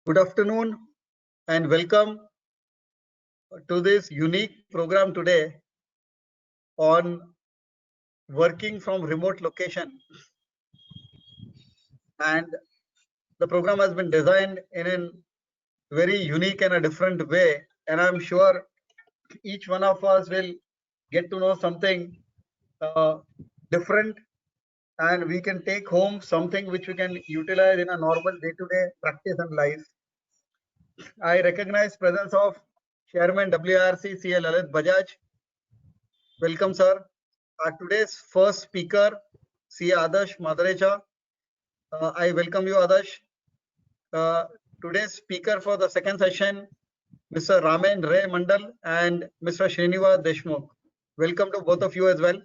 Good afternoon and welcome to this unique program today on working from remote location. And the program has been designed in a very unique and a different way. And I'm sure each one of us will get to know something different, and we can take home something which we can utilize in a normal day-to-day practice and life. I recognize presence of Chairman WRC CL Lalit Bajaj. Welcome, sir. Today's first speaker, C. Adarsh Madrecha. I welcome you, Adarsh. Today's speaker for the second session, Mr. Ramen Ray Mandal and Mr. Srinivas Deshmukh. Welcome to both of you as well.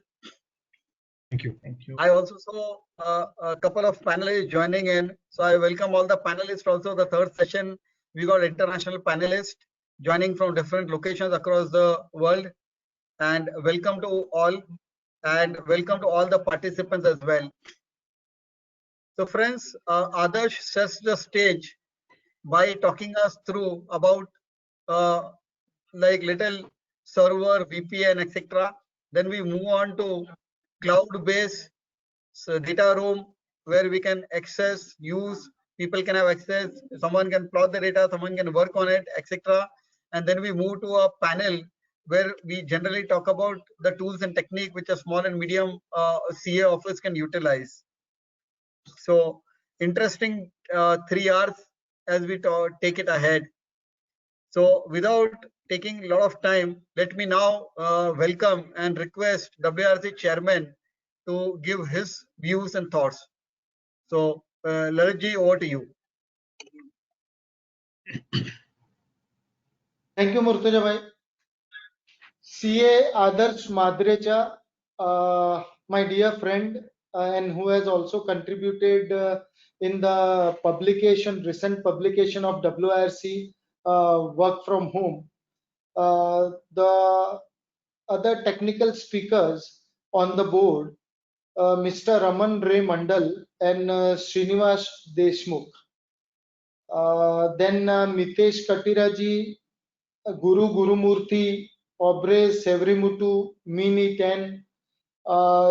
Thank you. Thank you. I also saw a couple of panelists joining in. So I welcome all the panelists also. The third session, we got international panelists joining from different locations across the world. And welcome to all, and welcome to all the participants as well. So friends, Adarsh sets the stage by talking us through about like little server, VPN, etc. Then we move on to cloud-based data room where we can access, use, people can have access, someone can plot the data, someone can work on it, etc. And then we move to a panel where we generally talk about the tools and technique which a small and medium CA office can utilize. So interesting 3 hours as we take it ahead. So without taking a lot of time, let me now welcome and request WRC chairman to give his views and thoughts. So Lalitji, over to you. Thank you, Murtuja bhai. CA Adarsh Madrecha, my dear friend, and who has also contributed in the publication, recent publication of WRC work from home. The other technical speakers on the board, Mr. Ramen Ray Mandal and Srinivas Deshmukh. Then Mitesh Katira ji, Gurumoorthi, Aubrey, Saverimuttu, Mini 10,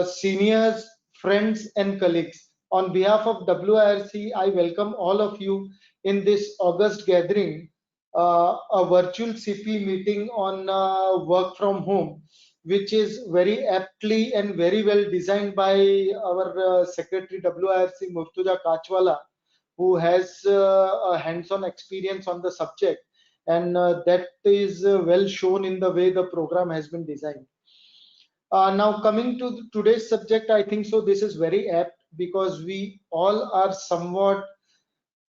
seniors, friends, and colleagues. On behalf of WRC, I welcome all of you in this August gathering, a virtual CP meeting on work from home, which is very aptly and very well designed by our Secretary WRC, Murtuja Kachwala, who has a hands-on experience on the subject, and that is well shown in the way the program has been designed. Now coming to today's subject, I think so this is very apt because we all are somewhat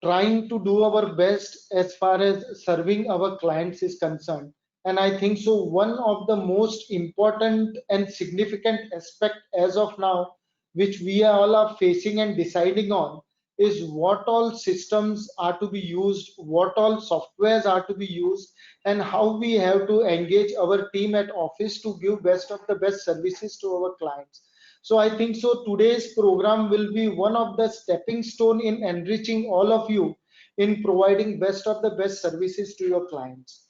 trying to do our best as far as serving our clients is concerned. And I think so one of the most important and significant aspect as of now, which we all are facing and deciding on, is what all systems are to be used, what all softwares are to be used, and how we have to engage our team at office to give best of the best services to our clients. So I think so today's program will be one of the stepping stone in enriching all of you in providing best of the best services to your clients.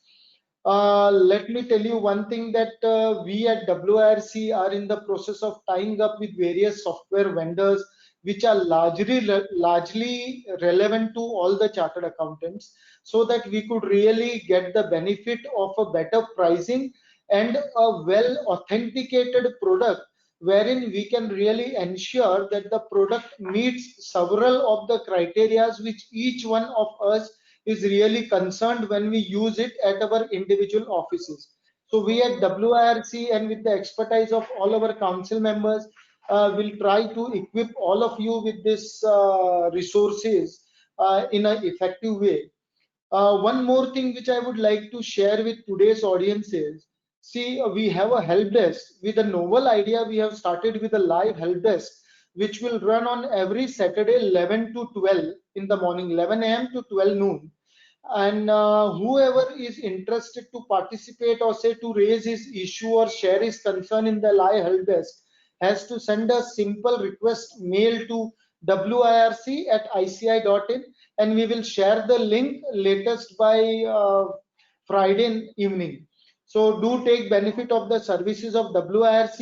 Let me tell you one thing, that we at WRC are in the process of tying up with various software vendors which are largely relevant to all the chartered accountants, so that we could really get the benefit of a better pricing and a well authenticated product, wherein we can really ensure that the product meets several of the criteria which each one of us is really concerned when we use it at our individual offices. So we at WRC, and with the expertise of all our council members, will try to equip all of you with this resources in an effective way. One more thing which I would like to share with today's audience is, see, we have a help desk. With a novel idea, we have started with a live help desk, which will run on every Saturday 11 to 12 in the morning, 11 a.m. to 12 noon. And whoever is interested to participate or say to raise his issue or share his concern in the live help desk has to send a simple request mail to wirc@ici.in, and we will share the link latest by Friday evening. So do take benefit of the services of WIRC.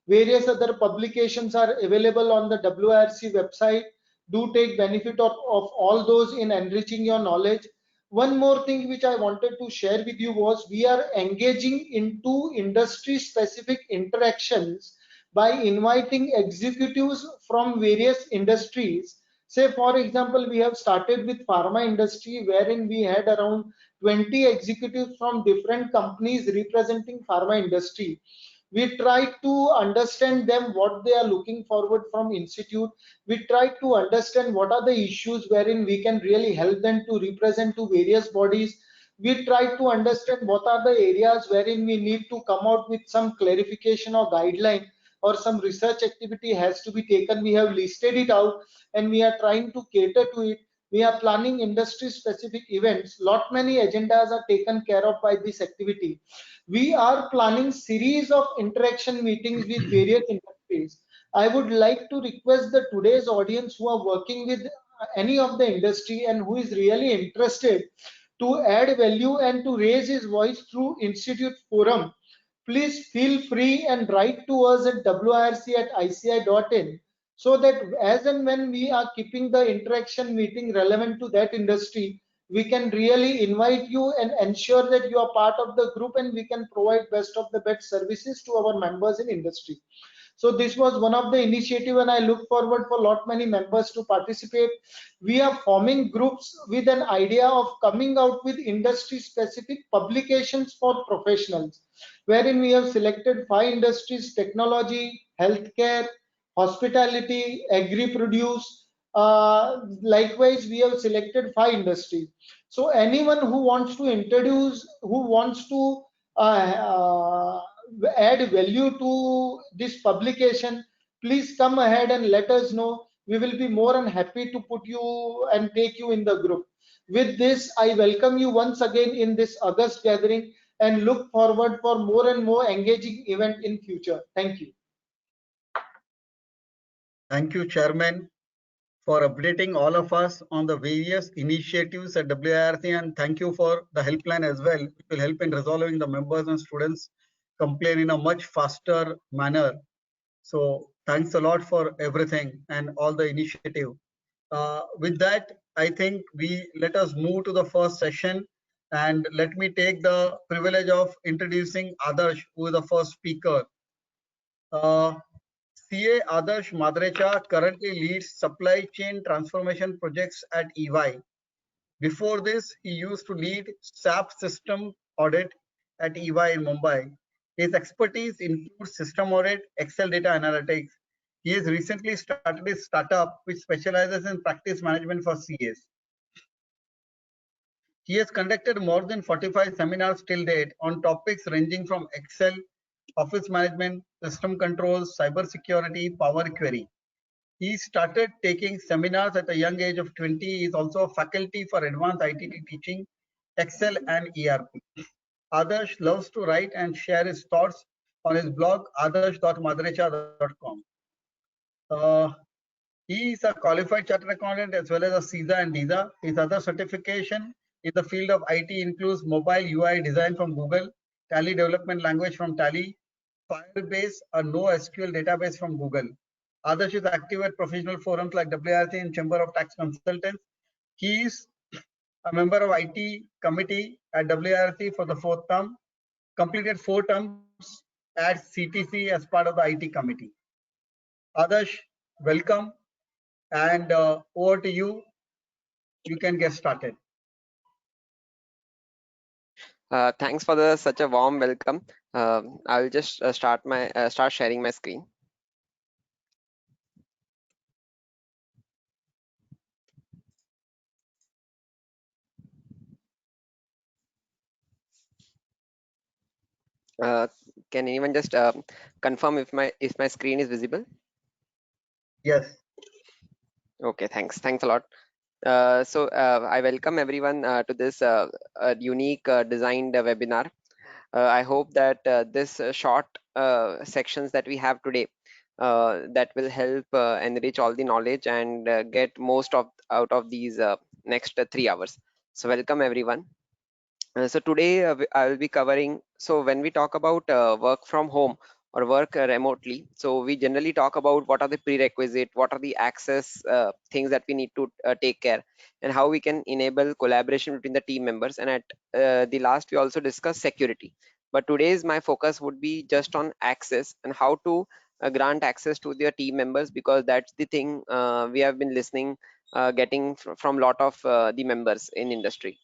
Various other publications are available on the WIRC website. Do take benefit of all those in enriching your knowledge. One more thing which I wanted to share with you was we are engaging into industry specific interactions by inviting executives from various industries. Say for example, we have started with pharma industry, wherein we had around 20 executives from different companies representing pharma industry. We try to understand them what they are looking forward from institute. We try to understand what are the issues wherein we can really help them to represent to various bodies. We try to understand what are the areas wherein we need to come out with some clarification or guideline, or some research activity has to be taken. We have listed it out and we are trying to cater to it. We are planning industry specific events. Lot many agendas are taken care of by this activity. We are planning series of interaction meetings with various industries. I would like to request the today's audience who are working with any of the industry and who is really interested to add value and to raise his voice through institute forum. Please feel free and write to us at wirc@ici.in, so that as and when we are keeping the interaction meeting relevant to that industry, we can really invite you and ensure that you are part of the group, and we can provide best of the best services to our members in industry. So this was one of the initiative, and I look forward for lot many members to participate. We are forming groups with an idea of coming out with industry specific publications for professionals, wherein we have selected 5 industries: technology, healthcare, hospitality, agri-produce. Likewise, we have selected 5 industries. So anyone who wants to introduce, who wants to add value to this publication, please come ahead and let us know. We will be more than happy to put you and take you in the group. With this, I welcome you once again in this August gathering and look forward for more and more engaging event in future. Thank you. Thank you, Chairman, for updating all of us on the various initiatives at WIRC, and thank you for the helpline as well. It will help in resolving the members and students complaint in a much faster manner. So thanks a lot for everything and all the initiative. With that, I think let us move to the first session, and let me take the privilege of introducing Adarsh, who is the first speaker. CA Adarsh Madrecha currently leads supply chain transformation projects at EY. Before this, he used to lead SAP system audit at EY in Mumbai. His expertise includes system audit, Excel data analytics. He has recently started a startup which specializes in practice management for CAs. He has conducted more than 45 seminars till date on topics ranging from Excel, office management, system controls, cybersecurity, Power Query. He started taking seminars at a young age of 20. He is also a faculty for advanced ITT teaching, Excel and ERP. Adarsh loves to write and share his thoughts on his blog, adarsh.madrecha.com. He is a qualified chartered accountant as well as a CISA and DISA. His other certification in the field of IT includes mobile UI design from Google, Tally development language from Tally, Firebase, a NoSQL database from Google. Adarsh is active at professional forums like WIRC and Chamber of Tax Consultants. He is a member of IT committee at WIRC for the 4th term, completed 4 terms at CTC as part of the IT committee. Adarsh, welcome, and over to you. You can get started. Thanks for such a warm welcome. I'll just start sharing my screen. Can anyone just confirm if my screen is visible? Yes. Okay, thanks a lot. So I welcome everyone to this unique designed webinar. I hope that this short sections that we have today that will help enrich all the knowledge and get most out of these next 3 hours. So welcome everyone. So today I will be covering, so when we talk about work from home or work remotely, so we generally talk about what are the prerequisite, what are the access things that we need to take care, and how we can enable collaboration between the team members. And at the last, we also discuss security. But today's my focus would be just on access and how to grant access to their team members, because that's the thing we have been listening, getting from lot of the members in industry,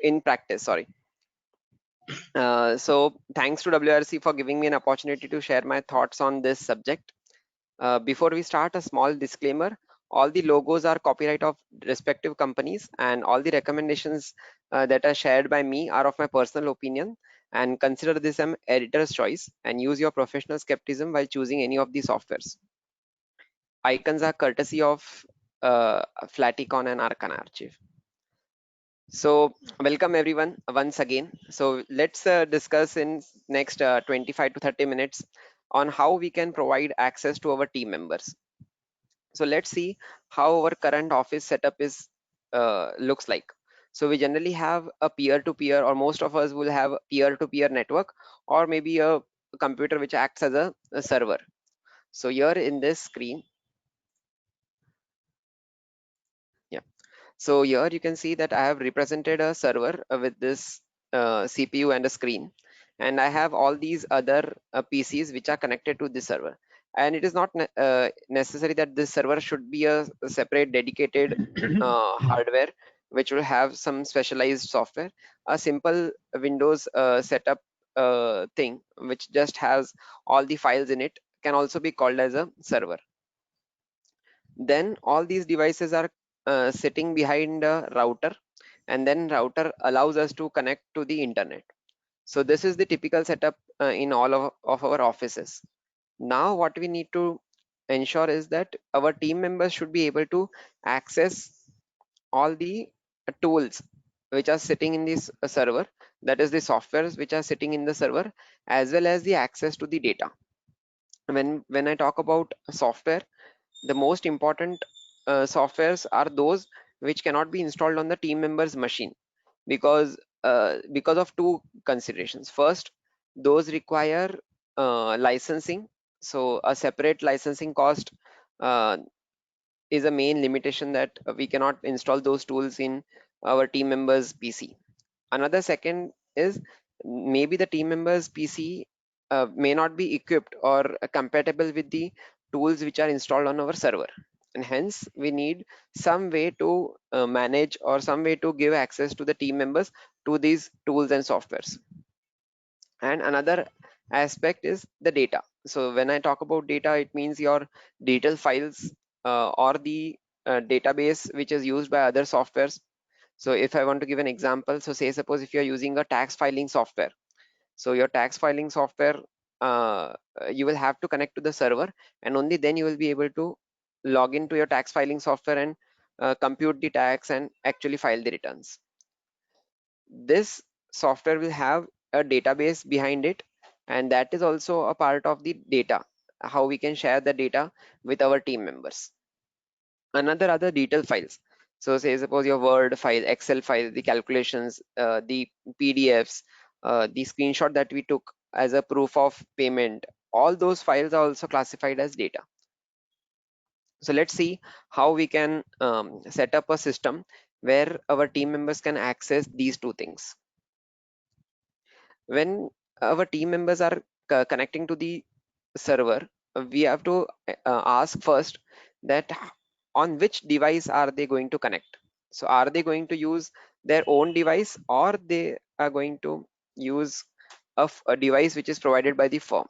in practice, sorry. So thanks to WRC for giving me an opportunity to share my thoughts on this subject. Before we start, a small disclaimer. All the logos are copyright of respective companies, and all the recommendations that are shared by me are of my personal opinion, and consider this an editor's choice and use your professional skepticism while choosing any of the softwares. Icons are courtesy of Flaticon and Arcana Archive. So welcome everyone once again. So let's discuss in next 25 to 30 minutes on how we can provide access to our team members. So let's see how our current office setup is looks like. So we generally have a peer-to-peer, or most of us will have a peer-to-peer network, or maybe a computer which acts as a server. So here in this screen, yeah. So here you can see that I have represented a server with this CPU and a screen, and I have all these other PCs which are connected to this server. And it is not necessary that this server should be a separate dedicated hardware which will have some specialized software. A simple Windows setup thing which just has all the files in it can also be called as a server. Then all these devices are sitting behind a router, and then router allows us to connect to the internet. So this is the typical setup in all of our offices. Now what we need to ensure is that our team members should be able to access all the tools which are sitting in this server, that is the softwares which are sitting in the server, as well as the access to the data. When I talk about software, the most important softwares are those which cannot be installed on the team member's machine, because of two considerations. First, those require licensing. So a separate licensing cost uh, is a main limitation, that we cannot install those tools in our team members PC. Another second is, maybe the team members PC may not be equipped or compatible with the tools which are installed on our server, and hence we need some way to manage, or some way to give access to the team members to these tools and softwares. And another aspect is the data. So when I talk about data, it means your detail files, or the database which is used by other softwares. So if I want to give an example, so say suppose if you're using a tax filing software, so your tax filing software, uh, you will have to connect to the server, and only then you will be able to log into your tax filing software and compute the tax and actually file the returns. This software will have a database behind it, and that is also a part of the data, how we can share the data with our team members. Another other detail files. So say suppose your Word file, Excel file, the calculations, the PDFs, the screenshot that we took as a proof of payment, all those files are also classified as data. So let's see how we can set up a system where our team members can access these two things. When our team members are connecting to the server, we have to ask first that on which device are they going to connect. So are they going to use their own device, or they are going to use a device which is provided by the firm?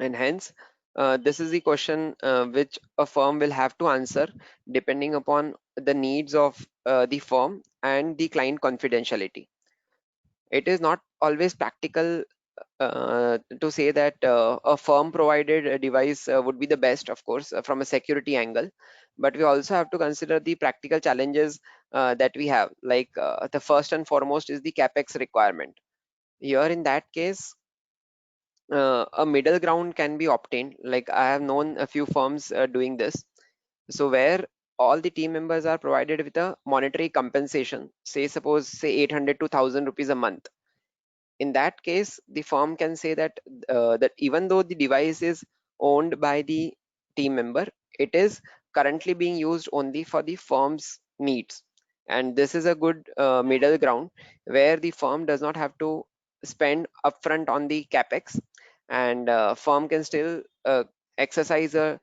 And hence this is the question which a firm will have to answer, depending upon the needs of the firm and the client confidentiality. It is not always practical to say that a firm provided device would be the best, of course, from a security angle, but we also have to consider the practical challenges that we have. Like the first and foremost is the capex requirement. Here in that case, a middle ground can be obtained. Like I have known a few firms doing this, so where all the team members are provided with a monetary compensation, say 800 to 1000 rupees a month. In that case, the firm can say that that even though the device is owned by the team member, it is currently being used only for the firm's needs. And this is a good middle ground where the firm does not have to spend upfront on the capex, and firm can still exercise a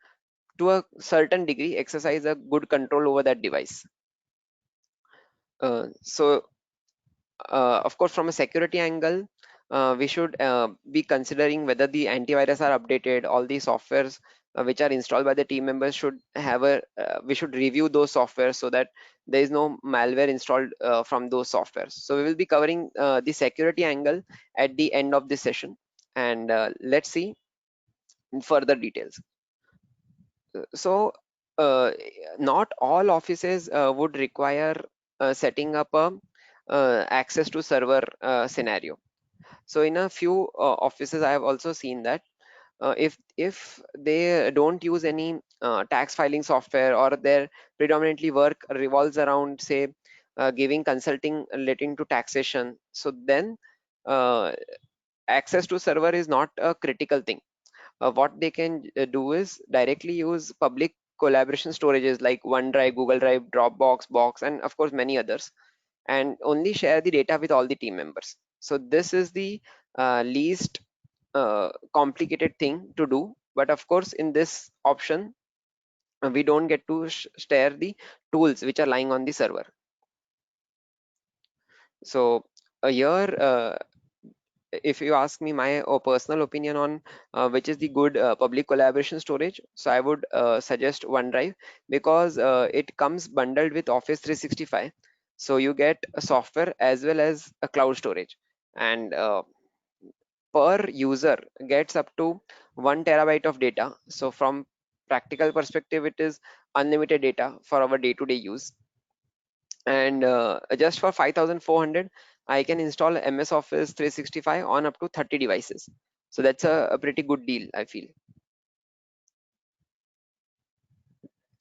to a certain degree exercise a good control over that device. So of course, from a security angle, we should be considering whether the antivirus are updated. All the softwares which are installed by the team members should have a we should review those softwares so that there is no malware installed from those softwares. So we will be covering the security angle at the end of this session, and let's see further details. So not all offices would require setting up a access to server scenario. So in a few offices, I have also seen that if they don't use any tax filing software, or their predominantly work revolves around, say, giving consulting relating to taxation, so then uh, access to server is not a critical thing. What they can do is directly use public collaboration storages like OneDrive, Google Drive, Dropbox, Box, and of course many others, and only share the data with all the team members. So this is the least complicated thing to do. But of course, in this option, we don't get to share the tools which are lying on the server. So here, if you ask me my personal opinion on which is the good public collaboration storage, so I would suggest OneDrive, because it comes bundled with Office 365. So you get a software as well as a cloud storage, and per user gets up to 1 terabyte of data. So from practical perspective, it is unlimited data for our day-to-day use. And just for 5400, I can install MS Office 365 on up to 30 devices. So that's a pretty good deal, I feel.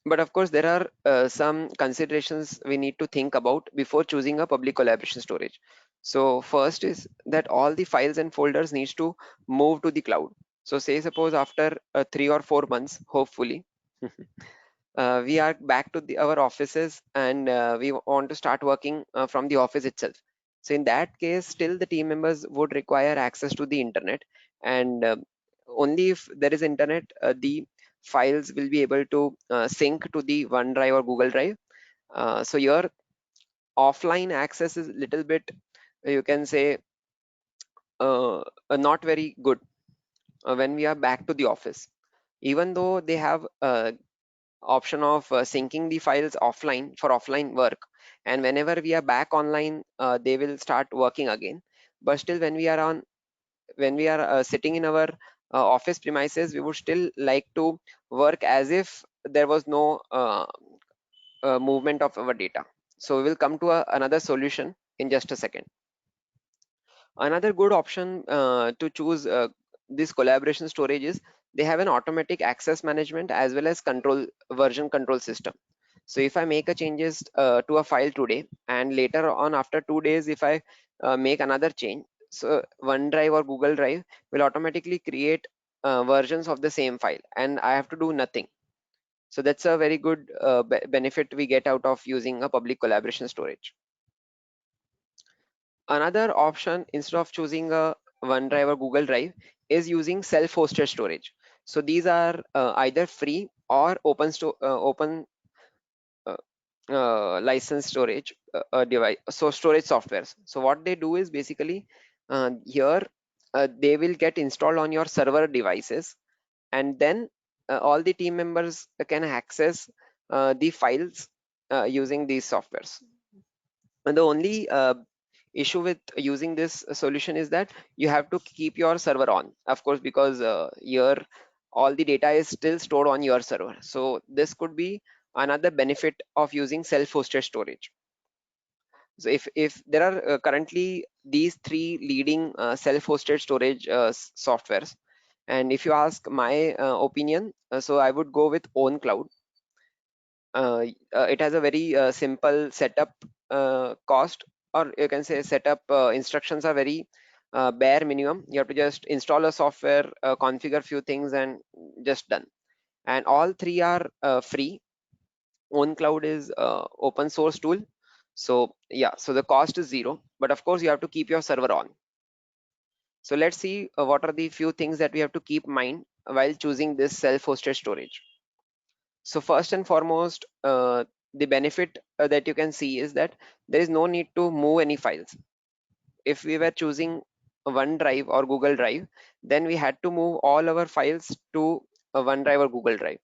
But of course, there are some considerations we need to think about before choosing a public collaboration storage. So first is that all the files and folders needs to move to the cloud. So say suppose after 3 or 4 months, hopefully, we are back to our offices, and we want to start working from the office itself. So in that case, still the team members would require access to the internet, and only if there is internet, the files will be able to sync to the OneDrive or Google Drive. So your offline access is little bit, you can say, not very good when we are back to the office. Even though they have option of syncing the files offline for offline work, and whenever we are back online, they will start working again. But still, when we are sitting in our office premises, we would still like to work as if there was no movement of our data. So we will come to another solution in just a second. Another good option to choose this collaboration storage is they have an automatic access management as well as version control system. So if I make a changes to a file today, and later on after 2 days, if I make another change, so OneDrive or Google Drive will automatically create versions of the same file, and I have to do nothing. So that's a very good benefit we get out of using a public collaboration storage. Another option, instead of choosing a OneDrive or Google Drive, is using self-hosted storage. So these are either free or open uh, license storage device, so storage softwares. So what they do is basically here they will get installed on your server devices, and then all the team members can access the files using these softwares. And the only issue with using this solution is that you have to keep your server on, of course, because here all the data is still stored on your server. So this could be another benefit of using self-hosted storage. So if there are currently these three leading self-hosted storage softwares, and if you ask my opinion, so I would go with OwnCloud. it has a very simple setup cost, or you can say setup instructions are very bare minimum. You have to just install a software, configure few things, and just done. And all three are free. OwnCloud is open source tool. So yeah, so the cost is zero, but of course you have to keep your server on. So let's see what are the few things that we have to keep in mind while choosing this self-hosted storage. So first and foremost, the benefit that you can see is that there is no need to move any files. If we were choosing OneDrive or Google Drive, then we had to move all our files to OneDrive or Google Drive.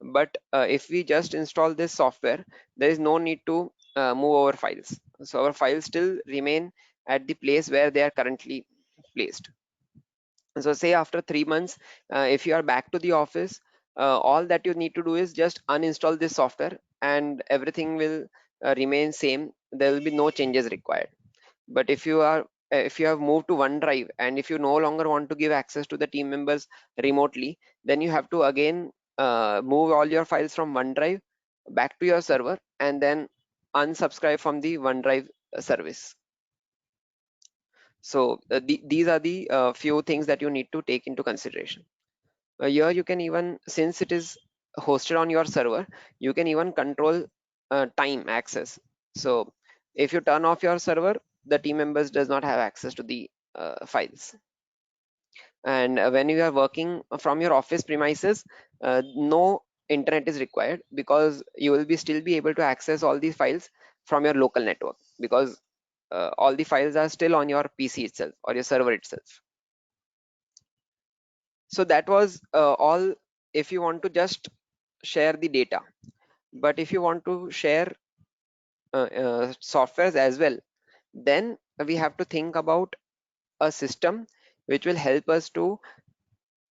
But if we just install this software, there is no need to move our files. So our files still remain at the place where they are currently placed. So say after 3 months, if you are back to the office, all that you need to do is just uninstall this software and everything will remain same. There will be no changes required. But if you have moved to OneDrive and if you no longer want to give access to the team members remotely, then you have to again move all your files from OneDrive back to your server and then unsubscribe from the OneDrive service. So these are the few things that you need to take into consideration. Here you can even, since it is hosted on your server, you can even control time access. So if you turn off your server, the team members does not have access to the files. And when you are working from your office premises, no internet is required, because you will be still be able to access all these files from your local network, because all the files are still on your PC itself or your server itself. So that was all if you want to just share the data. But if you want to share softwares as well, then we have to think about a system which will help us to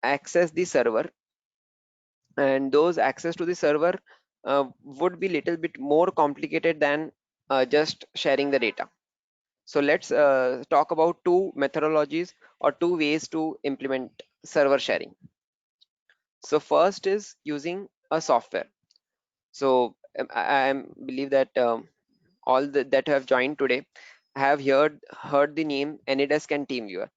access the server, and those access to the server would be little bit more complicated than just sharing the data. So let's talk about two methodologies or two ways to implement server sharing. So first is using a software. So I believe that all that have joined today have heard the name AnyDesk and TeamViewer.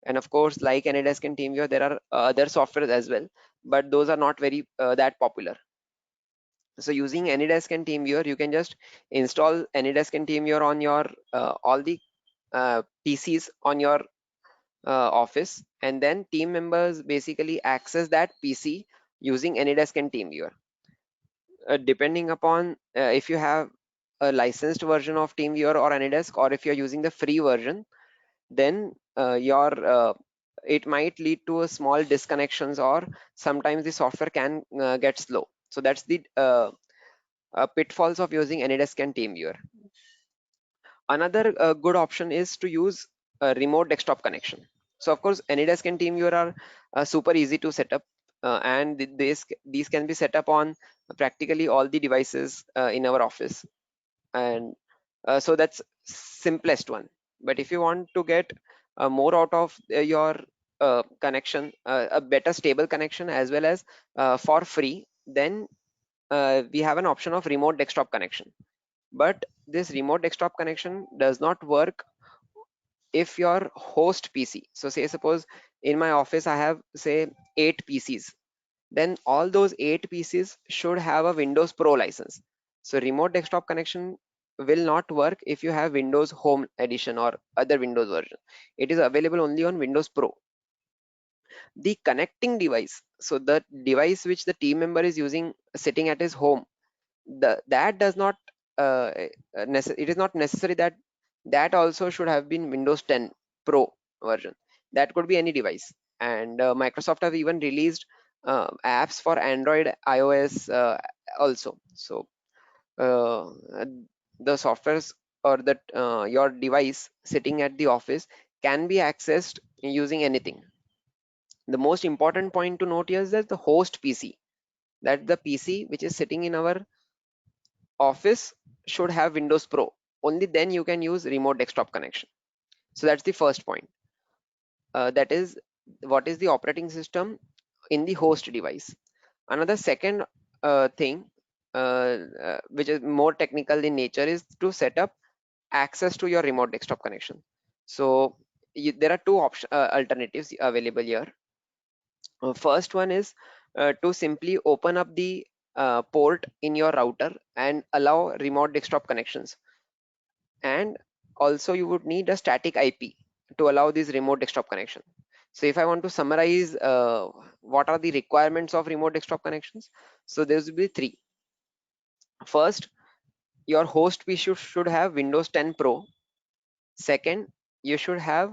And of course, like AnyDesk and TeamViewer, there are other softwares as well, but those are not very that popular. So using AnyDesk and TeamViewer, you can just install AnyDesk and TeamViewer on your all the PCs on your office, and then team members basically access that PC using AnyDesk and TeamViewer. Depending upon if you have a licensed version of TeamViewer or AnyDesk, or if you're using the free version, then it might lead to a small disconnections, or sometimes the software can get slow. So that's the pitfalls of using AnyDesk and TeamViewer. Another good option is to use a remote desktop connection. So of course, AnyDesk and TeamViewer are super easy to set up, and these can be set up on practically all the devices in our office, and so that's simplest one. But if you want to get more out of your connection, a better stable connection as well as for free, then we have an option of remote desktop connection. But this remote desktop connection does not work if your host PC, so say suppose in my office I have say 8 PCs, then all those 8 PCs should have a Windows Pro license. So remote desktop connection will not work if you have Windows Home Edition or other Windows version. It is available only on Windows Pro. The connecting device, so the device which the team member is using sitting at his home, that does not it is not necessary that that also should have been Windows 10 Pro version. That could be any device. And Microsoft have even released apps for Android, iOS also. So uh, the softwares or that your device sitting at the office can be accessed using anything. The most important point to note here is that the host PC, that the PC which is sitting in our office should have Windows Pro. Only then you can use remote desktop connection. So that's the first point. That is what is the operating system in the host device. Another second thing which is more technical in nature, is to set up access to your remote desktop connection. So there are two alternatives available here. First one is to simply open up the port in your router and allow remote desktop connections. And also you would need a static IP to allow this remote desktop connection. So if I want to summarize what are the requirements of remote desktop connections, so there will be three. First, your host PC should have Windows 10 Pro. Second, you should have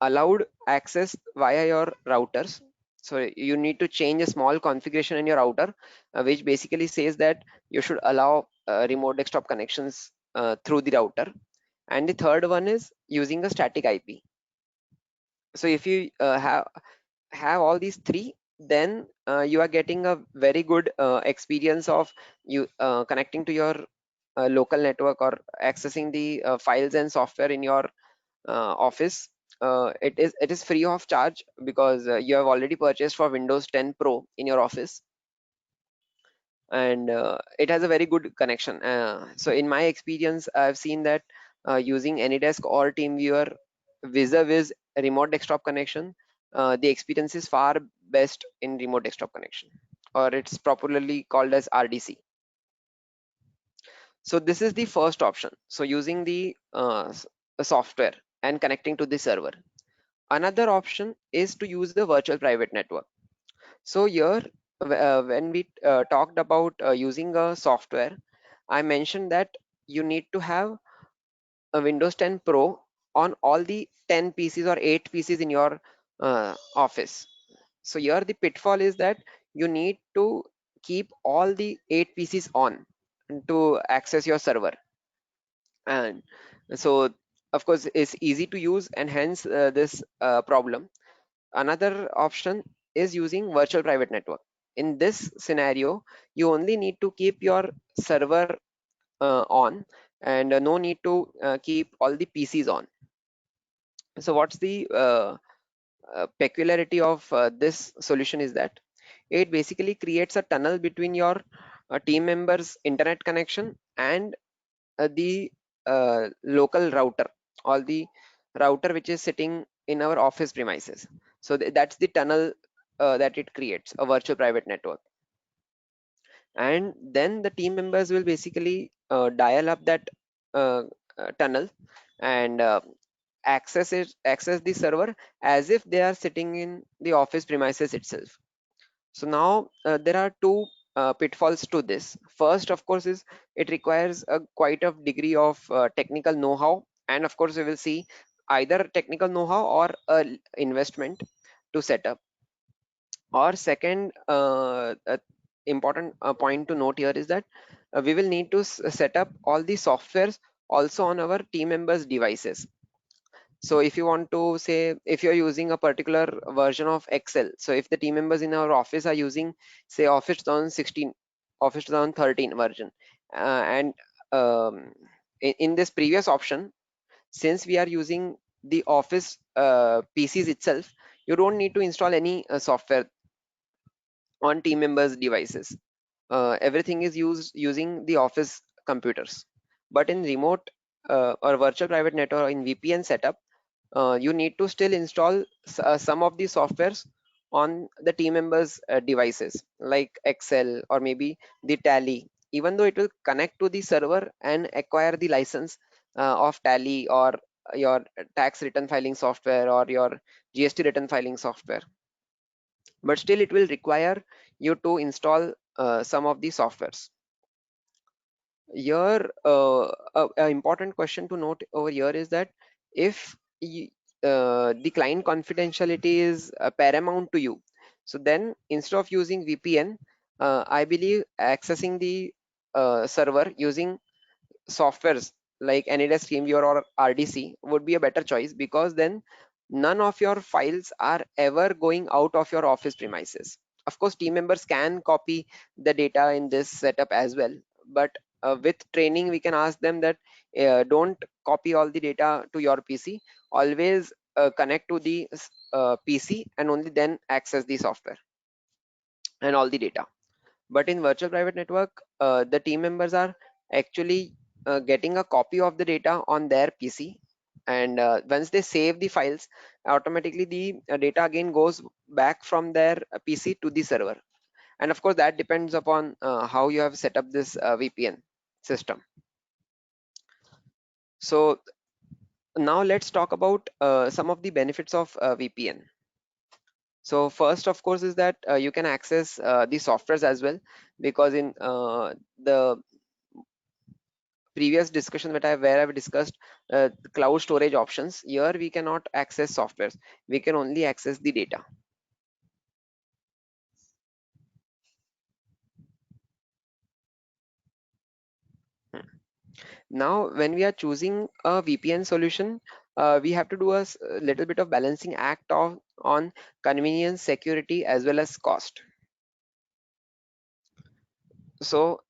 allowed access via your routers. So you need to change a small configuration in your router, which basically says that you should allow remote desktop connections through the router. And the third one is using a static IP. So if you have all these three, then you are getting a very good experience of you connecting to your local network or accessing the files and software in your office. It is free of charge because you have already purchased for Windows 10 Pro in your office, and it has a very good connection. So in my experience, I've seen that using AnyDesk or TeamViewer vis-a-vis remote desktop connection, the experience is far best in remote desktop connection, or it's popularly called as RDC. So this is the first option. So using the software and connecting to the server. Another option is to use the virtual private network. So here, when we talked about using a software, I mentioned that you need to have a Windows 10 Pro on all the 10 PCs or 8 PCs in your office. So here the pitfall is that you need to keep all the 8 PCs on to access your server. And so of course it's easy to use, and hence this problem. Another option is using virtual private network. In this scenario, you only need to keep your server on, and no need to keep all the PCs on. So what's the peculiarity of this solution is that it basically creates a tunnel between your team members' internet connection and the local router, or the router which is sitting in our office premises. So that's the tunnel that it creates, a virtual private network. And then the team members will basically dial up that tunnel and access the server as if they are sitting in the office premises itself. So now there are two pitfalls to this. First, of course, is it requires a quite a degree of technical know-how, and of course we will see either technical know-how or investment to set up. Or second important point to note here is that we will need to set up all the softwares also on our team members devices. So if you want to say, if you're using a particular version of Excel, so if the team members in our office are using say Office 2016, Office 2013 version, and in this previous option, since we are using the Office PCs itself, you don't need to install any software on team members devices. Everything is used using the Office computers. But in remote or virtual private network, in VPN setup, you need to still install some of the softwares on the team members devices, like Excel or maybe the Tally, even though it will connect to the server and acquire the license of Tally or your tax return filing software or your GST return filing software, but still it will require you to install some of the softwares. Here a important question to note over here is that if the client confidentiality is paramount to you, so then instead of using VPN, I believe accessing the server using softwares like AnyDesk, TeamViewer or RDC would be a better choice, because then none of your files are ever going out of your office premises. Of course, team members can copy the data in this setup as well, but with training we can ask them that don't copy all the data to your PC, always connect to the PC and only then access the software and all the data. But in virtual private network, the team members are actually getting a copy of the data on their PC, and once they save the files, automatically the data again goes back from their PC to the server. And of course that depends upon how you have set up this VPN system. So now let's talk about some of the benefits of VPN. So first, of course, is that you can access the softwares as well, because in the previous discussion that where I've discussed cloud storage options, here we cannot access softwares. We can only access the data. Now, when we are choosing a VPN solution, we have to do a little bit of balancing act on convenience, security, as well as cost. So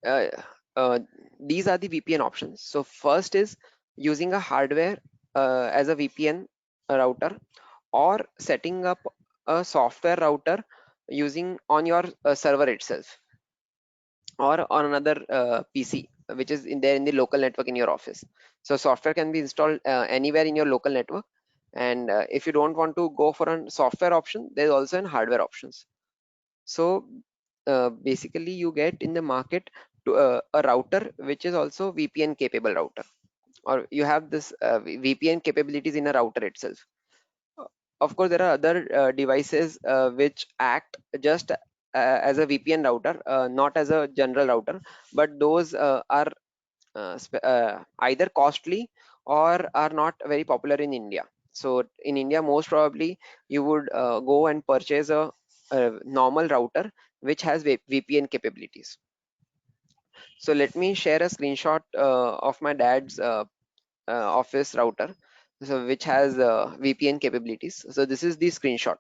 uh, uh, these are the VPN options. So first is using a hardware as a VPN router, or setting up a software router using on your server itself, or on another PC which is in there in the local network in your office. So software can be installed anywhere in your local network, and if you don't want to go for a software option, there's also an hardware options. So basically you get in the market to a router which is also VPN capable router, or you have this VPN capabilities in a router itself. Uh, of course there are other devices which act just as a VPN router, not as a general router, but those are either costly or are not very popular in India. So in India, most probably you would go and purchase a normal router which has VPN capabilities. So let me share a screenshot of my dad's office router, so which has VPN capabilities. So this is the screenshot.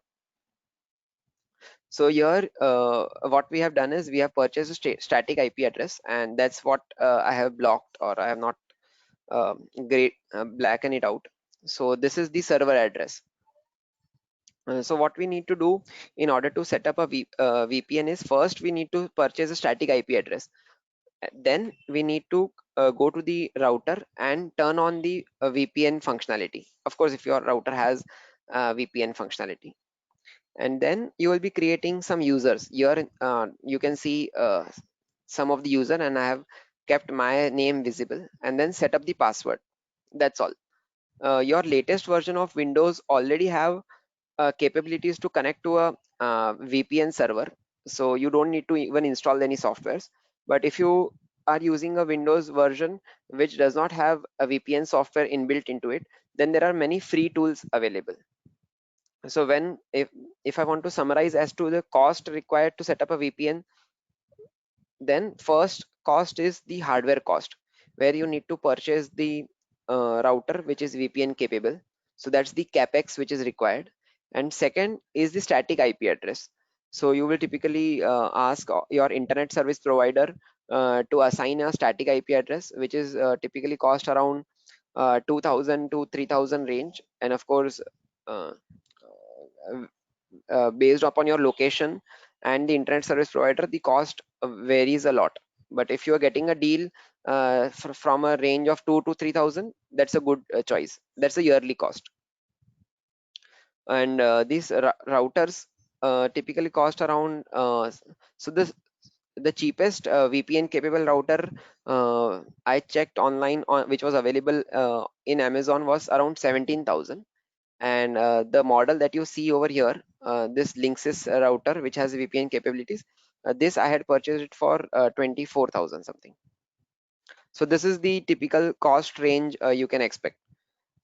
So here, what we have done is we have purchased a static IP address, and that's what I have blocked, or I have not great blacken it out. So this is the server address. So what we need to do in order to set up a VPN is, first we need to purchase a static IP address. Then we need to go to the router and turn on the VPN functionality. Of course, if your router has VPN functionality, and then you will be creating some users. Here you can see some of the user, and I have kept my name visible, and then set up the password. That's all. Your latest version of Windows already have capabilities to connect to a VPN server, so you don't need to even install any softwares. But if you are using a Windows version which does not have a VPN software inbuilt into it, then there are many free tools available. So when if I want to summarize as to the cost required to set up a VPN, then first cost is the hardware cost, where you need to purchase the router which is VPN capable. So that's the capex which is required. And second is the static IP address. So you will typically ask your internet service provider to assign a static IP address, which is typically cost around 2000 to 3000 range. And of course, uh, based upon your location and the internet service provider, the cost varies a lot. But if you are getting a deal from a range of 2 to 3000, that's a good choice. That's a yearly cost. And these routers typically cost around so the cheapest VPN capable router I checked online on which was available in Amazon was around 17,000. And the model that you see over here, this Linksys router which has VPN capabilities, this I had purchased it for 24,000 something. So this is the typical cost range you can expect.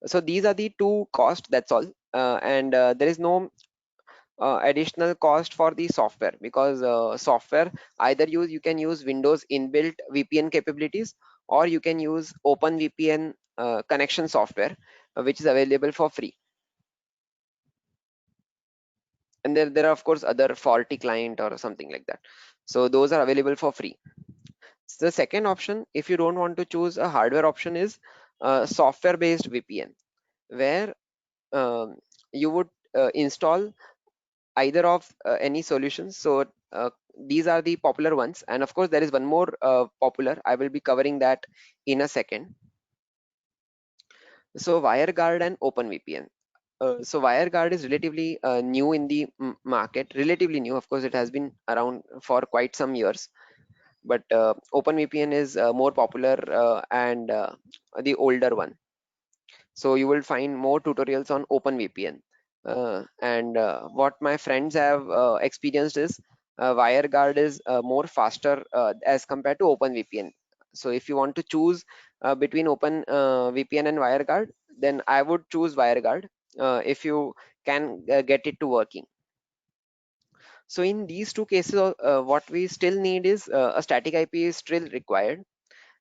So these are the two costs, that's all. And there is no additional cost for the software, because software either you can use Windows inbuilt VPN capabilities, or you can use Open VPN connection software, which is available for free. And there are of course other faulty client or something like that. So those are available for free. So the second option, if you don't want to choose a hardware option, is software based VPN, where you would install either of any solutions. So these are the popular ones, and of course there is one more popular. I will be covering that in a second. So WireGuard and OpenVPN. So WireGuard is relatively new in the market, relatively new. Of course, it has been around for quite some years, but OpenVPN is more popular and the older one. So you will find more tutorials on OpenVPN. And what my friends have experienced is WireGuard is more faster as compared to OpenVPN. So if you want to choose between OpenVPN and WireGuard, then I would choose WireGuard if you can get it to working. So in these two cases, what we still need is a static IP is still required,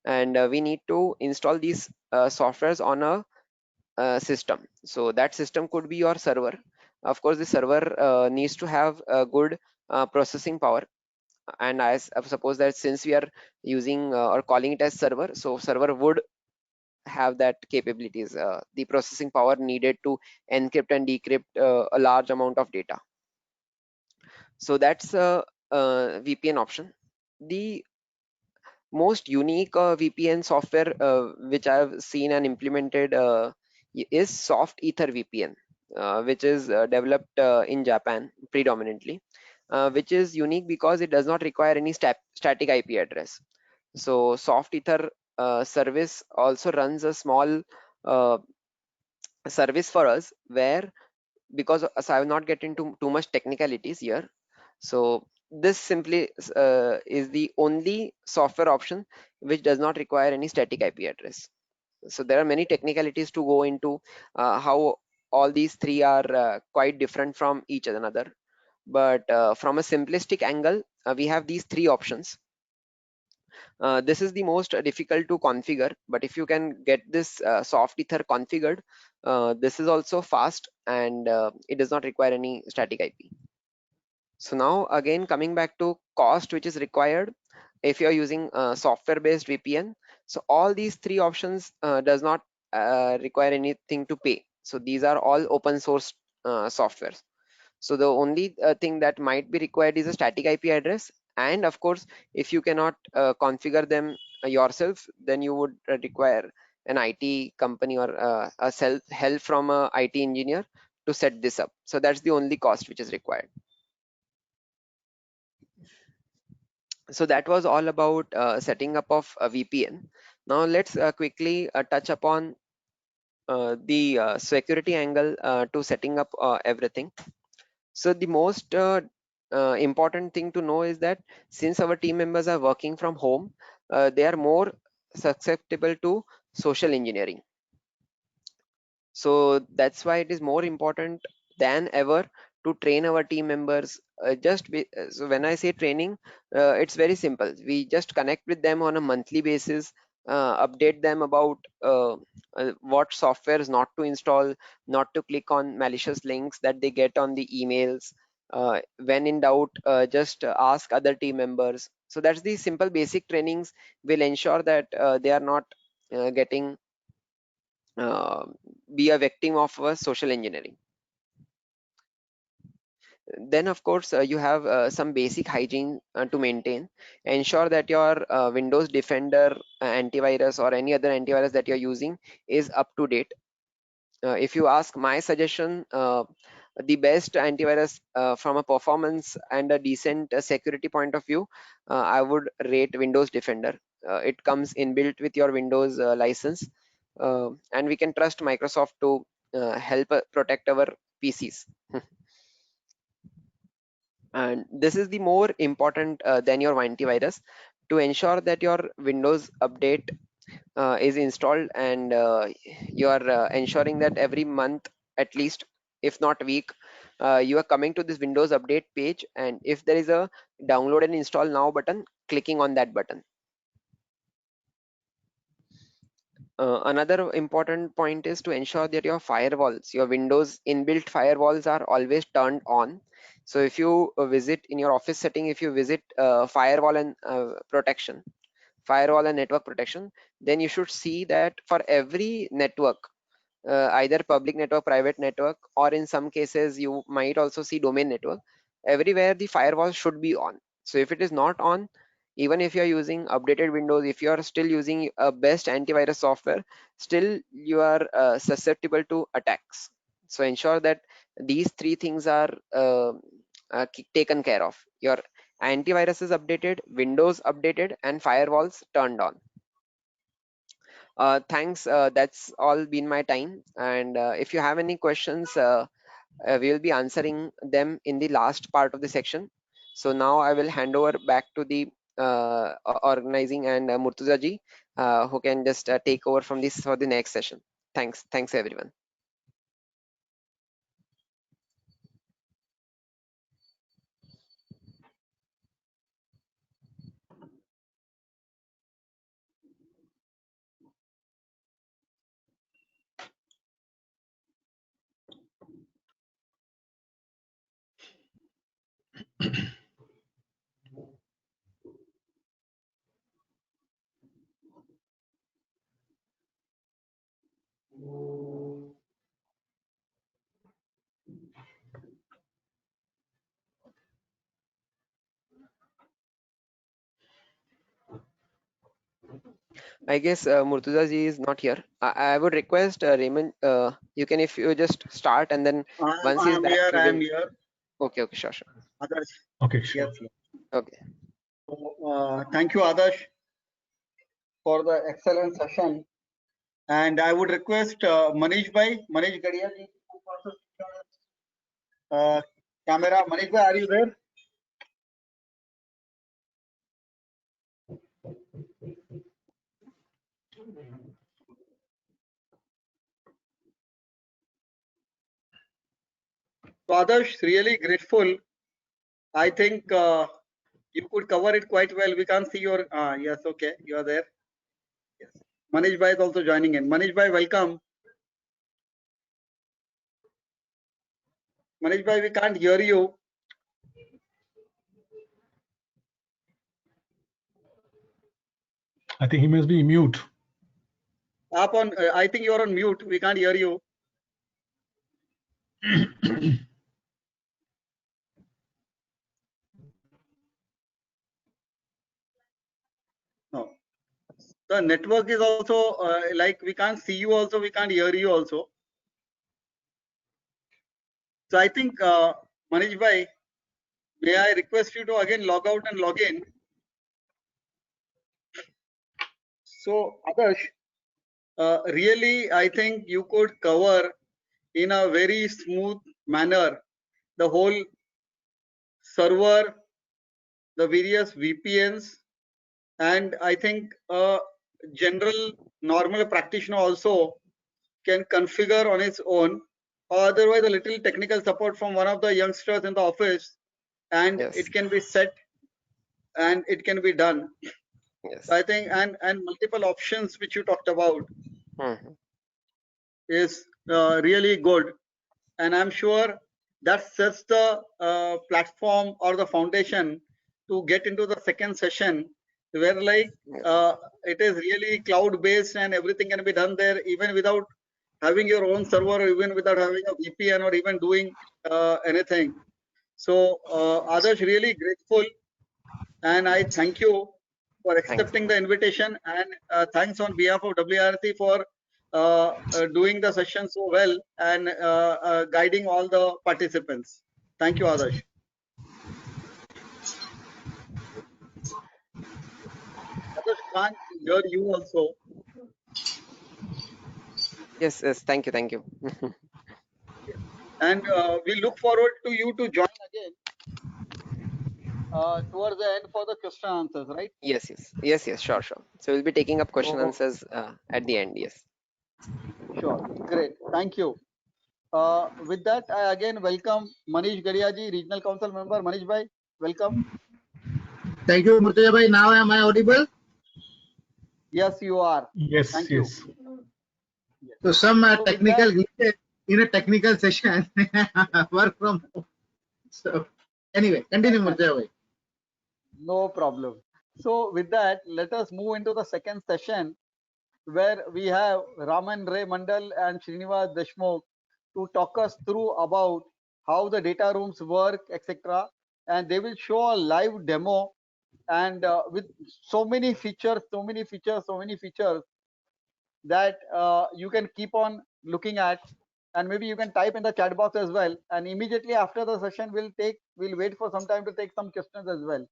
and we need to install these softwares on a system. So that system could be your server. Of course, the server needs to have a good processing power. And I suppose that since we are using or calling it as server, so server would have that capabilities, the processing power needed to encrypt and decrypt a large amount of data. So that's a VPN option. The most unique VPN software which I've seen and implemented is Soft Ether VPN, which is developed in Japan predominantly, which is unique because it does not require any static IP address. So Soft Ether service also runs a small uh, service for us where, because so I will not get into too much technicalities here. So this simply is the only software option which does not require any static IP address. So there are many technicalities to go into how all these three are quite different from each another. But from a simplistic angle, we have these three options. This is the most difficult to configure, but if you can get this soft ether configured, this is also fast, and it does not require any static IP. So now again coming back to cost which is required if you are using software based VPN. So all these three options does not require anything to pay. So these are all open source softwares. So the only thing that might be required is a static IP address, and of course if you cannot configure them yourself, then you would require an IT company or help from a IT engineer to set this up. So that's the only cost which is required. So that was all about setting up of a VPN. Now let's quickly touch upon the security angle to setting up everything. So the most important thing to know is that since our team members are working from home, they are more susceptible to social engineering. So that's why it is more important than ever to train our team members. So when I say training, it's very simple. We just connect with them on a monthly basis, update them about what softwares not to install, not to click on malicious links that they get on the emails. When in doubt, just ask other team members. So that's the simple basic trainings will ensure that they are not getting uh, be a victim of social engineering. Then of course you have some basic hygiene to maintain. Ensure that your Windows Defender antivirus or any other antivirus that you're using is up to date. If you ask my suggestion, the best antivirus from a performance and a decent security point of view, I would rate Windows Defender. It comes inbuilt with your Windows license, and we can trust Microsoft to help protect our PCs. And this is the more important than your antivirus, to ensure that your Windows update is installed, and you are ensuring that every month at least, if not week, you are coming to this Windows update page, and if there is a download and install now button, clicking on that button. Another important point is to ensure that your firewalls, your Windows inbuilt firewalls, are always turned on. So if you visit in your office setting, if you visit firewall and protection, firewall and network protection, then you should see that for every network, either public network, private network, or in some cases you might also see domain network, everywhere the firewall should be on. So if it is not on, even if you are using updated Windows, if you are still using a best antivirus software, still you are susceptible to attacks. So ensure that these three things are taken care of. Your antivirus is updated, Windows updated, and firewalls turned on. Thanks. That's all been my time. And if you have any questions, we will be answering them in the last part of the section. So now I will hand over back to the organizing and Murtuza ji, who can just take over from this for the next session. Thanks. Thanks, everyone. I guess Murtuza ji is not here. I would request Raymond, you can, if you just start, and then once he's back, we I will. am here. Okay, okay, sure, sure. Adarsh. Okay, sure. Yes, yes. Okay. So, thank you, Adarsh, for the excellent session. And I would request Manish Gadia ji, to also camera. Manish bhai, are you there? So, Adarsh, really grateful. I think you could cover it quite well. We can't see your. Yes, okay, you are there. Yes. Manish bhai is also joining in. Manish bhai, welcome. Manish bhai, we can't hear you. I think he must be mute. Up on. I think you are on mute. We can't hear you. No. The network is also like we can't see you. Also, we can't hear you. Also. So I think Manish bhai, may I request you to again log out and log in. So Adarsh, really, I think you could cover in a very smooth manner the whole server, the various VPNs, and I think a general normal practitioner also can configure on its own, or otherwise a little technical support from one of the youngsters in the office, and Yes. it can be set and it can be done. Yes. So I think and multiple options which you talked about is really good, and I'm sure that sets the platform or the foundation to get into the second session, where like it is really cloud based and everything can be done there even without having your own server, or even without having a VPN, or even doing anything. So Adarsh, really grateful, and I thank you for accepting the invitation, and thanks on behalf of WRC for doing the session so well and guiding all the participants. Thank you, Adarsh. Adarsh, can't hear you also. Yes, yes. Thank you, thank you. And we look forward to you to join again towards the end for the question answers, right? Yes, yes, yes, yes. Sure, sure. So we'll be taking up question Oh, answers at the end. Yes. sure. Great. Thank you. With that, I again welcome Manish Gadiaji, Regional Council Member. Manish bhai, welcome. Thank you, Murtuza bhai. Now am I audible? Yes, you are. Yes, Thank yes. you. Yes. So some So with technical that, glitches in a technical session. Work from home. So anyway, continue, Murtuza bhai. no problem. So with that, let us move into the second session, where we have Ramen Ray Mandal and Srinivas Deshmukh to talk us through about how the data rooms work, etc. and they will show a live demo, and with so many features, that you can keep on looking at, and maybe you can type in the chat box as well, and immediately after the session we'll wait for some time to take some questions as well.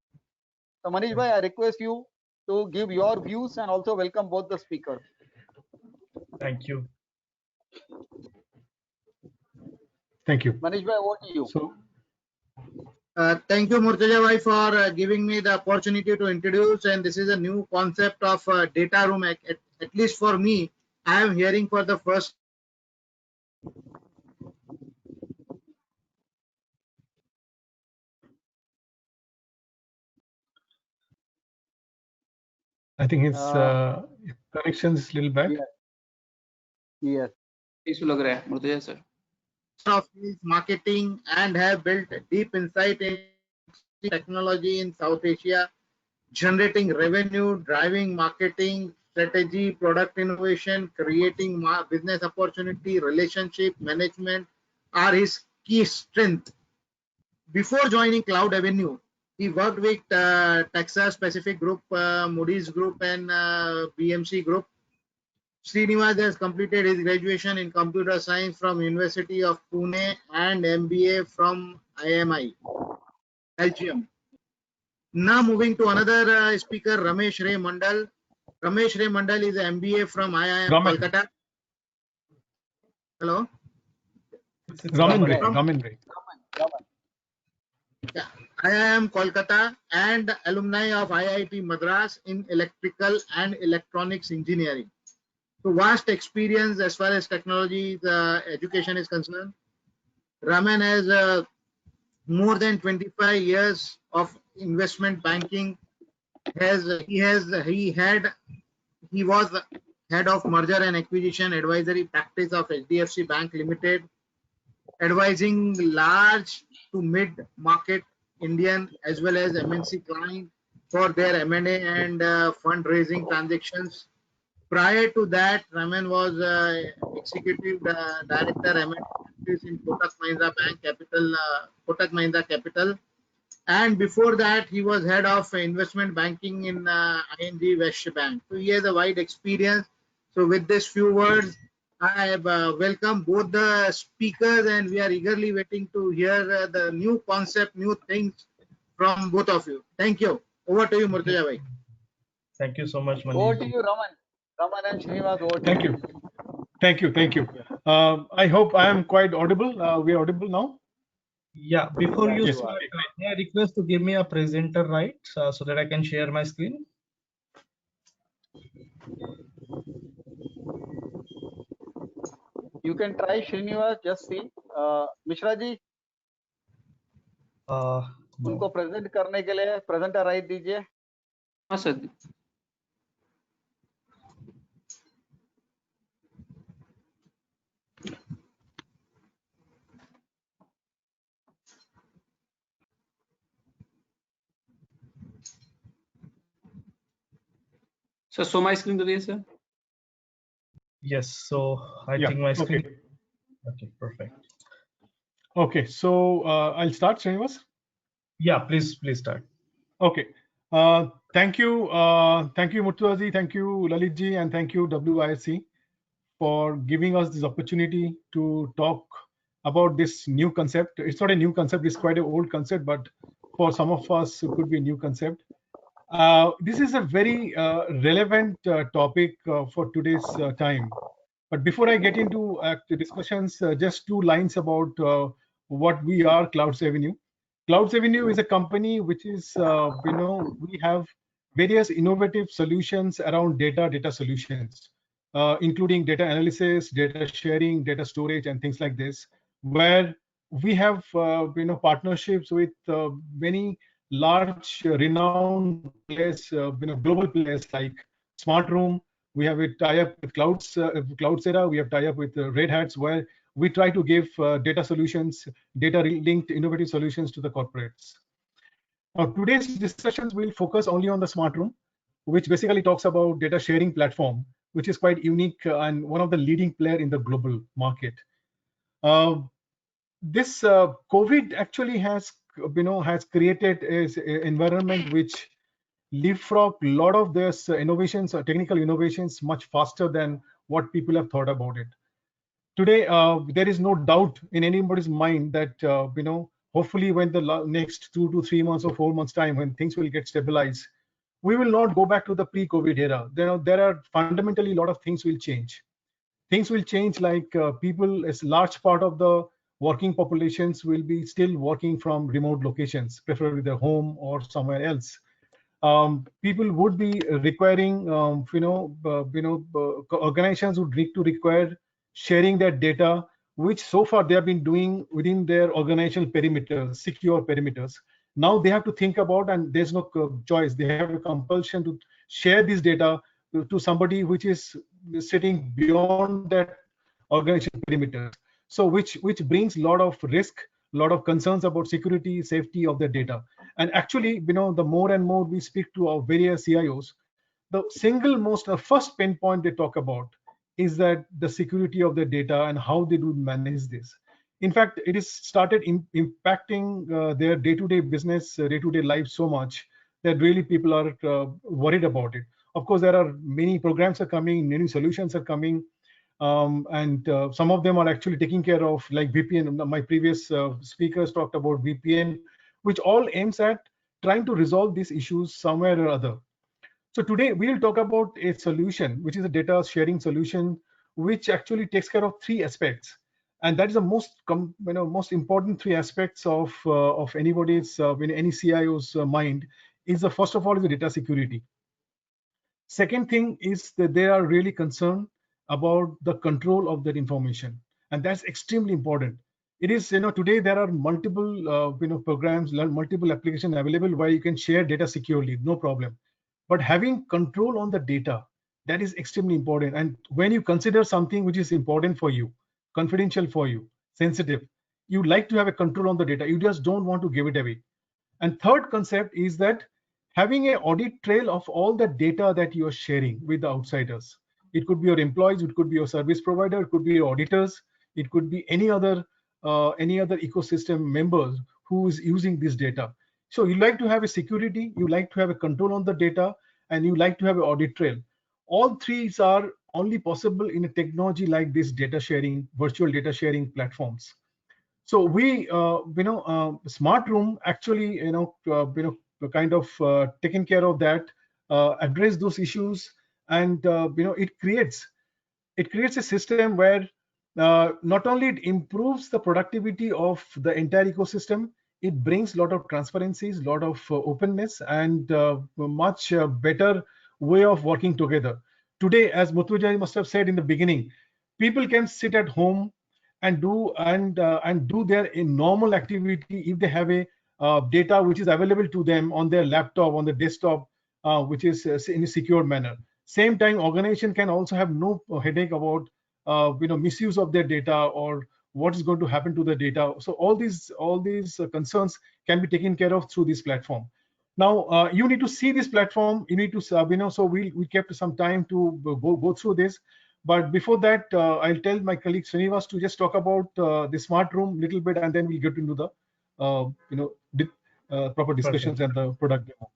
So Manish bhai, I request you to give your views and also welcome both the speakers. Thank you. Thank you. Manish bhai, over to you. So, Thank you, Murtaza bhai, for giving me the opportunity to introduce. And this is a new concept of data room. At least for me, I am hearing for the first. I think his connection is a little bad. Yes. Of marketing and have built deep insight in technology in South Asia, generating revenue, driving marketing strategy, product innovation, creating business opportunity, relationship management are his key strength. Before joining Cloud Avenue, he worked with Texas Pacific Group, Moody's Group, and BMC Group. Srinivas has completed his graduation in computer science from University of Pune and MBA from IMI, Belgium. Now moving to another speaker, Ramesh Ray Mandal. Ramesh Ray Mandal is an MBA from IIM Kolkata. Hello. Ramen Ray. Yeah. IIM Kolkata and alumni of IIT Madras in electrical and electronics engineering. So vast experience as far as technology education is concerned. Raman has more than 25 years of investment banking. He was head of merger and acquisition advisory practice of HDFC Bank Limited, advising large to mid market Indian as well as MNC clients for their M&A and fundraising transactions. Prior to that, Raman was executive director M&A in Kotak Mahindra Capital, and before that he was head of investment banking in ING West Bank. So he has a wide experience. So with these few words, I have welcome both the speakers, and we are eagerly waiting to hear the new concept, new things from both of you. Thank you. Over to you, Murtaza bhai. Thank you so much, Manish. Over to you, Raman. Raman and Srinivas, over to Thank you. Thank you. Thank you. I hope I am quite audible. We are audible now? Yeah, before you Yes. start, may I request to give me a presenter rights so that I can share my screen? You can try, Srinivas, just see. Mishra ji, उनको present करने के लिए presenter right दीजिए. हाँ sir. So show my screen today, sir. Yes, so I think my screen. Okay, perfect. Okay, so I'll start, Srinivas. Yeah, please start. Okay. Thank you, Murtaza, thank you, Lalit ji, and thank you, WIRC, for giving us this opportunity to talk about this new concept. It's not a new concept; it's quite an old concept, but for some of us, it could be a new concept. This is a very relevant topic for today's time. But before I get into the discussions, just 2 lines about what we are, Clouds Avenue. Clouds Avenue is a company which is, we have various innovative solutions around data solutions, including data analysis, data sharing, data storage, and things like this, where we have, partnerships with many large, renowned players, global players like SmartRoom. We have a tie-up with Cloudsera. We have tie-up with Red Hats, where we try to give data solutions, data-linked innovative solutions to the corporates. Now, today's discussions will focus only on the SmartRoom, which basically talks about data sharing platform, which is quite unique and one of the leading player in the global market. This COVID actually has has created is an environment which leapfrog a lot of this innovations, technical innovations, much faster than what people have thought about it. Today, there is no doubt in anybody's mind that hopefully when the next 2 to 3 months or 4 months time, when things will get stabilized, we will not go back to the pre-COVID era. There are fundamentally a lot of things will change. Things will change, like people, as large part of the working populations will be still working from remote locations, preferably their home or somewhere else. People would be requiring, organizations would need to require sharing their data, which so far they have been doing within their organizational perimeters, secure perimeters. Now they have to think about, and there's no choice. They have a compulsion to share this data to somebody which is sitting beyond that organizational perimeters. So which brings a lot of risk, a lot of concerns about security, safety of the data. And actually, the more and more we speak to our various CIOs, the single most first pain point they talk about is that the security of the data and how they do manage this. In fact, it is started impacting their day-to-day business, day-to-day life so much that really people are worried about it. Of course, there are many programs are coming, many solutions are coming, and some of them are actually taking care of, like VPN. My previous speakers talked about VPN, which all aims at trying to resolve these issues somewhere or other. So today we'll talk about a solution, which is a data sharing solution, which actually takes care of three aspects, and that is the most important three aspects of anybody's in any CIO's mind. Is the first of all is the data security. Second thing is that they are really concerned about the control of that information, and that's extremely important. It is, today there are multiple programs, multiple applications available where you can share data securely, no problem. But having control on the data, that is extremely important. And when you consider something which is important for you, confidential for you, sensitive, you like to have a control on the data. You just don't want to give it away. And third concept is that having an audit trail of all the data that you are sharing with the outsiders. It could be your employees, it could be your service provider, it could be your auditors, it could be any other ecosystem members who is using this data. So you like to have a security, you like to have a control on the data, and you like to have an audit trail. All three are only possible in a technology like this data sharing, virtual data sharing platforms. So we, SmartRoom actually, kind of taken care of that, address those issues, and it creates a system where not only it improves the productivity of the entire ecosystem, it brings a lot of transparencies, a lot of openness, and much better way of working together. Today, as Muthuja must have said in the beginning, people can sit at home and do their normal activity if they have a data which is available to them on their laptop, on the desktop, which is in a secure manner. Same time, organization can also have no headache about misuse of their data or what is going to happen to the data. So all these concerns can be taken care of through this platform. Now you need to see this platform. You need to so we kept some time to go through this. But before that, I'll tell my colleague Srinivas to just talk about the SmartRoom a little bit, and then we'll get into the proper discussions and the product demo.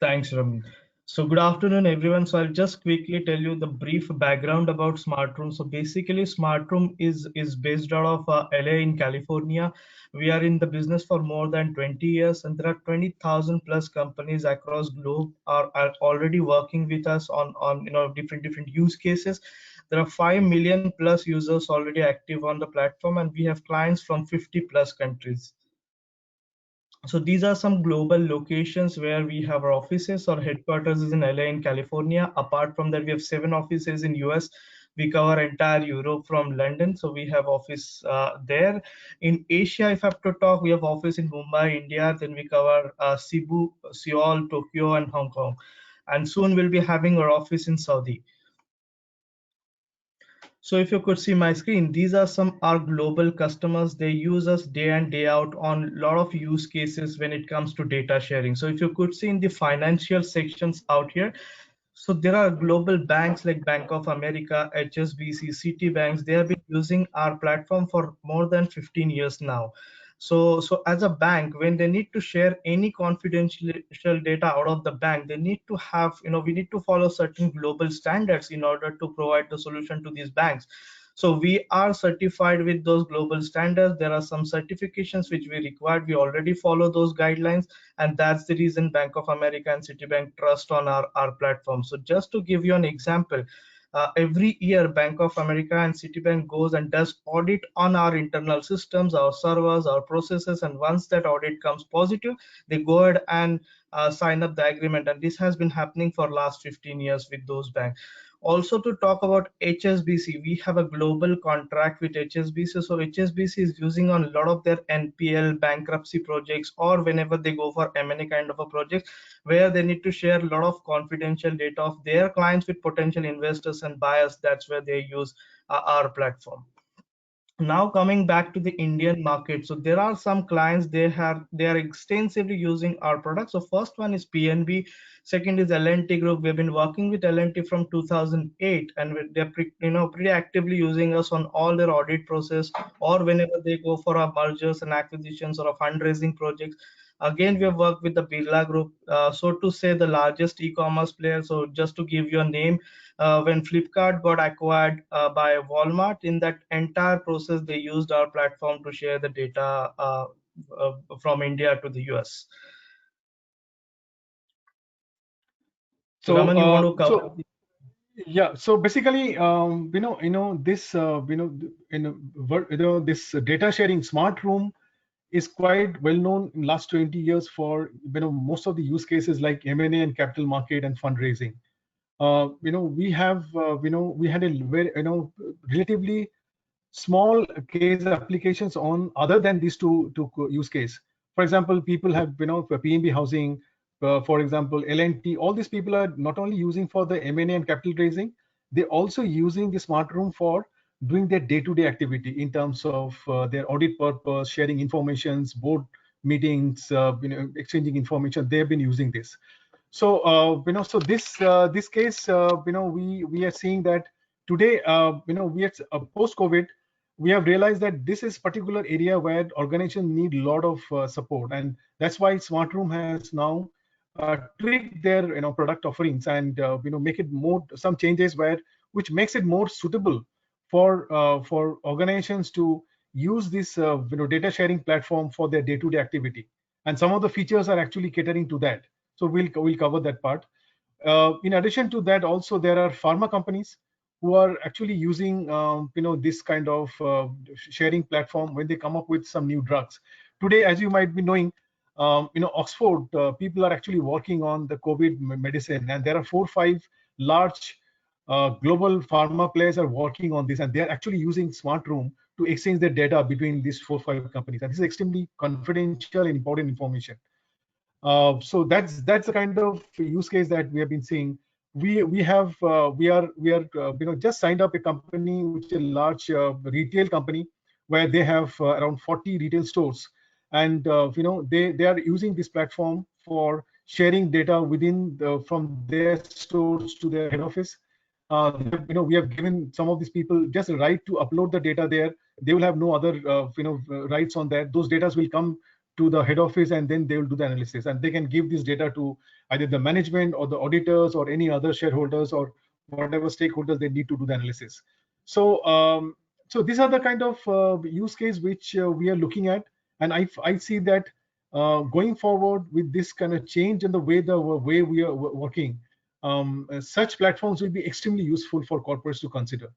Thanks, Ramen. So good afternoon, everyone. So I'll just quickly tell you the brief background about SmartRoom. So basically, SmartRoom is based out of LA in California. We are in the business for more than 20 years, and there are 20,000 plus companies across globe are already working with us on different use cases. There are 5 million plus users already active on the platform, and we have clients from 50 plus countries. So these are some global locations where we have our offices. Our headquarters is in LA in California. Apart from that, we have 7 offices in US. We cover entire Europe from London. So we have office there. In Asia, if I have to talk, we have office in Mumbai, India. Then we cover Cebu, Seoul, Tokyo, and Hong Kong. And soon we'll be having our office in Saudi. So if you could see my screen, these are some our global customers. They use us day in, day out on a lot of use cases when it comes to data sharing. So if you could see in the financial sections out here, so there are global banks like Bank of America, HSBC, Citibanks. They have been using our platform for more than 15 years now. So as a bank, when they need to share any confidential data out of the bank, they need to have, we need to follow certain global standards in order to provide the solution to these banks. So we are certified with those global standards. There are some certifications which we required. We already follow those guidelines, and that's the reason Bank of America and Citibank trust on our platform. So just to give you an example, every year Bank of America and Citibank goes and does audit on our internal systems, our servers, our processes, and once that audit comes positive, they go ahead and sign up the agreement. And this has been happening for last 15 years with those banks. Also, to talk about HSBC, we have a global contract with HSBC. So HSBC is using on a lot of their NPL bankruptcy projects, or whenever they go for M&A kind of a project, where they need to share a lot of confidential data of their clients with potential investors and buyers. That's where they use our platform. Now coming back to the Indian market, so there are some clients, they are extensively using our products. So first one is PNB, second is L&T Group. We've been working with L&T from 2008, and they're pretty actively using us on all their audit process, or whenever they go for our mergers and acquisitions or a fundraising projects. Again, we have worked with the Birla Group, so to say the largest e-commerce player. So just to give you a name, when Flipkart got acquired by Walmart, in that entire process, they used our platform to share the data from India to the US. So Raman, you want to cover? Yeah, so basically, this this data sharing SmartRoom is quite well known in last 20 years for most of the use cases like M&A and capital market and fundraising. We have we had a very relatively small case applications on other than these two use case. For example, people have for PNB Housing, for example, L&T. All these people are not only using for the M&A and capital raising, they're also using the SmartRoom for doing their day-to-day activity in terms of their audit purpose, sharing informations, board meetings, exchanging information. They've been using this. So so this case, we are seeing that today, we are post-COVID, we have realized that this is particular area where organizations need a lot of support, and that's why SmartRoom has now tweaked their product offerings and make it more some changes which makes it more suitable for organizations to use this data sharing platform for their day-to-day activity. And some of the features are actually catering to that. So we'll cover that part. In addition to that, also there are pharma companies who are actually using this kind of sharing platform when they come up with some new drugs. Today, as you might be knowing, Oxford people are actually working on the COVID medicine, and there are 4 or 5 large global pharma players are working on this, and they are actually using SmartRoom to exchange their data between these 4 or 5 companies. And this is extremely confidential and important information. So that's the kind of use case that we have been seeing. We are just signed up a company which is a large retail company where they have around 40 retail stores, and they are using this platform for sharing data within from their stores to their head office. We have given some of these people just a right to upload the data there. They will have no other rights on that. Those data will come to the head office, and then they will do the analysis, and they can give this data to either the management or the auditors or any other shareholders or whatever stakeholders they need to do the analysis. So so these are the kind of use case which we are looking at, and I see that going forward with this kind of change in the way we are working, such platforms will be extremely useful for corporates to consider.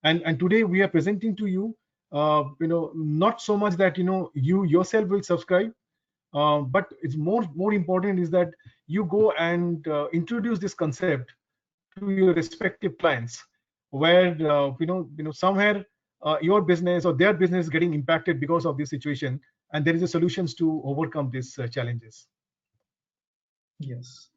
And today we are presenting to you not so much that you yourself will subscribe, but it's more important is that you go and introduce this concept to your respective clients, where somewhere your business or their business is getting impacted because of this situation, and there is a solutions to overcome these challenges. Yes.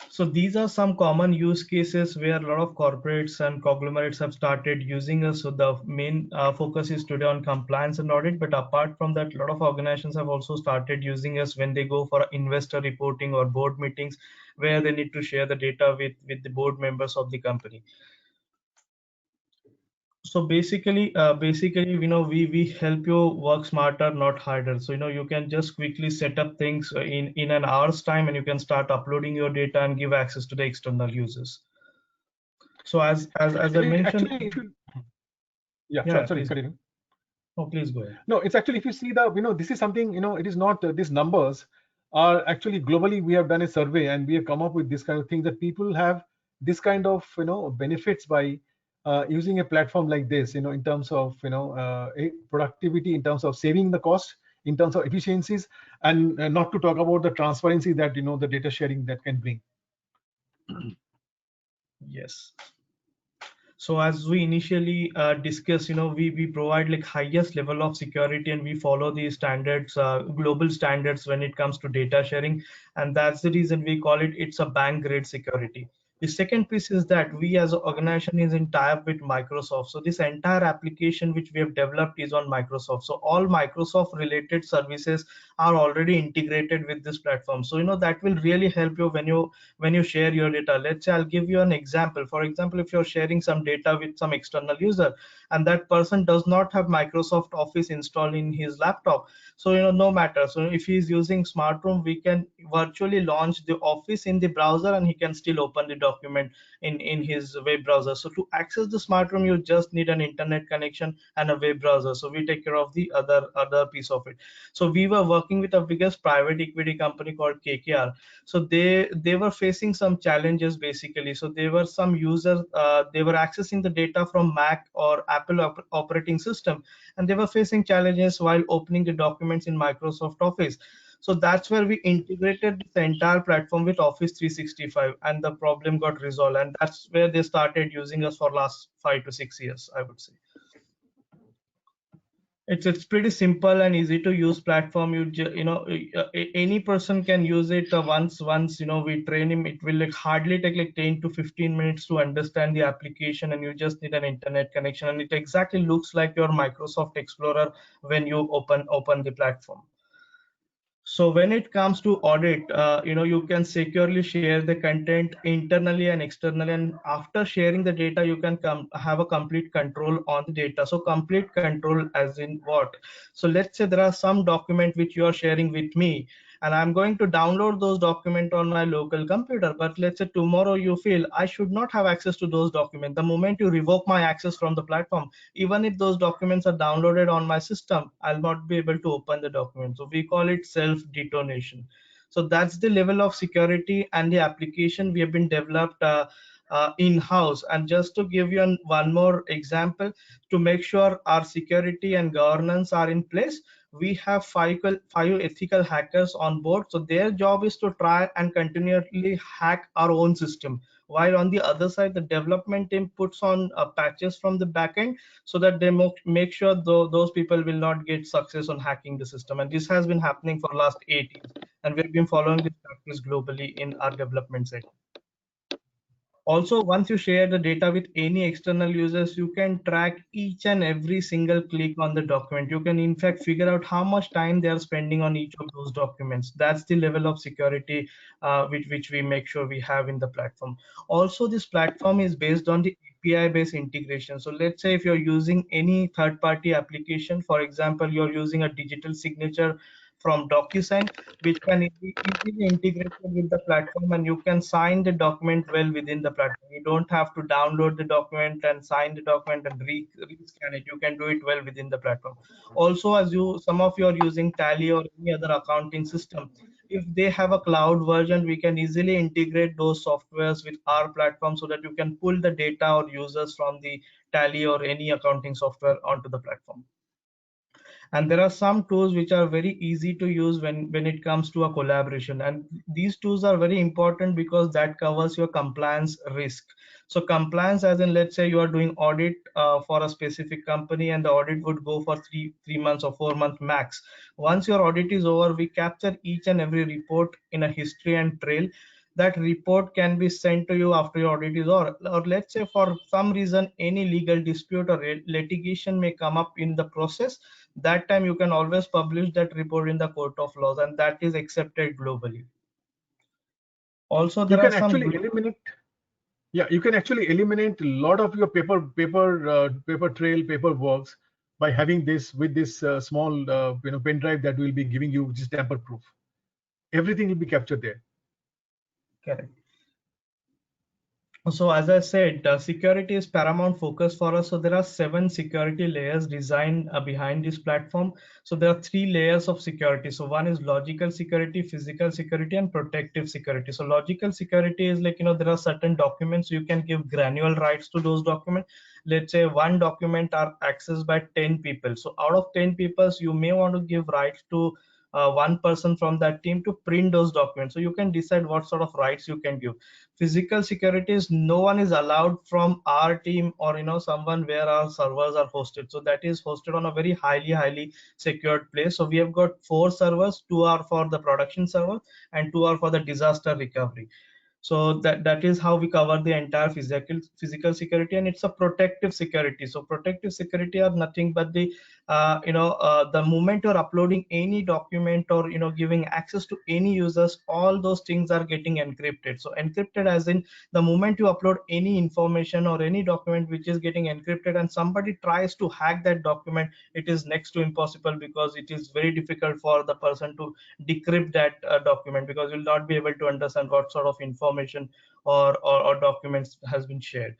So these are some common use cases where a lot of corporates and conglomerates have started using us. So the main focus is today on compliance and audit, but apart from that, a lot of organizations have also started using us when they go for investor reporting or board meetings, where they need to share the data with the board members of the company. So basically, we help you work smarter, not harder. So you can just quickly set up things in an hour's time, and you can start uploading your data and give access to the external users. So as I mentioned, Actually, yeah, yeah, sorry, please. continue. Oh, please go ahead. No, it's actually, if you see the, this is something, it is not, these numbers are actually globally, we have done a survey and we have come up with this kind of thing, that people have this kind of, benefits by using a platform like this, in terms of, productivity, in terms of saving the cost, in terms of efficiencies, and not to talk about the transparency that, the data sharing that can bring. Yes. So as we initially discussed, we provide like highest level of security, and we follow the standards, global standards when it comes to data sharing, and that's the reason we call it's a bank grade security. The second piece is that we as an organization is in tie-up with Microsoft. So this entire application which we have developed is on Microsoft. So all Microsoft related services are already integrated with this platform. So that will really help you when you share your data. Let's say I'll give you an example. For example, if you're sharing some data with some external user and that person does not have Microsoft Office installed in his laptop, so no matter. So if he's using SmartRoom, we can virtually launch the Office in the browser and he can still open the document in his web browser. So to access the SmartRoom, you just need an internet connection and a web browser. So we take care of the other piece of it. So we were working with a biggest private equity company called KKR. So they were facing some challenges basically. So there were some users, they were accessing the data from Mac or Apple operating system, and they were facing challenges while opening the documents in Microsoft Office. So that's where we integrated the entire platform with Office 365, and the problem got resolved, and that's where they started using us for last 5 to 6 years, I would say. It's pretty simple and easy to use platform. Any person can use it. Once we train him, it will like hardly take like 10 to 15 minutes to understand the application, and you just need an internet connection, and it exactly looks like your Microsoft Explorer when you open the platform. So when it comes to audit, you can securely share the content internally and externally, and after sharing the data, you can have a complete control on the data. So complete control as in what? So let's say there are some document which you are sharing with me, and I'm going to download those documents on my local computer. But let's say tomorrow you feel I should not have access to those documents. The moment you revoke my access from the platform, even if those documents are downloaded on my system, I'll not be able to open the document. So we call it self-detonation. So that's the level of security and the application we have been developed in-house. And just to give you one more example, to make sure our security and governance are in place, we have five ethical hackers on board. So their job is to try and continually hack our own system, while on the other side the development team puts on patches from the backend, so that they make sure those people will not get success on hacking the system. And this has been happening for last 8 years, and we've been following this practice globally in our development set. Also, once you share the data with any external users, you can track each and every single click on the document. You can in fact figure out how much time they are spending on each of those documents. That's the level of security which we make sure we have in the platform. Also, this platform is based on the API based integration. So let's say if you're using any third-party application, for example, you're using a digital signature from DocuSign, which can be easily integrated with the platform, and you can sign the document well within the platform. You don't have to download the document and sign the document and rescan it. You can do it well within the platform. Also, as some of you are using Tally or any other accounting system, if they have a cloud version, we can easily integrate those softwares with our platform, so that you can pull the data or users from the Tally or any accounting software onto the platform. And there are some tools which are very easy to use when it comes to a collaboration, and these tools are very important because that covers your compliance risk. So compliance, as in, let's say you are doing audit for a specific company, and the audit would go for three months or 4 months max. Once your audit is over, we capture each and every report in a history and trail. That report can be sent to you after your audit is over, or let's say for some reason any legal dispute or litigation may come up in the process. That time you can always publish that report in the court of laws, and that is accepted globally. Also, there You are can some actually eliminate. Yeah, you can actually eliminate a lot of your paper trail, paper works by having this with this small pen drive that will be giving you, which is tamper proof. Everything will be captured there. Correct. So as I said, security is paramount focus for us. So there are 7 security layers designed behind this platform. So there are 3 layers of security. So one is logical security, physical security, and protective security. So logical security is like, there are certain documents you can give granular rights to those documents. Let's say one document are accessed by 10 people. So out of 10 people, you may want to give rights to one person from that team to print those documents. So you can decide what sort of rights you can give. Physical security is no one is allowed from our team or someone where our servers are hosted. So that is hosted on a very highly secured place. So we have got 4 servers, 2 are for the production server and 2 are for the disaster recovery. So that is how we cover the entire physical security, and it's a protective security. So protective security are nothing but the moment you're uploading any document or giving access to any users, all those things are getting encrypted. So encrypted as in the moment you upload any information or any document which is getting encrypted and somebody tries to hack that document, it is next to impossible, because it is very difficult for the person to decrypt that document, because you'll not be able to understand what sort of information or documents has been shared.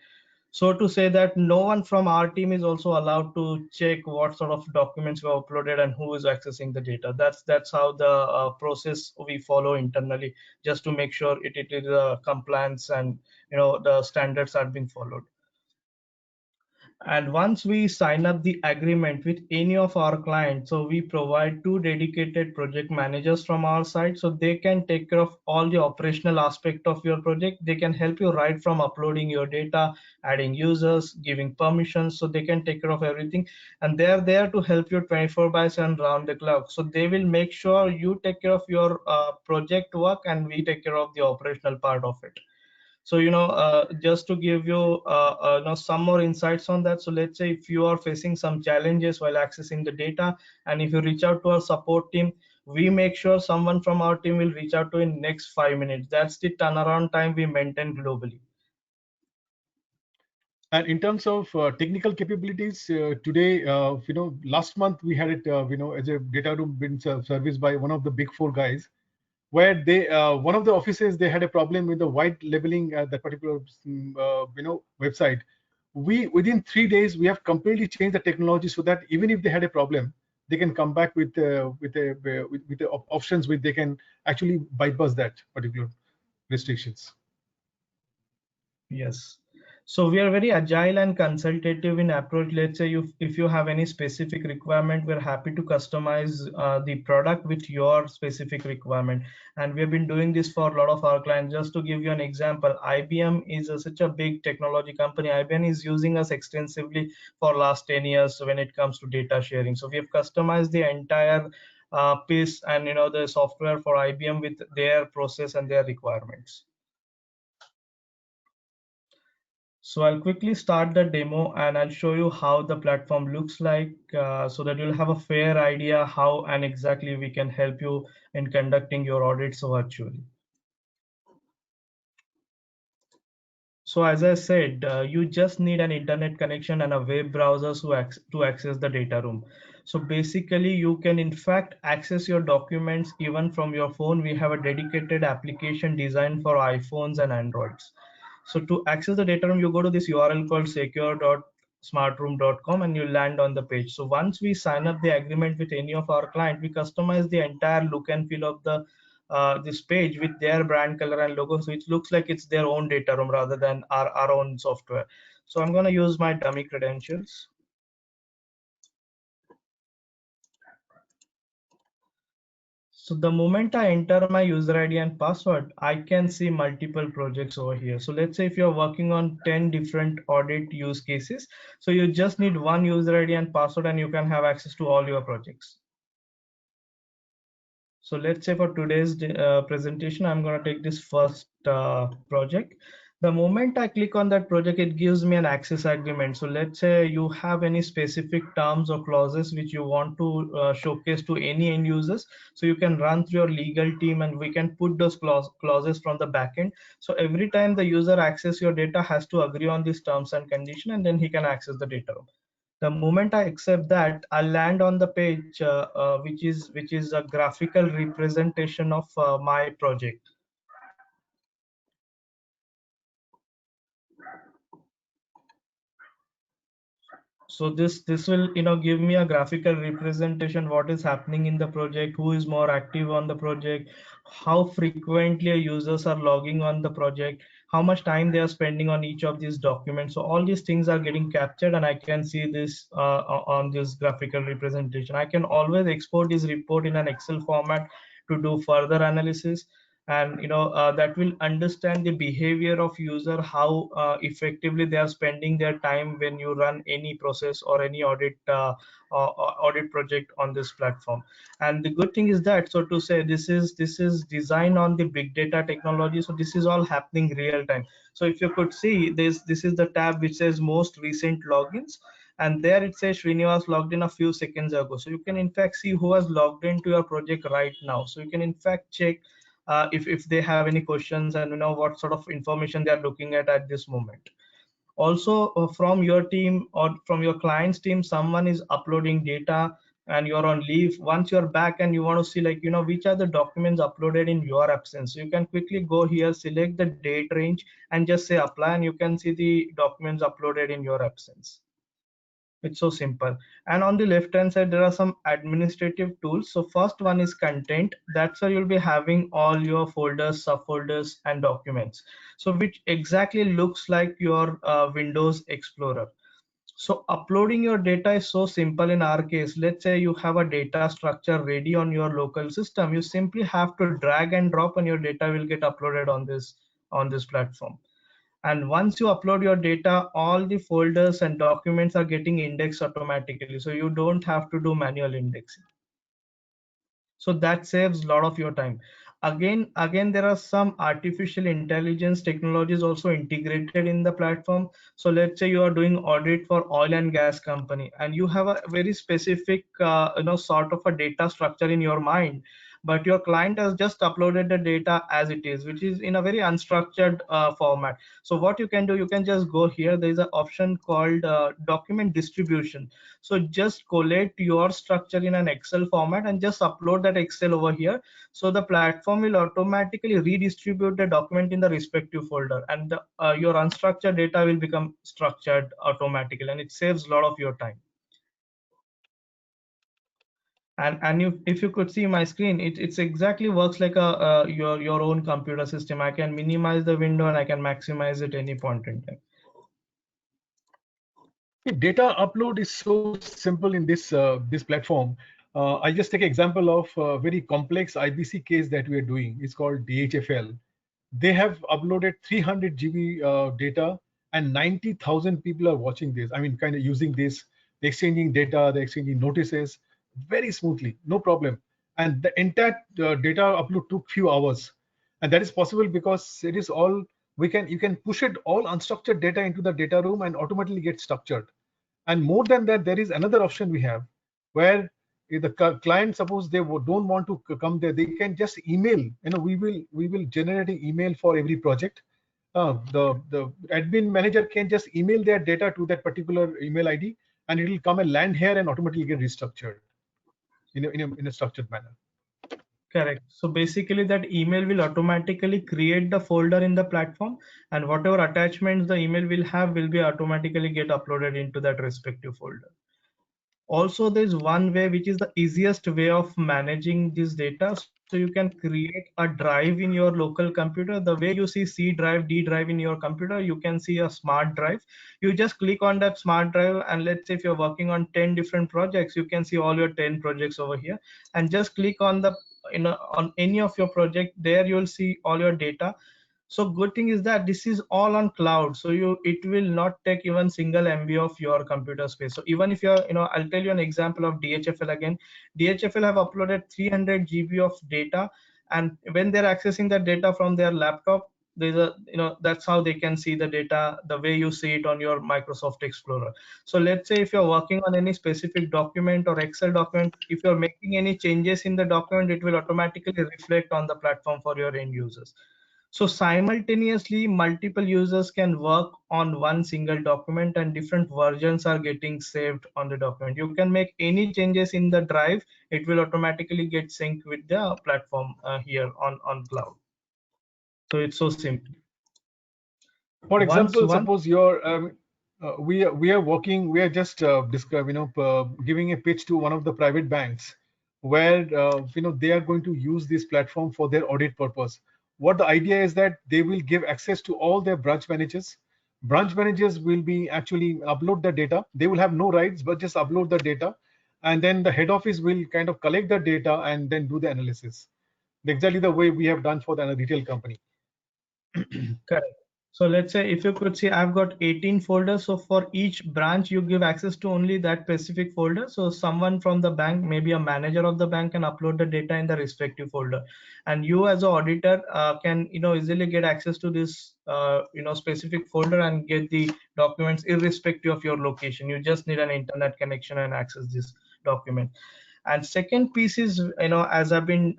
So to say that no one from our team is also allowed to check what sort of documents were uploaded and who is accessing the data. That's how the process we follow internally, just to make sure it is compliance and the standards are being followed. And once we sign up the agreement with any of our clients, so we provide 2 dedicated project managers from our side, so they can take care of all the operational aspect of your project. They can help you right from uploading your data, adding users, giving permissions, so they can take care of everything. And they are there to help you 24/7 round the clock. So they will make sure you take care of your project work and we take care of the operational part of it. So just to give you some more insights on that, so let's say if you are facing some challenges while accessing the data, and if you reach out to our support team, we make sure someone from our team will reach out to you in next 5 minutes. That's the turnaround time we maintain globally. And in terms of technical capabilities, today, last month we had it, as a data room been serviced by one of the big 4 guys, where they one of the offices, they had a problem with the white labeling that particular website. We within 3 days we have completely changed the technology so that even if they had a problem, they can come back with the options which they can actually bypass that particular restrictions. Yes. So we are very agile and consultative in approach. Let's say if you have any specific requirement, we're happy to customize the product with your specific requirement. And we have been doing this for a lot of our clients. Just to give you an example, IBM is such a big technology company. IBM is using us extensively for last 10 years when it comes to data sharing. So we have customized the entire piece and the software for IBM with their process and their requirements. So I'll quickly start the demo and I'll show you how the platform looks like, so that you'll have a fair idea how and exactly we can help you in conducting your audits virtually. So as I said, you just need an internet connection and a web browser to access the data room. So basically you can in fact access your documents even from your phone. We have a dedicated application designed for iPhones and Androids. So to access the data room, you go to this URL called secure.smartroom.com and you land on the page. So once we sign up the agreement with any of our client, we customize the entire look and feel of the this page with their brand color and logo, so it looks like it's their own data room rather than our own software. So I'm going to use my dummy credentials. So the moment I enter my user ID and password, I can see multiple projects over here. So let's say if you're working on 10 different audit use cases, so you just need one user ID and password and you can have access to all your projects. So let's say for today's presentation, I'm going to take this first project. The moment I click on that project, it gives me an access agreement. So let's say you have any specific terms or clauses which you want to showcase to any end users. So you can run through your legal team and we can put those clauses from the backend. So every time the user access your data has to agree on these terms and condition, and then he can access the data room. The moment I accept that, I land on the page which is a graphical representation of my project. So this will give me a graphical representation what is happening in the project, who is more active on the project, how frequently users are logging on the project, how much time they are spending on each of these documents. So all these things are getting captured, and I can see this on this graphical representation. I can always export this report in an Excel format to do further analysis, and that will understand the behavior of user, how effectively they are spending their time when you run any process or any audit project on this platform. And the good thing is that, so to say, this is designed on the big data technology, so this is all happening real time. So if you could see this is the tab which says most recent logins, and there it says Srinivas logged in a few seconds ago. So you can in fact see who has logged into your project right now. So you can in fact check if they have any questions, and what sort of information they are looking at this moment. Also, from your team or from your client's team, someone is uploading data and you're on leave. Once you're back and you want to see which are the documents uploaded in your absence, so you can quickly go here, select the date range and just say apply, and you can see the documents uploaded in your absence. It's so simple. And on the left hand side, there are some administrative tools. So first one is content. That's where you'll be having all your folders, subfolders, and documents. So which exactly looks like your Windows Explorer. So uploading your data is so simple in our case. Let's say you have a data structure ready on your local system. You simply have to drag and drop and your data will get uploaded on this platform. And once you upload your data, all the folders and documents are getting indexed automatically, so you don't have to do manual indexing. So that saves a lot of your time. Again, there are some artificial intelligence technologies also integrated in the platform. So let's say you are doing audit for oil and gas company, and you have a very specific sort of a data structure in your mind, but your client has just uploaded the data as it is, which is in a very unstructured format. So what you can do, you can just go here. There is an option called document distribution. So just collate your structure in an Excel format and just upload that Excel over here. So the platform will automatically redistribute the document in the respective folder, and your unstructured data will become structured automatically, and it saves a lot of your time. And if you could see my screen, it's exactly works like a your own computer system. I can minimize the window and I can maximize it any point in time. Data upload is so simple in this platform. I just take an example of a very complex IBC case that we are doing. It's called DHFL. They have uploaded 300 GB data, and 90,000 people are watching this. I mean, kind of using this, exchanging data, they're exchanging notices very smoothly, no problem. And the entire data upload took few hours, and that is possible because it is all you can push it all unstructured data into the data room and automatically get structured. And more than that, there is another option we have where if the client, suppose they don't want to come there, they can just email. We will generate an email for every project. The admin manager can just email their data to that particular email ID, and it will come and land here and automatically get restructured in a structured manner. Correct. So basically that email will automatically create the folder in the platform, and whatever attachments the email will have will be automatically get uploaded into that respective folder. Also, there's one way which is the easiest way of managing this data. So you can create a drive in your local computer. The way you see C drive, D drive in your computer, you can see a smart drive. You just click on that smart drive, and let's say if you're working on 10 different projects, you can see all your 10 projects over here, and just click on the on any of your project. There you'll see all your data. So good thing is that this is all on cloud, so it will not take even single MB of your computer space. So even if you're I'll tell you an example of DHFL again. DHFL have uploaded 300 GB of data, and when they're accessing that data from their laptop, there's a, that's how they can see the data the way you see it on your Microsoft Explorer. So let's say if you're working on any specific document or Excel document, if you're making any changes in the document, it will automatically reflect on the platform for your end users. So simultaneously, multiple users can work on one single document and different versions are getting saved on the document. You can make any changes in the drive, it will automatically get synced with the platform here on cloud. So it's so simple. For example, suppose you're we are working, we are just giving a pitch to one of the private banks where they are going to use this platform for their audit purpose. What the idea is that they will give access to all their branch managers. Branch managers will be actually upload the data. They will have no rights, but just upload the data, and then the head office will kind of collect the data and then do the analysis. Exactly the way we have done for the retail company. Correct. So let's say if you could see, I've got 18 folders. So for each branch, you give access to only that specific folder. So someone from the bank, maybe a manager of the bank, can upload the data in the respective folder. And you as an auditor can easily get access to this specific folder and get the documents irrespective of your location. You just need an internet connection and access this document. And second piece is, as I've been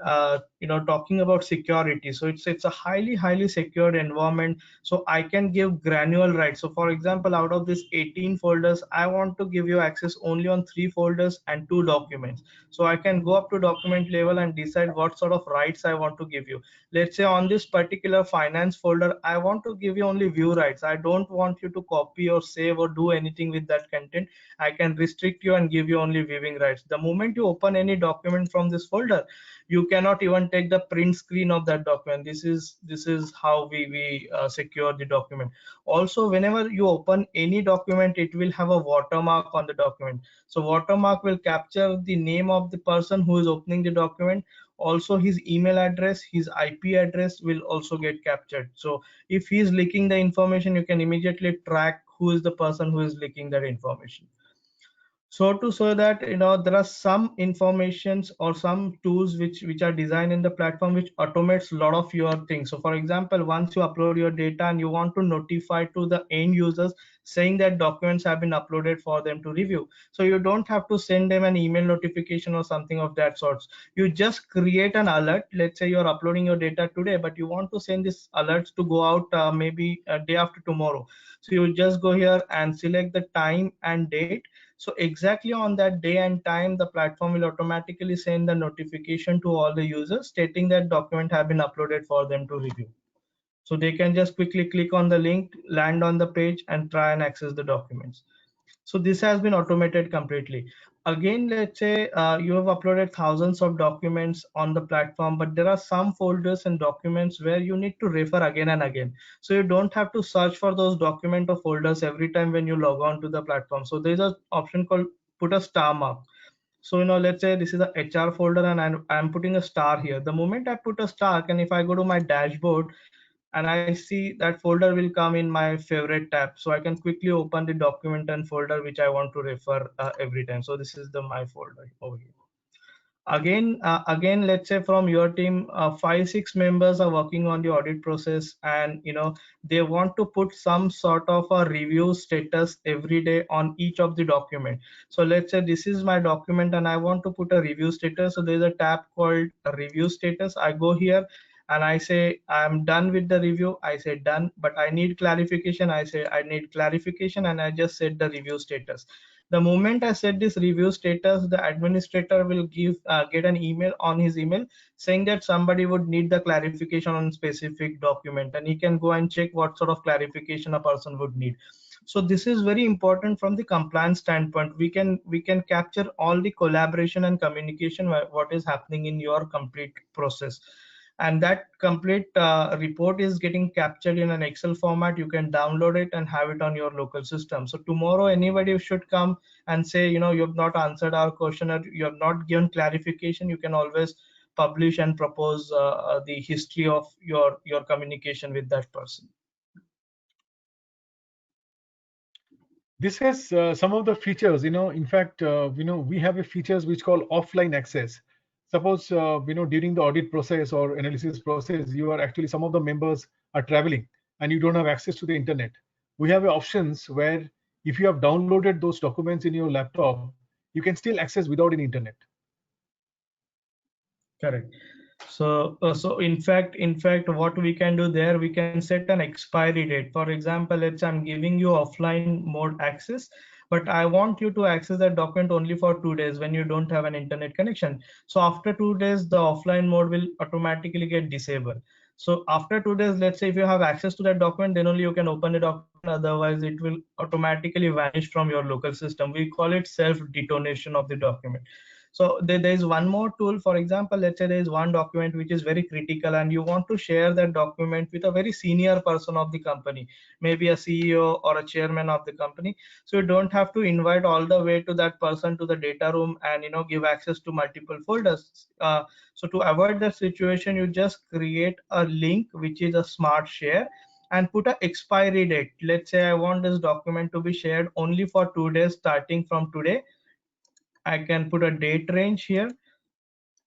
talking about security, so it's a highly secured environment. So I can give granular rights. So for example, out of this 18 folders, I want to give you access only on 3 folders and 2 documents. So I can go up to document level and decide what sort of rights I want to give you. Let's say on this particular finance folder, I want to give you only view rights. I don't want you to copy or save or do anything with that content. I can restrict you and give you only viewing rights. The moment you open any document from this folder, you cannot even take the print screen of that document. This is how we secure the document. Also, whenever you open any document, it will have a watermark on the document. So watermark will capture the name of the person who is opening the document. Also his email address, his IP address will also get captured. So if he is leaking the information, you can immediately track who is the person who is leaking that information. So to show that there are some informations or some tools which are designed in the platform which automates a lot of your things. So for example, once you upload your data and you want to notify to the end users saying that documents have been uploaded for them to review, so you don't have to send them an email notification or something of that sorts. You just create an alert. Let's say you're uploading your data today, but you want to send this alerts to go out maybe a day after tomorrow. So you just go here and select the time and date. So exactly on that day and time, the platform will automatically send the notification to all the users stating that document have been uploaded for them to review. So they can just quickly click on the link, land on the page and try and access the documents. So this has been automated completely. Again, let's say you have uploaded thousands of documents on the platform, but there are some folders and documents where you need to refer again and again. So you don't have to search for those document or folders every time when you log on to the platform. So there's an option called put a star mark. So let's say this is the HR folder and I'm putting a star here. The moment I put a star, and if I go to my dashboard and I see that folder will come in my favorite tab, so I can quickly open the document and folder which I want to refer every time. So this is the my folder over here. Again, let's say from your team, 5-6 members are working on the audit process, and they want to put some sort of a review status every day on each of the document. So let's say this is my document and I want to put a review status. So there's a tab called review status. I go here and I say I'm done with the review. I say done, but I need clarification. I say I need clarification, and I just set the review status. The moment I set this review status, the administrator will get an email on his email saying that somebody would need the clarification on specific document, and he can go and check what sort of clarification a person would need. So this is very important from the compliance standpoint. We can capture all the collaboration and communication what is happening in your complete process, and that complete report is getting captured in an Excel format. You can download it and have it on your local system. So tomorrow anybody should come and say, you have not answered our question or you have not given clarification, you can always publish and propose the history of your communication with that person. This has some of the features, in fact, we have a features which call offline access. suppose during the audit process or analysis process, you are actually, some of the members are traveling and you don't have access to the internet. We have options where if you have downloaded those documents in your laptop, you can still access without any internet. Correct. So in fact, what we can do there, we can set an expiry date. For example, let's say I'm giving you offline mode access, but I want you to access that document only for 2 days when you don't have an internet connection. So after 2 days, the offline mode will automatically get disabled. So after 2 days, let's say if you have access to that document, then only you can open the document. Otherwise, it will automatically vanish from your local system. We call it self detonation of the document. So there is one more tool. For example, let's say there is one document which is very critical and you want to share that document with a very senior person of the company, maybe a CEO or a chairman of the company. So you don't have to invite all the way to that person to the data room and give access to multiple folders. So to avoid that situation, you just create a link which is a smart share and put a expiry date. Let's say I want this document to be shared only for 2 days starting from today. I can put a date range here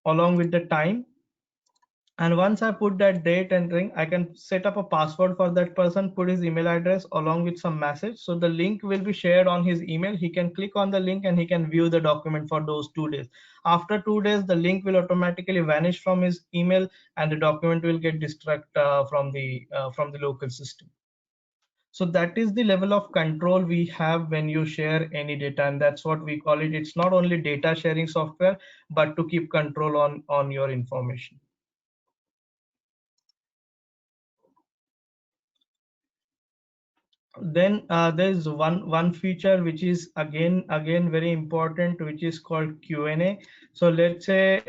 along with the time. And once I put that date and ring, I can set up a password for that person, put his email address along with some message. So the link will be shared on his email. He can click on the link and he can view the document for those 2 days. After 2 days, the link will automatically vanish from his email and the document will get distracted from the local system. So that is the level of control we have when you share any data, and that's what we call it. It's not only data sharing software, but to keep control on your information. Then there's one feature which is again very important, which is called Q&A. So let's say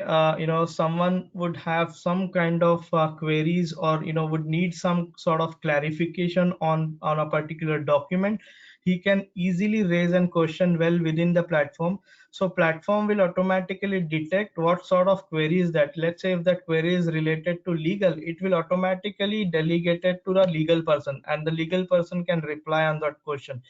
someone would have some kind of queries, or would need some sort of clarification on a particular document. He can easily raise a question well within the platform. So platform will automatically detect what sort of query is that. Let's say if that query is related to legal, it will automatically delegate it to the legal person, and the legal person can reply on that question.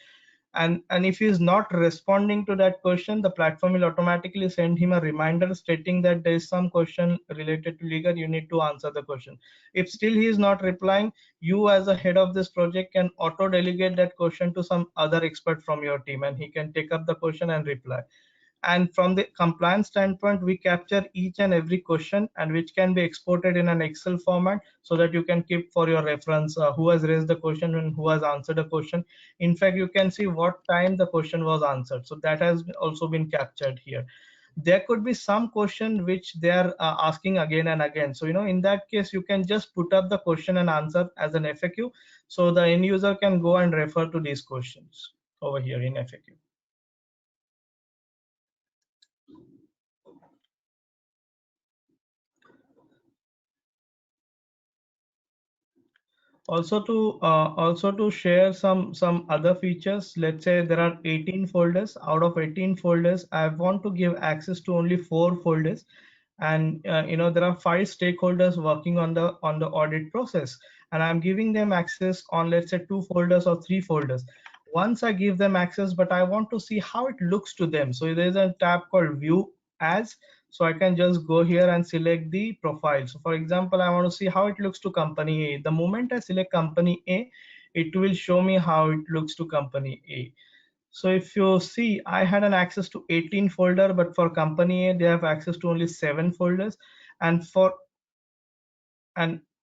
And if he is not responding to that question, the platform will automatically send him a reminder stating that there is some question related to legal, you need to answer the question. If still he is not replying, you as a head of this project can auto delegate that question to some other expert from your team, and he can take up the question and reply. And from the compliance standpoint, we capture each and every question, and which can be exported in an Excel format, so that you can keep for your reference who has raised the question and who has answered the question. In fact, you can see what time the question was answered, so that has also been captured here. There could be some question which they are asking again and again. So in that case, you can just put up the question and answer as an FAQ, so the end user can go and refer to these questions over here in FAQ. Also to share some other features. Let's say there are 18 folders. Out of 18 folders, I want to give access to only 4 folders, and there are 5 stakeholders working on the audit process, and I'm giving them access on, let's say, 2 folders or 3 folders. Once I give them access, but I want to see how it looks to them, so there's a tab called view as. So I can just go here and select the profile. So for example, I want to see how it looks to company A. The moment I select company A, it will show me how it looks to company A. So if you see, I had an access to 18 folder, but for company A, they have access to only 7 folders. And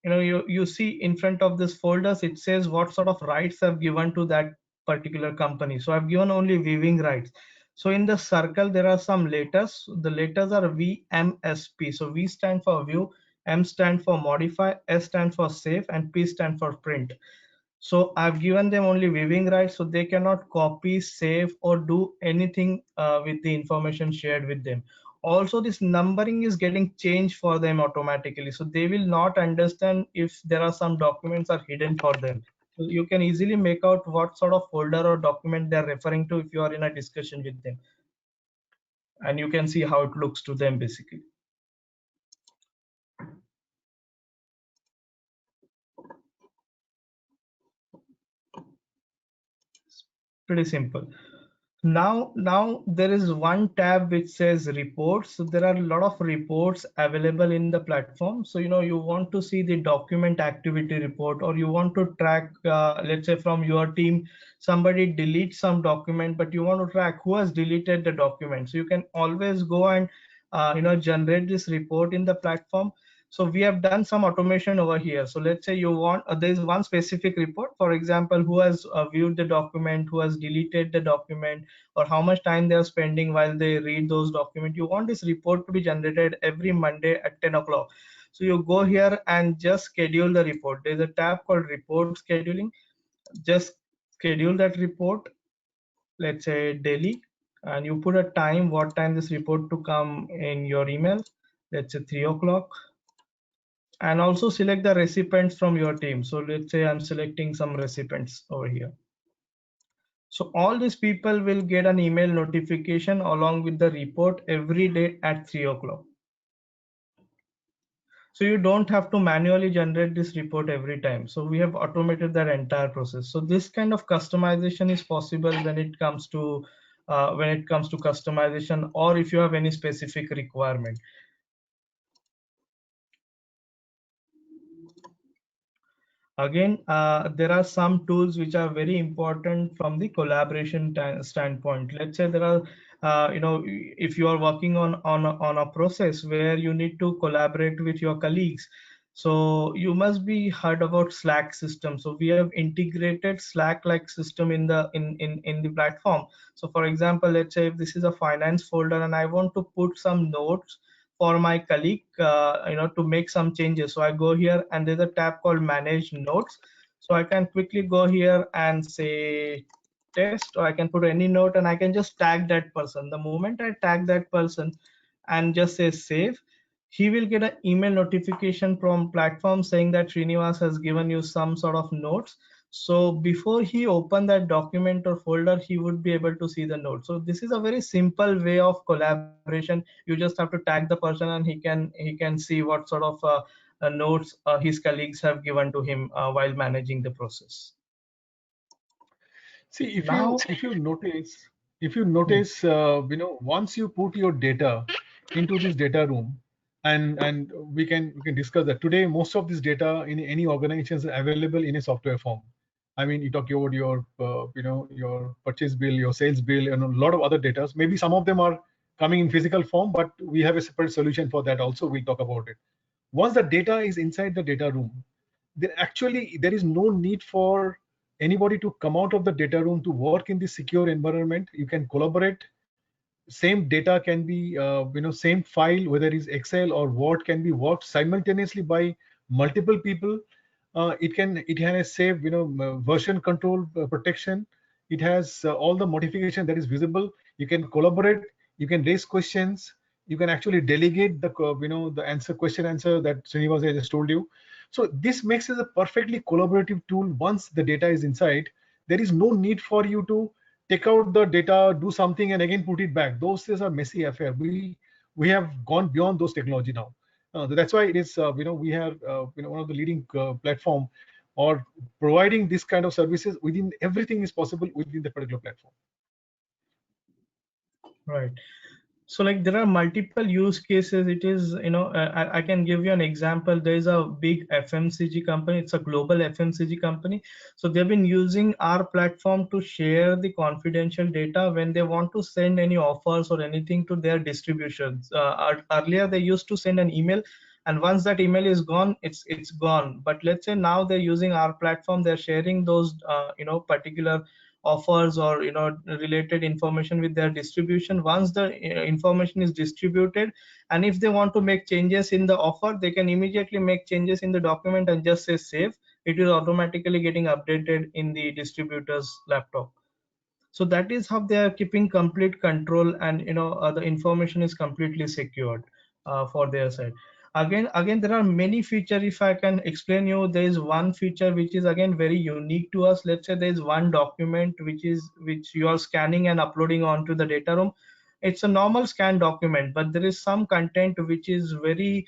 you see in front of this folders, it says what sort of rights I've given to that particular company. So I've given only viewing rights. So in the circle, there are some letters. The letters are VMSP. So V stand for view, M stand for modify, S stand for save, and P stand for print. So I've given them only viewing rights, so they cannot copy, save, or do anything with the information shared with them. Also, this numbering is getting changed for them automatically, so they will not understand if there are some documents are hidden for them. So you can easily make out what sort of folder or document they're referring to if you are in a discussion with them, and you can see how it looks to them basically. Pretty simple. Now there is one tab which says reports. So there are a lot of reports available in the platform. So you want to see the document activity report, or you want to track, let's say from your team somebody deletes some document, but you want to track who has deleted the document. So you can always go and generate this report in the platform. So we have done some automation over here. So let's say you want, there is one specific report, for example, who has viewed the document, who has deleted the document, or how much time they are spending while they read those documents. You want this report to be generated every Monday at 10 o'clock. So you go here and just schedule the report. There's a tab called report scheduling. Just schedule that report, let's say daily, and you put a time, what time this report to come in your email, let's say 3 o'clock. And also select the recipients from your team. So let's say I'm selecting some recipients over here. So all these people will get an email notification along with the report every day at 3 o'clock. So you don't have to manually generate this report every time. So we have automated that entire process. So this kind of customization is possible when it comes to customization, or if you have any specific requirement. Again, there are some tools which are very important from the collaboration standpoint. Let's say there are, if you are working on a process where you need to collaborate with your colleagues, so you must be heard about Slack system. So we have integrated Slack-like system in the platform. So for example, let's say if this is a finance folder and I want to put some notes for my colleague, to make some changes. So I go here and there's a tab called manage notes. So I can quickly go here and say test, or I can put any note and I can just tag that person. The moment I tag that person and just say save, he will get an email notification from platform saying that Srinivas has given you some sort of notes. So before he open that document or folder, he would be able to see the note. So this is a very simple way of collaboration. You just have to tag the person and he can see what sort of notes his colleagues have given to him while managing the process. See, if Now, you notice, once you put your data into this data room, and we can discuss that today. Most of this data in any organization is available in a software form. I mean, you talk about your your purchase bill, your sales bill, and a lot of other data. Maybe some of them are coming in physical form, but we have a separate solution for that also. We'll talk about it. Once the data is inside the data room, then actually there is no need for anybody to come out of the data room to work in this secure environment. You can collaborate. Same data can be, same file, whether it's Excel or Word, can be worked simultaneously by multiple people. It has save, version control protection. It has all the modification that is visible. You can collaborate. You can raise questions. You can actually delegate the question answer that Srinivas I just told you. So this makes it a perfectly collaborative tool. Once the data is inside, there is no need for you to take out the data, do something, and again put it back. Those is a messy affair. We have gone beyond those technology now. That's why it is, we have one of the leading platform or providing this kind of services within everything is possible within the particular platform. right. So like there are multiple use cases. It is, I can give you an example. There is a big FMCG company. It's a global FMCG company. So they've been using our platform to share the confidential data when they want to send any offers or anything to their distributions. Earlier, they used to send an email, and once that email is gone, it's gone. But let's say now they're using our platform. They're sharing those, particular offers or related information with their distribution. Once the information is distributed, and if they want to make changes in the offer, they can immediately make changes in the document and just say save. It is automatically getting updated in the distributor's laptop. So that is how they are keeping complete control, and the information is completely secured for their side. Again there are many features. If I can explain you, there is one feature which is again very unique to us. Let's say there is one document which you are scanning and uploading onto the data room. It's a normal scan document, but there is some content which is very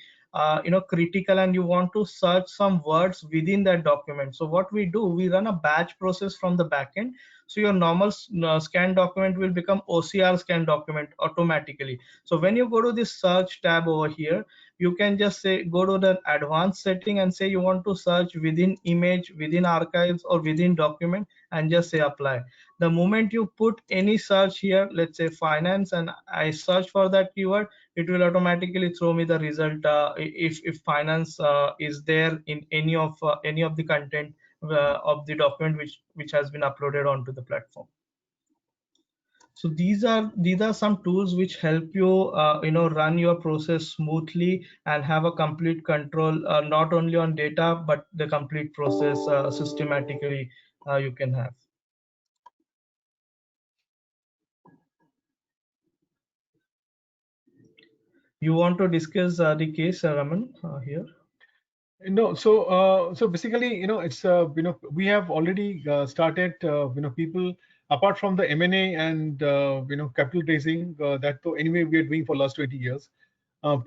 critical, and you want to search some words within that document. So what we do, we run a batch process from the backend. So your normal scan document will become OCR scan document automatically. So when you go to this search tab over here, you can just say, go to the advanced setting and say you want to search within image, within archives, or within document, and just say apply. The moment you put any search here, let's say finance, and I search for that keyword, it will automatically throw me the result if finance is there in any of the content of the document which has been uploaded onto the platform. So these are some tools which help you run your process smoothly and have a complete control not only on data but the complete process systematically you can have. You want to discuss the case, Raman, here? No, so basically, it's we have already started, people apart from the M&A and capital raising that though anyway we are doing for last 20 years.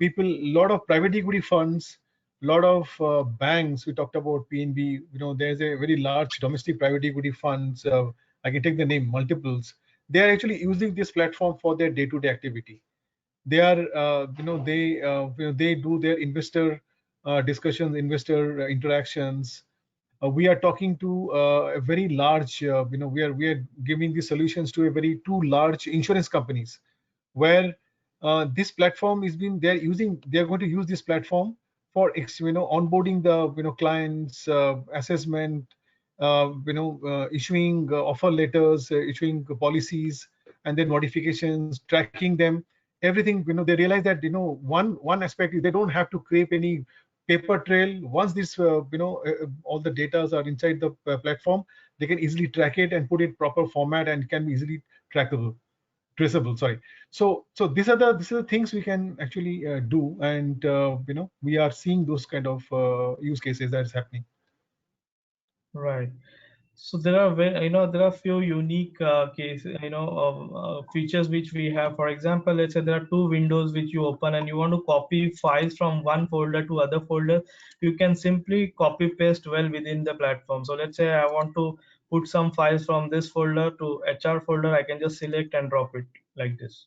People, a lot of private equity funds, a lot of banks. We talked about PNB. There's a very large domestic private equity funds. I can take the name multiples. They are actually using this platform for their day-to-day activity. They are they do their investor discussions, investor interactions. We are talking to a very large we are giving the solutions to a very two large insurance companies where this platform is being they're going to use this platform for onboarding the clients, assessment, issuing offer letters, issuing policies, and then notifications, tracking them, everything. They realize that one aspect is they don't have to create any paper trail. Once this all the data are inside the platform, they can easily track it and put it proper format and can be easily traceable. Sorry. So these are the things we can actually do, and we are seeing those kind of use cases that is happening. Right. So there are there are few unique cases, features which we have. For example, let's say there are two windows which you open and you want to copy files from one folder to other folder. You can simply copy paste well within the platform. So let's say I want to put some files from this folder to HR folder. I can just select and drop it like this.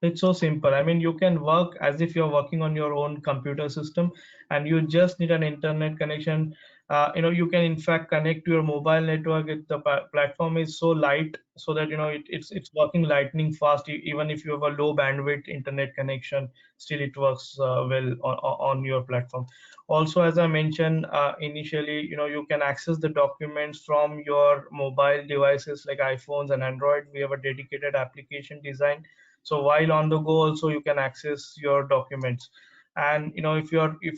It's so simple. I mean, you can work as if you're working on your own computer system, and you just need an internet connection. You can in fact connect to your mobile network. The platform is so light, so that it's working lightning fast. Even if you have a low bandwidth internet connection, still it works well on your platform. Also, as I mentioned initially, you can access the documents from your mobile devices like iPhones and Android. We have a dedicated application design, so while on the go also you can access your documents. And if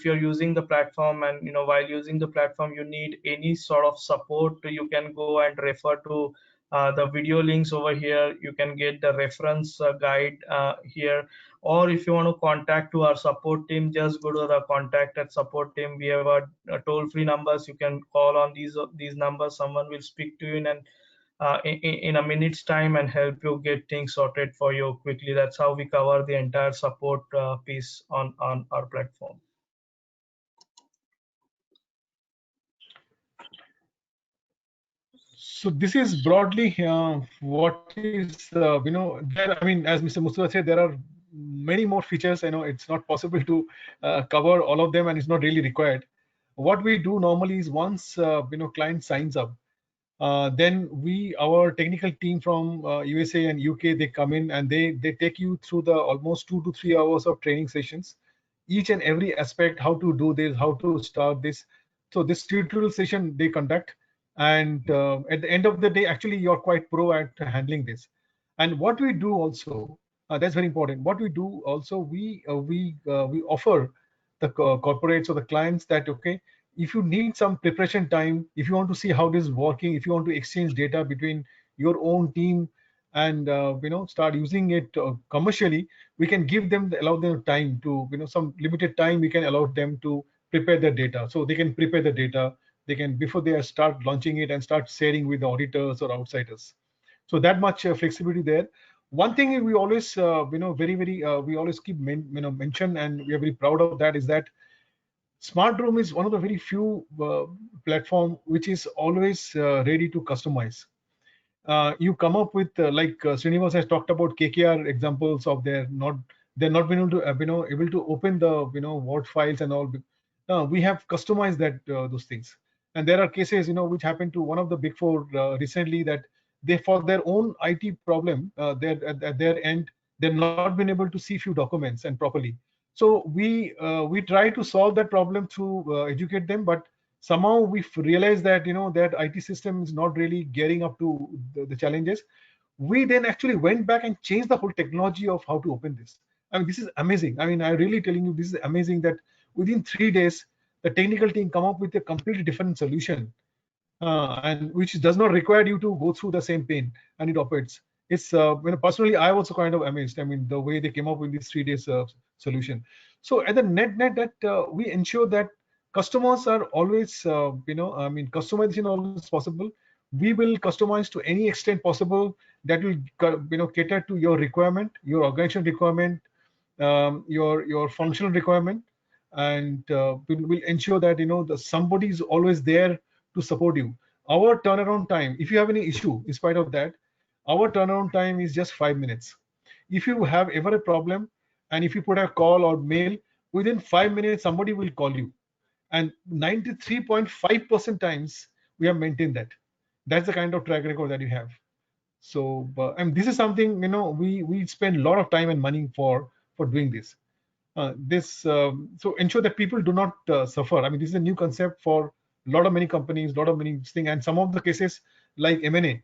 you're using the platform, and while using the platform you need any sort of support, you can go and refer to the video links over here. You can get the reference guide here, or if you want to contact to our support team, just go to the contact at support team. We have a toll-free numbers. You can call on these numbers. Someone will speak to you in a minute's time and help you get things sorted for you quickly. That's how we cover the entire support piece on our platform. So this is broadly what is there. I mean, as Mr. Mustafa said, there are many more features. I know it's not possible to cover all of them, and it's not really required. What we do normally is once client signs up, then our technical team from USA and UK, they come in and they take you through the almost 2 to 3 hours of training sessions, each and every aspect, how to do this, how to start this. So this tutorial session they conduct, and at the end of the day, actually you're quite pro at handling this. And what we do also, that's very important. What we do also, we offer the corporates or the clients that, okay, if you need some preparation time, if you want to see how this is working, if you want to exchange data between your own team and start using it commercially, we can allow them time to some limited time. We can allow them to prepare their data, so they can prepare the data. They can, before they start launching it, and start sharing with the auditors or outsiders. So that much flexibility there. One thing we always we always keep mention, and we are very proud of that, is that SmartRoom is one of the very few platform which is always ready to customize. you come up with like Srinivas has talked about KKR examples of they're not been able to able to open the word files and all. We have customized that those things, and there are cases which happened to one of the big four recently, that they, for their own IT problem, at their end, they've not been able to see few documents and properly. So we try to solve that problem through educate them, but somehow we've realized that that IT system is not really gearing up to the challenges. We then actually went back and changed the whole technology of how to open this. I mean, this is amazing. I mean, I'm really telling you, this is amazing that within 3 days, the technical team come up with a completely different solution, and which does not require you to go through the same pain, and it operates. It's personally, I was also kind of amazed. I mean, the way they came up with this 3 days solution. So at the net that we ensure that customers are always I mean, customization always possible. We will customize to any extent possible that will cater to your requirement, your organization requirement, your functional requirement, and we'll ensure that somebody is always there to support you. Our turnaround time, if you have any issue in spite of that, our turnaround time is just 5 minutes. If you have ever a problem, and if you put a call or mail, within 5 minutes somebody will call you, and 93.5% times we have maintained that. That's the kind of track record that you have. So and this is something we spend a lot of time and money for doing this. So ensure that people do not suffer. I mean, this is a new concept for a lot of many companies, a lot of many things, and some of the cases like M&A,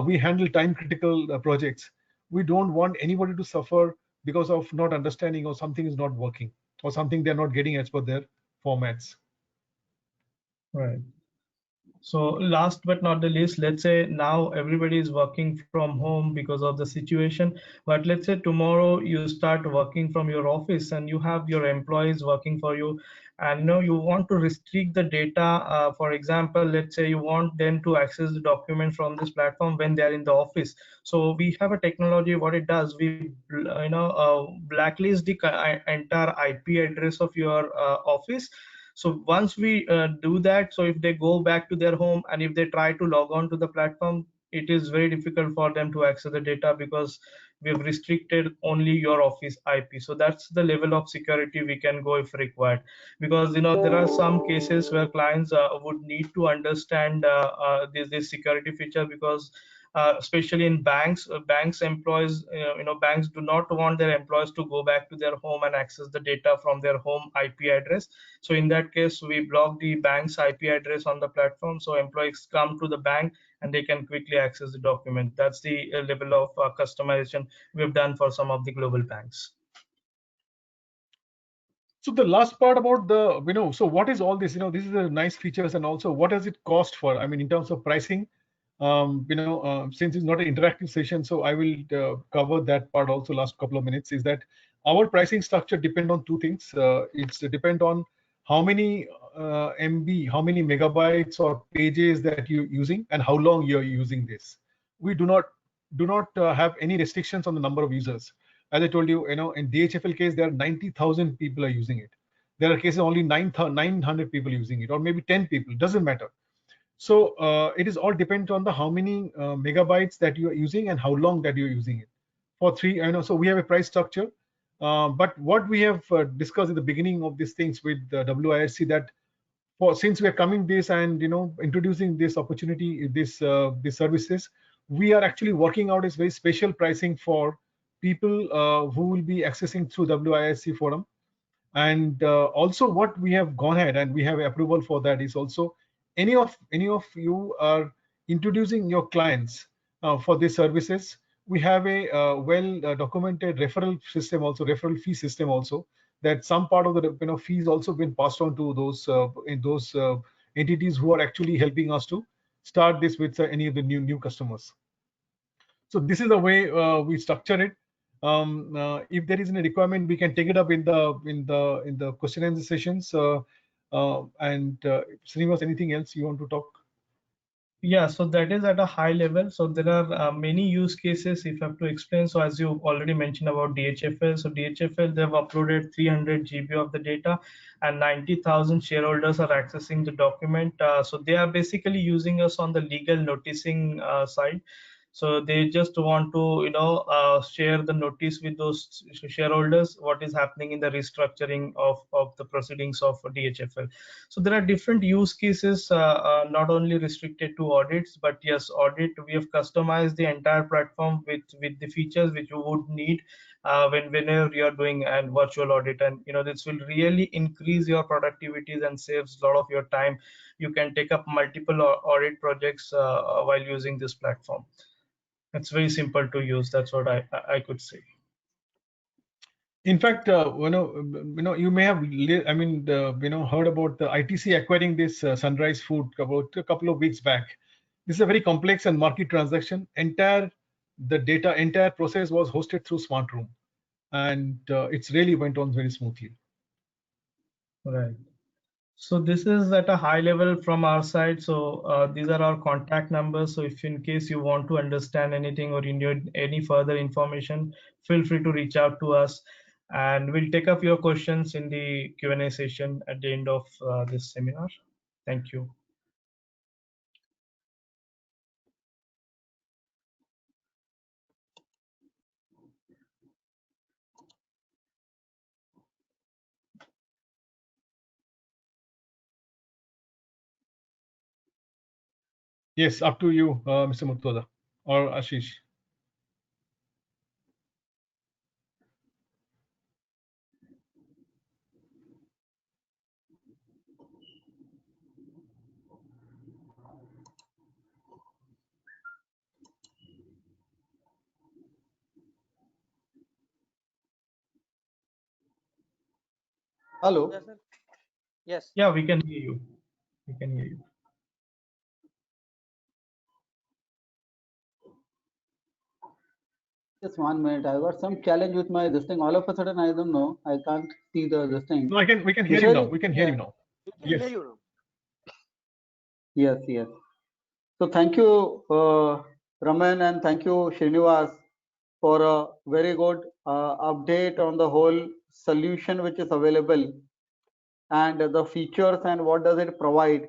we handle time critical projects. We don't want anybody to suffer because of not understanding, or something is not working, or something they're not getting as per their formats. Right. So last but not the least, let's say now everybody is working from home because of the situation, but let's say tomorrow you start working from your office and you have your employees working for you, and you want to restrict the data. For example, let's say you want them to access the document from this platform when they are in the office. So we have a technology. What it does, we blacklist the entire IP address of your office. So once we do that, so if they go back to their home and if they try to log on to the platform, it is very difficult for them to access the data because we've restricted only your office IP. So that's the level of security we can go if required, because there are some cases where clients would need to understand this security feature, because especially in banks, banks employees, banks do not want their employees to go back to their home and access the data from their home IP address. So in that case, we block the bank's IP address on the platform, so employees come to the bank and they can quickly access the document. That's the level of customization we've done for some of the global banks. So the last part about the, so what is all this? This is a nice features, and also what does it cost for? I mean, in terms of pricing, since it's not an interactive session, so I will cover that part also. Last couple of minutes is that our pricing structure depend on two things. It's depend on how many MB, how many megabytes or pages that you're using, and how long you're using this. We do not have any restrictions on the number of users. As I told you, in DHFL case, there are 90,000 people are using it. There are cases only 900 people using it, or maybe 10 people. Doesn't matter. So it is all depends on the how many megabytes that you are using and how long that you're using it. For three, so we have a price structure. But what we have discussed at the beginning of these things with WIRC, that since we are coming this and introducing this opportunity, these services, we are actually working out a very special pricing for people who will be accessing through WIRC forum. And also what we have gone ahead and we have approval for that is also any of you are introducing your clients for these services. We have a well documented referral system, also referral fee system also, that some part of the fees also been passed on to those entities who are actually helping us to start this with any of the new customers. So this is the way we structure it. If there is any requirement, we can take it up in the question and answer sessions. And Srinivas, anything else you want to talk? Yeah, so that is at a high level. So there are many use cases if I have to explain. So as you already mentioned about DHFL, so DHFL, they've uploaded 300 GB of the data and 90,000 shareholders are accessing the document. So they are basically using us on the legal noticing side. So they just want to, share the notice with those shareholders, what is happening in the restructuring of the proceedings of DHFL. So there are different use cases, not only restricted to audits, but yes, audit, we have customized the entire platform with the features which you would need whenever you are doing a virtual audit. And this will really increase your productivities and saves a lot of your time. You can take up multiple audit projects while using this platform. It's very simple to use. That's what I could say. In fact, you may have, heard about the ITC acquiring this Sunrise Food about a couple of weeks back. This is a very complex and market transaction. Entire process was hosted through SmartRoom, and it's really went on very smoothly. Right. So this is at a high level from our side. So these are our contact numbers. So if in case you want to understand anything or you need any further information, feel free to reach out to us, and we'll take up your questions in the Q&A session at the end of this seminar. Thank you. Yes, up to you, Mr. Murtaza or Ashish. Hello. Yes, sir. Yes. Yeah, we can hear you. We can hear you. Just 1 minute. I got some challenge with my this thing. All of a sudden, I don't know. I can't see this thing. No, we can hear you now. We can hear you now. We can Yes. hear you now. Yes, yes. So thank you, Raman, and thank you, Srinivas, for a very good update on the whole solution which is available and the features and what does it provide.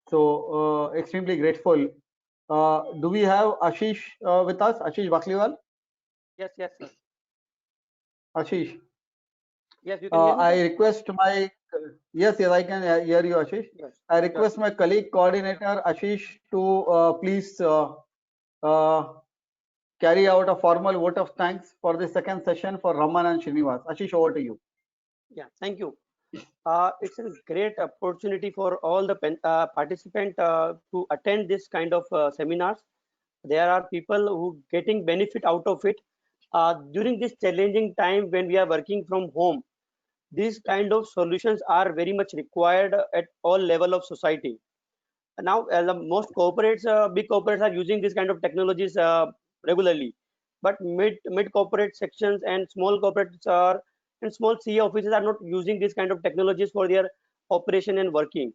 So extremely grateful. Do we have Ashish with us? Ashish Bakliwal? Yes, yes, sir. Ashish. Yes, you can hear me. I request my yes, I can hear you, Ashish. Yes. I request my colleague coordinator Ashish to please carry out a formal vote of thanks for the second session for Raman and Srinivas. Ashish, over to you. Yeah, thank you. It's a great opportunity for all the participants to attend this kind of seminars. There are people who getting benefit out of it during this challenging time when we are working from home. These kind of solutions are very much required at all level of society. Now most corporates, big corporates are using this kind of technologies regularly, but mid corporate sections and small corporates are and small CA offices are not using this kind of technologies for their operation and working.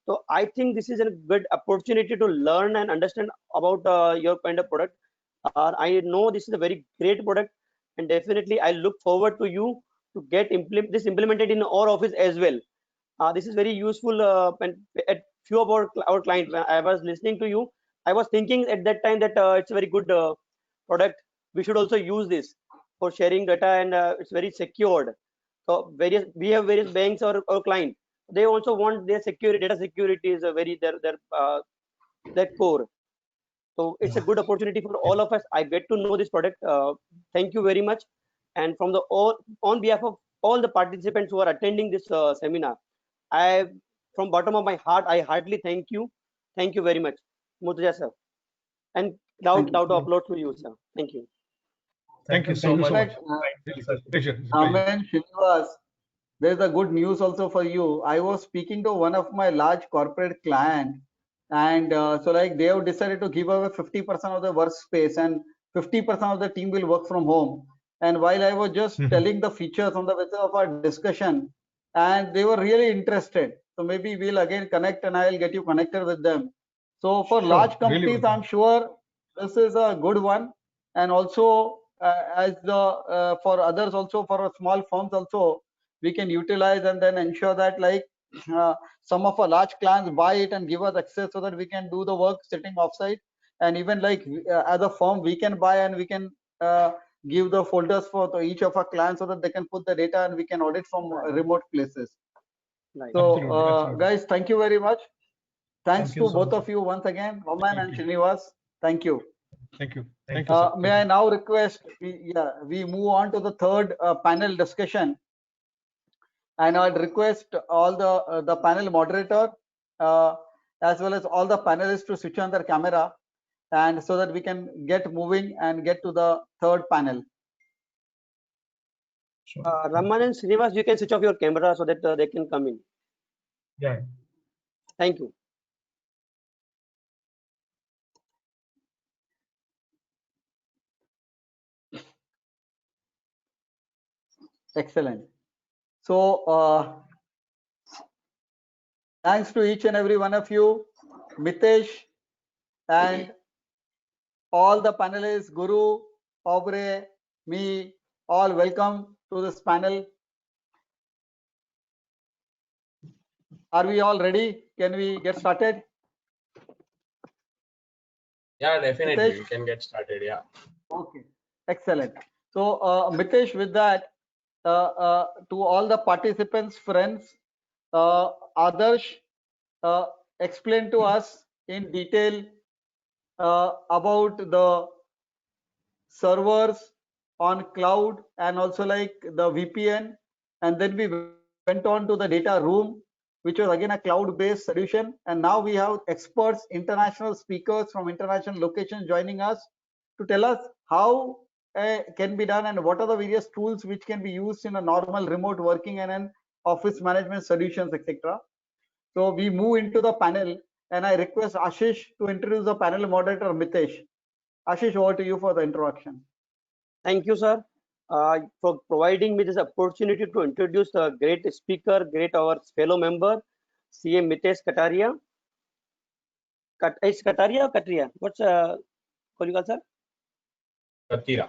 So I think this is a good opportunity to learn and understand about your kind of product. I know this is a very great product, and definitely I look forward to you to get this implemented in our office as well. This is very useful and at few of our clients. When I was listening to you, I was thinking at that time that it's a very good product. We should also use this for sharing data, and it's very secured. So we have various banks or clients. They also want their data security is a very their core. So it's a good opportunity for all of us. I get to know this product. Thank you very much. And from on behalf of all the participants who are attending this seminar, I, from bottom of my heart, I heartily thank you. Thank you very much, Murtaza sir. And now to upload to you, sir. Thank you. Thank you so much. Pleasure. Raman, Srinivas, there's a good news also for you. I was speaking to one of my large corporate client, and so like they have decided to give away 50% of the workspace and 50% of the team will work from home. And while I was just telling the features on the basis of our discussion, and they were really interested. So maybe we'll again connect and I'll get you connected with them. So for Sure, large really companies, welcome. I'm sure this is a good one. And also, as the for others also, for small firms also, we can utilize and then ensure that like some of our large clients buy it and give us access so that we can do the work sitting offsite. And even like as a firm, we can buy and we can give the folders for each of our clients so that they can put the data and we can audit from remote places. Right. So Absolutely, absolutely. guys, thank you very much. Thanks Thank you to so both much. of you once again, Raman and Thank you. Srinivas. Thank you. Thank you. Thank Thank you, sir. May Thank I you. now request we move on to the third panel discussion, and I'd request all the panel moderator as well as all the panelists to switch on their camera, and so that we can get moving and get to the third panel. Sure. Raman and Srinivas, you can switch off your camera so that they can come in. Yeah. Thank you. Excellent. So thanks to each and every one of you, Mitesh, and all the panelists, Guru, Aubrey, me, all welcome to this panel. Are we all ready? Can we get started? Yeah, definitely. Mitesh? We can get started. Yeah. Okay, excellent. So Mitesh, with that, to all the participants, friends, Adarsh, explain to us in detail about the servers on cloud and also like the VPN, and then we went on to the data room, which was again a cloud-based solution. And now we have experts, international speakers from international locations joining us to tell us how can be done and what are the various tools which can be used in a normal remote working and an office management solutions, etc. So we move into the panel, and I request Ashish to introduce the panel moderator, Mitesh. Ashish, over to you for the introduction. Thank you, sir, for providing me this opportunity to introduce the great speaker, great our fellow member, CM Mitesh Kataria. Is Kataria or Katria? What's call you, sir? Katira.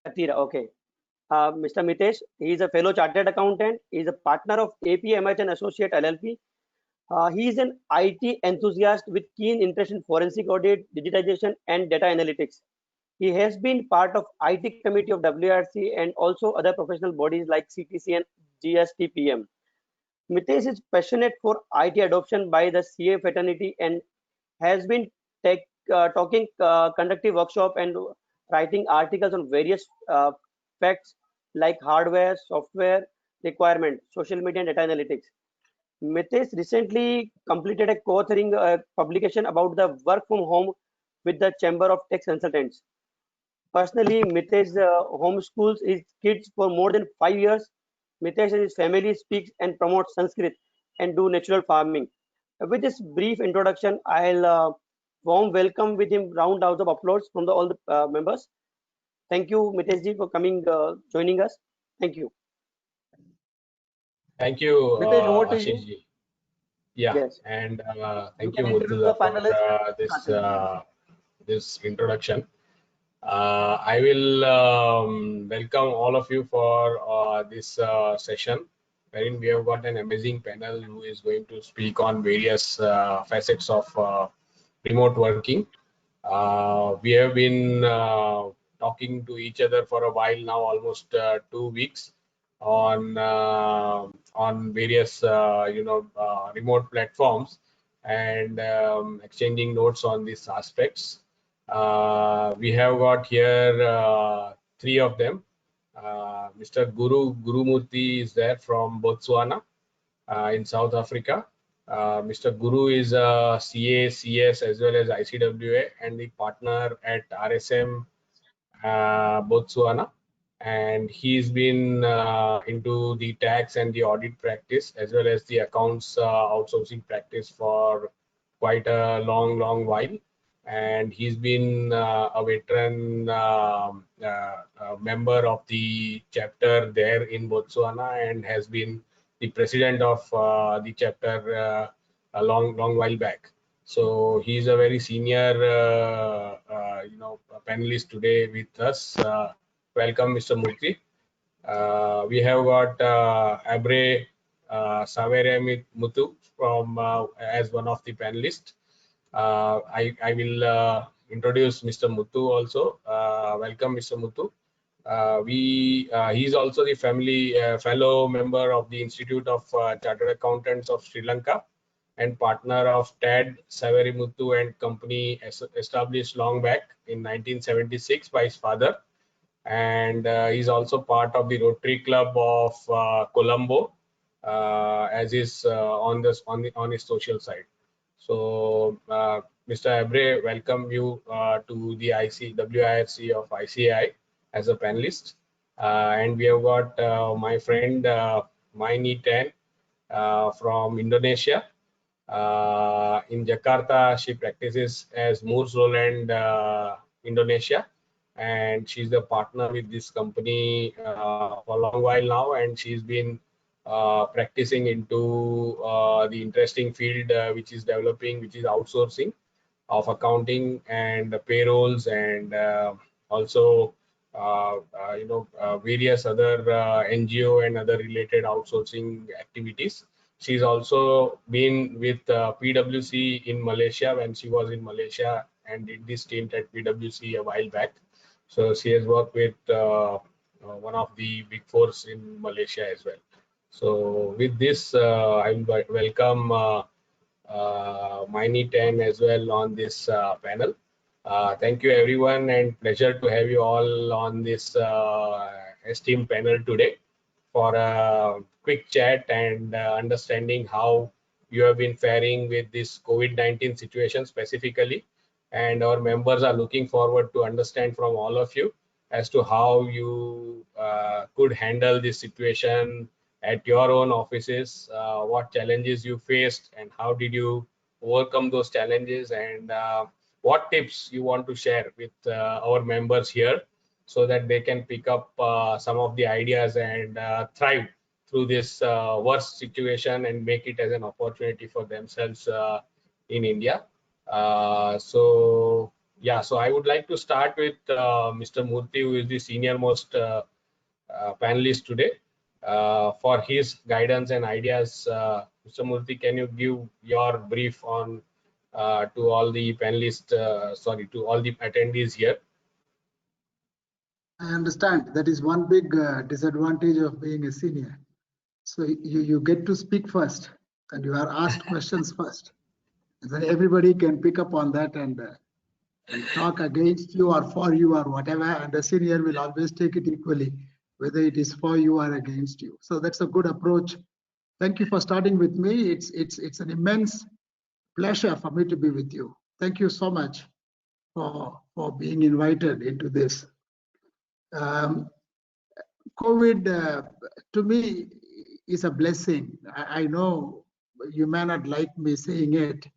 Katira, okay. Mr. Mitesh, he is a fellow chartered accountant. He is a partner of AP and Associate LLP. He is an IT enthusiast with keen interest in forensic audit, digitization, and data analytics. He has been part of IT committee of WRC and also other professional bodies like CTC and GSTPM. Mitesh is passionate for IT adoption by the CA fraternity and has been talking conductive workshop and writing articles on various facts like hardware, software requirement, social media, and data analytics. Mitesh recently completed a co-authoring publication about the work from home with the Chamber of Tax Consultants. Personally, Mitesh homeschools his kids for more than 5 years. Mitesh and his family speaks and promotes Sanskrit and do natural farming. With this brief introduction, I'll warm welcome with him round out of applause from all the members. Thank you, Mitesh ji, for coming, joining us. Thank you. Thank you, Mitesh, over to Ashish you. ji. Yeah, Yes. and You thank you, can introduce the Murtuza, for panelists. this introduction. I will welcome all of you for this session, wherein we have got an amazing panel who is going to speak on various facets of remote working. We have been talking to each other for a while now, almost 2 weeks, on various remote platforms, and exchanging notes on these aspects. We have got here 3 of them. Mr. Gurumoorthi is there from Botswana in South Africa. Mr. Guru is a CA, CS as well as ICWA and the partner at RSM Botswana, and he's been into the tax and the audit practice as well as the accounts outsourcing practice for quite a long while, and he's been a veteran member of the chapter there in Botswana and has been the president of the chapter a long while back. So he's a very senior, panelist today with us. Welcome, Mr. Murthy. We have got Aubrey Saverimuttu from as one of the panelists. I will introduce Mr. Muthu also. Welcome, Mr. Muthu. He's also the fellow member of the Institute of Chartered Accountants of Sri Lanka and partner of TAD Saverimuttu and Company, established long back in 1976 by his father. And he's also part of the Rotary Club of Colombo, as is on his social side. So, Mr. Aubrey, welcome you to the WIRC of ICAI as a panelist. And we have got my friend Maini Ten from Indonesia. In Jakarta, she practices as Rowland, Indonesia, and she's the partner with this company for a long while now, and she's been practicing into the interesting field which is developing, which is outsourcing of accounting and payrolls, and also various other NGO and other related outsourcing activities. She's also been with PwC in Malaysia when she was in Malaysia and did this stint at PwC a while back. So she has worked with one of the big fours in Malaysia as well. So with this, I will welcome Maini Ten as well on this panel. Thank you everyone, and pleasure to have you all on this esteemed panel today for a quick chat and understanding how you have been faring with this COVID-19 situation specifically. And our members are looking forward to understand from all of you as to how you could handle this situation at your own offices, what challenges you faced and how did you overcome those challenges, and what tips you want to share with our members here so that they can pick up some of the ideas and thrive through this worst situation and make it as an opportunity for themselves in India. So I would like to start with Mr. Murthy, who is the senior most panelist today, for his guidance and ideas. Mr. Murthy, can you give your brief on to all the panelists, to all the attendees here? I understand that is one big disadvantage of being a senior. So you get to speak first and you are asked questions first. And then everybody can pick up on that and talk against you or for you or whatever, and the senior will always take it equally, whether it is for you or against you. So that's a good approach. Thank you for starting with me. It's an immense pleasure for me to be with you. Thank you so much for being invited into this. COVID to me is a blessing. I know you may not like me saying it,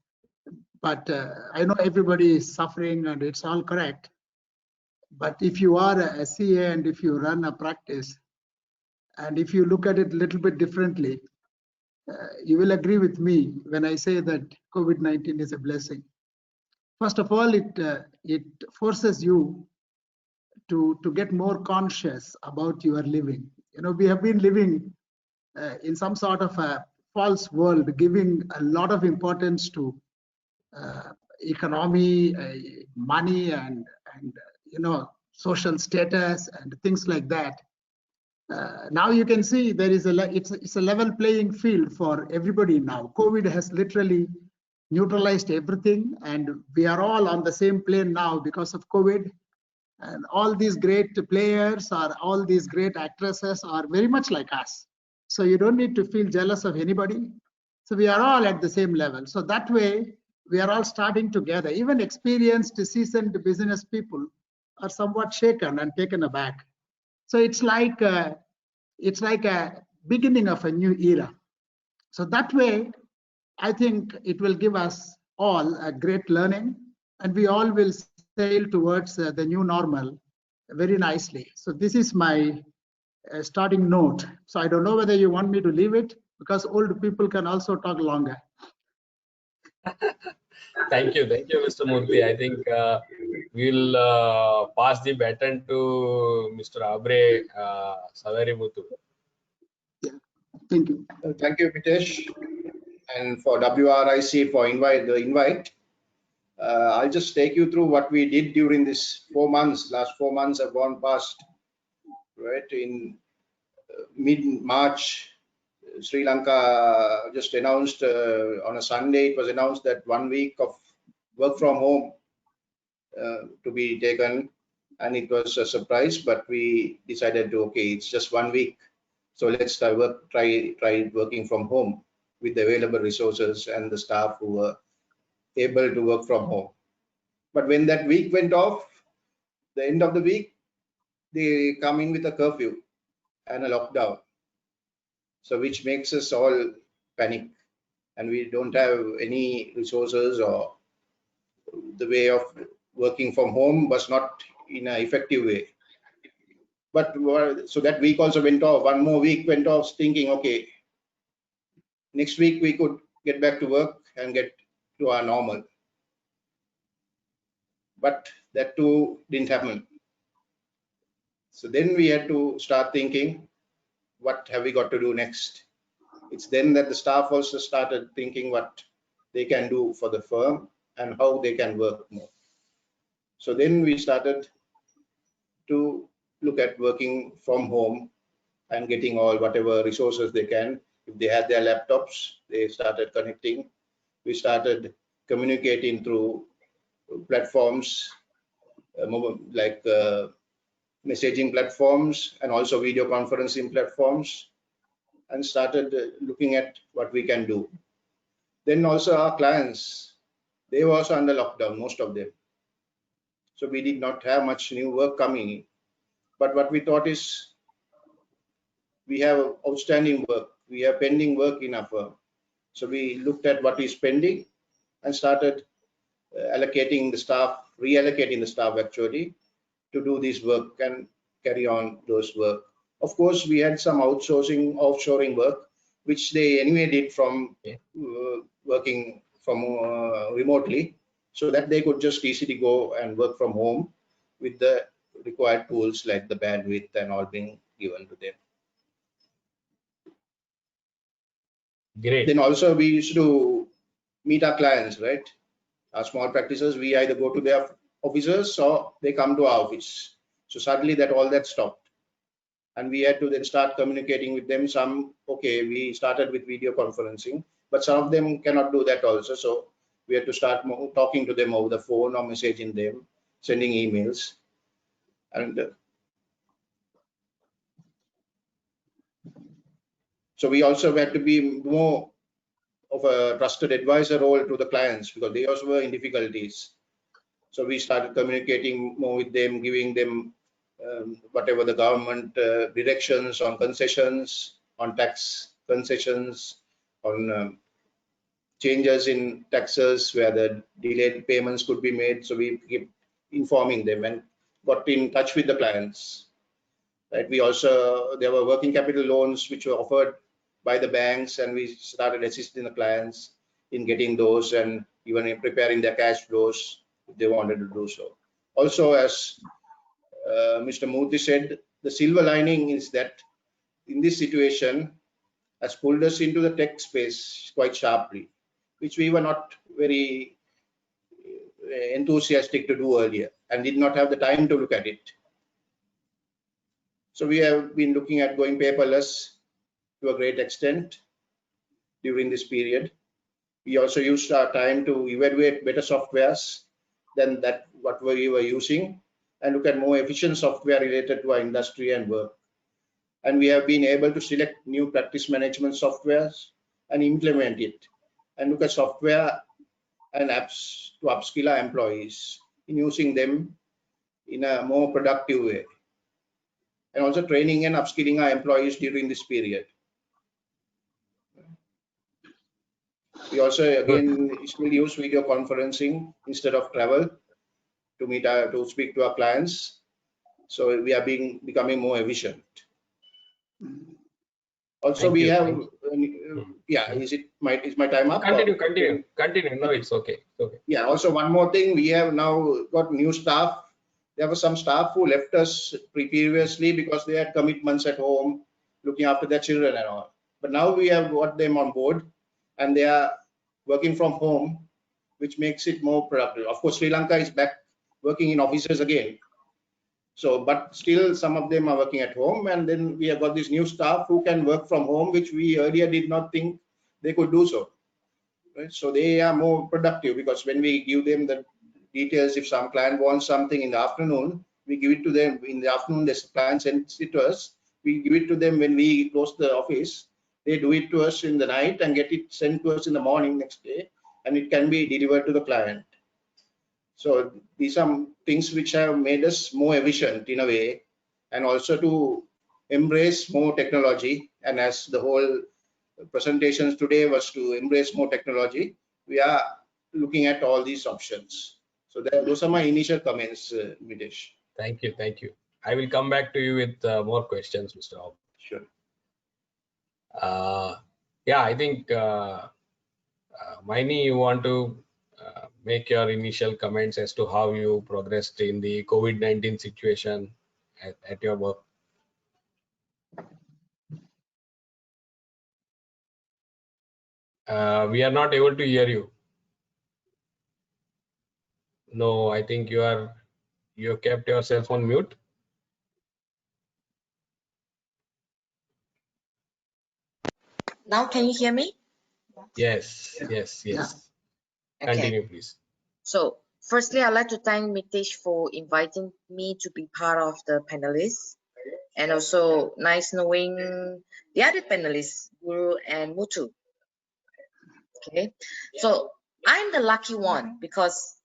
but I know everybody is suffering and it's all correct. But if you are a CA and if you run a practice, and if you look at it a little bit differently, you will agree with me when I say that COVID-19 is a blessing. First of all, it forces you to get more conscious about your living. You know, we have been living in some sort of a false world, giving a lot of importance to economy, money, and social status and things like that. Now you can see there is it's a level playing field for everybody now. COVID has literally neutralized everything, and we are all on the same plane now because of COVID. And all these great players or all these great actresses are very much like us. So you don't need to feel jealous of anybody. So we are all at the same level. So that way, we are all starting together. Even experienced, seasoned business people are somewhat shaken and taken aback. So it's like a beginning of a new era. So that way, I think it will give us all a great learning, and we all will sail towards the new normal very nicely. So this is my starting note. So I don't know whether you want me to leave it, because old people can also talk longer. Thank you, Mr. Murthy. I think we'll pass the baton to Mr. Aubrey Saverimuttu. Thank you. Thank you, Mitesh, and for WRIC for the invite. I'll just take you through what we did during this 4 months. Last 4 months have gone past, right? In mid-March, Sri Lanka just announced on a Sunday, it was announced that 1 week of work from home to be taken, and it was a surprise, but we decided to, okay, it's just 1 week. So let's try working from home with the available resources and the staff who were able to work from home. But when that week went off, the end of the week, they come in with a curfew and a lockdown. So which makes us all panic, and we don't have any resources, or the way of working from home was not in an effective way. But so that week also went off. 1 more week went off, thinking, okay, next week we could get back to work and get to our normal. But that too didn't happen. So then we had to start thinking, what have we got to do next? It's then that the staff also started thinking what they can do for the firm and how they can work more. So then we started to look at working from home and getting all whatever resources they can. If they had their laptops, they started connecting. We started communicating through platforms like messaging platforms and also video conferencing platforms, and started looking at what we can do. Then also our clients, they were also under lockdown, most of them. So we did not have much new work coming in. But what we thought is, we have outstanding work, we have pending work in our firm. So we looked at what is pending and started allocating the staff, reallocating the staff actually, to do this work and carry on those work. Of course, we had some outsourcing, offshoring work, which they anyway did from working from remotely, so that they could just easily go and work from home with the required tools like the bandwidth and all being given to them. Great. Then also we used to meet our clients, right? Our small practices, we either go to their offices or they come to our office. So suddenly all that stopped, and we had to then start communicating with them. Some, okay, we started with video conferencing, but some of them cannot do that also. So we had to start talking to them over the phone or messaging them, sending emails. And so we also had to be more of a trusted advisor role to the clients, because they also were in difficulties. So we started communicating more with them, giving them whatever the government directions on concessions, on tax concessions, on changes in taxes where the delayed payments could be made. So we keep informing them and got in touch with the clients. Right? We also, there were working capital loans which were offered by the banks, and we started assisting the clients in getting those and even in preparing their cash flows if they wanted to do so. Also, as Mr. Murthy said, the silver lining is that in this situation has pulled us into the tech space quite sharply, which we were not very enthusiastic to do earlier and did not have the time to look at it. So we have been looking at going paperless to a great extent during this period. We also used our time to evaluate better softwares than that what we were using, and look at more efficient software related to our industry and work. And we have been able to select new practice management softwares and implement it, and look at software and apps to upskill our employees in using them in a more productive way, and also training and upskilling our employees during this period. We also again still use video conferencing instead of travel to meet to speak to our clients. So we are becoming more efficient. Also, we have Yeah, is my time up? Continue. No, it's okay. Okay. Yeah. Also, one more thing, we have now got new staff. There were some staff who left us previously because they had commitments at home, looking after their children and all. But now we have got them on board, and they are working from home, which makes it more productive. Of course, Sri Lanka is back working in offices again. So, but still some of them are working at home, and then we have got this new staff who can work from home, which we earlier did not think they could do so. Right? So they are more productive because when we give them the details, if some client wants something in the afternoon, we give it to them in the afternoon. The client sends it to us. We give it to them when we close the office. They do it to us in the night and get it sent to us in the morning next day, and it can be delivered to the client. So these are things which have made us more efficient in a way, and also to embrace more technology. And as the whole presentations today was to embrace more technology, we are looking at all these options. So those are my initial comments, Mitesh. Thank you. I will come back to you with more questions, Mr. Aubrey. Sure. Yeah, I think Maini, you want to make your initial comments as to how you progressed in the COVID-19 situation at your work. We are not able to hear you. No, I think you have kept yourself on mute. Now can you hear me? Yes. Okay. Continue, please. So firstly, I'd like to thank Mitesh for inviting me to be part of the panelists, and also nice knowing the other panelists, Guru and Muthu. Okay, so I'm the lucky one because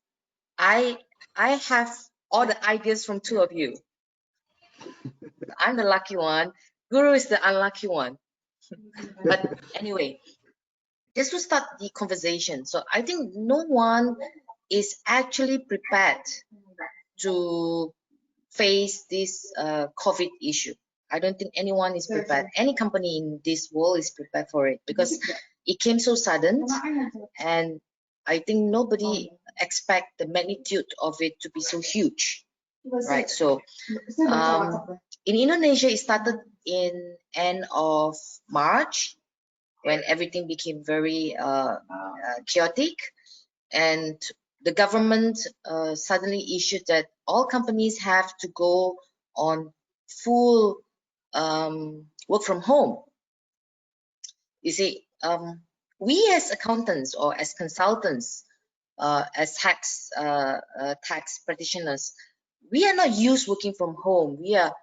I have all the ideas from two of you. I'm the lucky one. Guru is the unlucky one. But anyway, just to start the conversation. So I think no one is actually prepared to face this COVID issue. I don't think anyone is prepared. Any company in this world is prepared for it because it came so sudden, and I think nobody expect the magnitude of it to be so huge, right? So in Indonesia, it started in end of March when everything became very chaotic, and the government suddenly issued that all companies have to go on full work from home. You see, we as accountants or as consultants, as tax practitioners, we are not used working from home. We are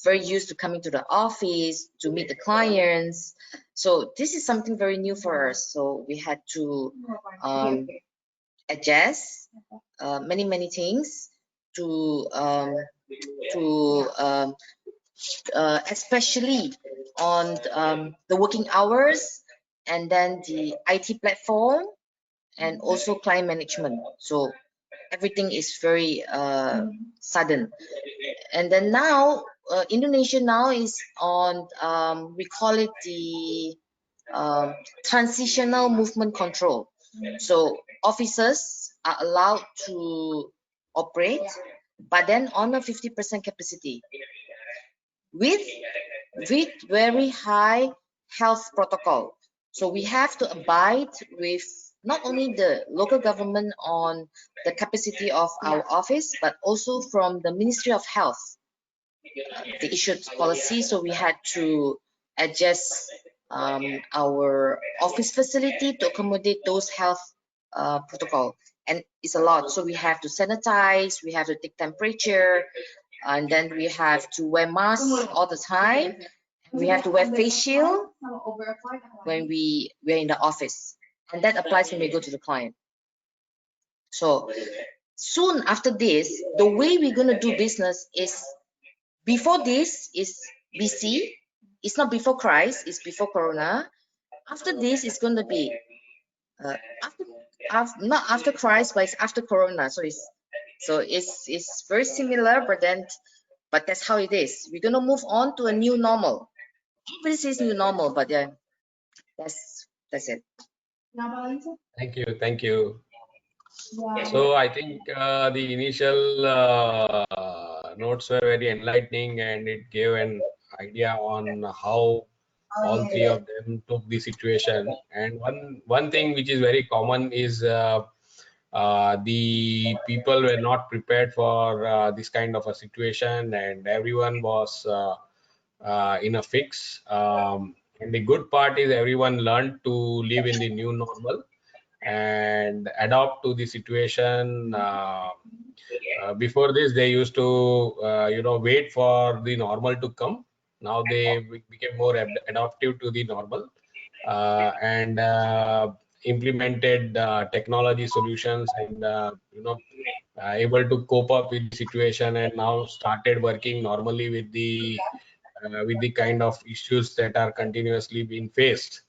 very used to coming to the office to meet the clients. So this is something very new for us. So we had to adjust many things to especially on the working hours, and then the IT platform, and also client management. So everything is very sudden. And then now Indonesia now is on we call it the transitional movement control. So officers are allowed to operate, but then on a 50% capacity with very high health protocol. So we have to abide with not only the local government on the capacity of our office, but also from the Ministry of Health. They issued policy, so we had to adjust our office facility to accommodate those health protocol, and it's a lot. So we have to sanitize, we have to take temperature, and then we have to wear masks all the time. We have to wear face shield when we're in the office, and that applies when we go to the client. So soon after this, the way we're going to do business is, before this is BC. It's not before Christ, it's before Corona. After this, it's going to be not after Christ, but it's after Corona. So it's very similar, but that's how it is. We're going to move on to a new normal. Everybody says new normal, but That's it. Thank you. Thank you. So I think the initial notes were very enlightening, and it gave an idea on how all three of them took the situation. And one thing which is very common is the people were not prepared for this kind of a situation, and everyone was in a fix. And the good part is everyone learned to live in the new normal and adapt to the situation. Before this, they used to, wait for the normal to come. Now they became more adaptive to the normal and implemented technology solutions and, able to cope up with the situation, and now started working normally with the kind of issues that are continuously being faced.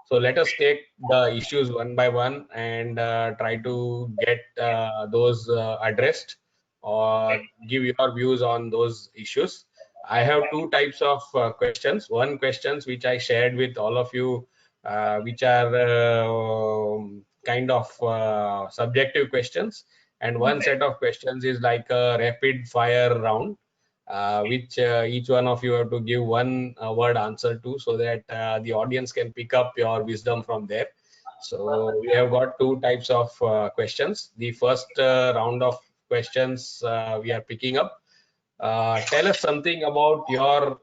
So let us take the issues one by one and try to get those addressed or give your views on those issues. I have two types of questions. One questions which I shared with all of you, which are kind of subjective questions, and one set of questions is like a rapid fire round, which each one of you have to give one word answer to, so that the audience can pick up your wisdom from there. So we have got two types of questions. The first round of questions we are picking up. Tell us something about your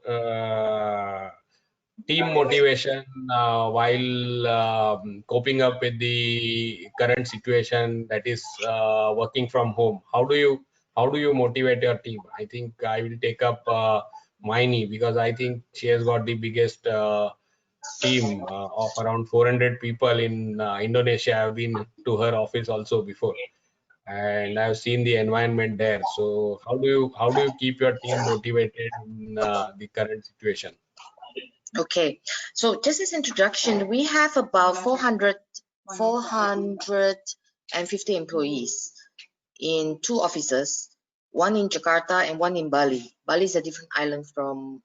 team motivation while coping up with the current situation, that is working from home. How do you motivate your team? I think I will take up Maini, because I think she has got the biggest team of around 400 people in Indonesia. I've been to her office also before, and I've seen the environment there. So how do you keep your team motivated in the current situation? Okay, so just as introduction, we have about 450 employees in two offices, one in Jakarta and one in Bali. Bali is a different island from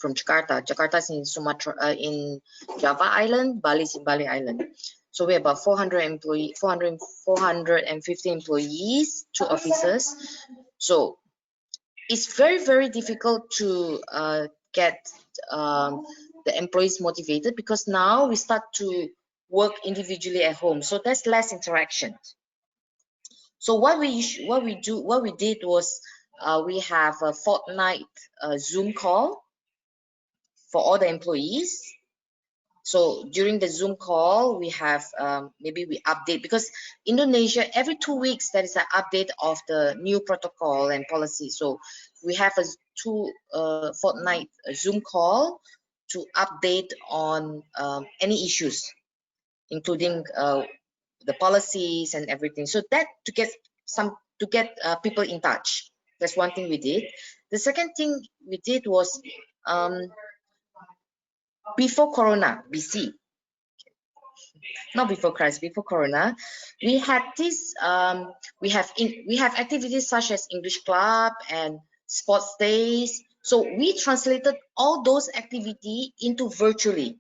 Jakarta. Jakarta is in Sumatra, in Java Island. Bali is in Bali Island. So we have about 450 employees, two offices. So it's very, very difficult to get the employees motivated, because now we start to work individually at home. So there's less interaction. So what we did was we have a fortnight Zoom call for all the employees. So during the Zoom call, we have maybe we update, because Indonesia, every 2 weeks there is an update of the new protocol and policy. So we have a fortnight Zoom call to update on any issues, including the policies and everything. So that to get people in touch. That's one thing we did. The second thing we did was before Corona, BC. Not before Christ, before Corona, we had this. We have activities such as English club and sports days. So we translated all those activities into virtually.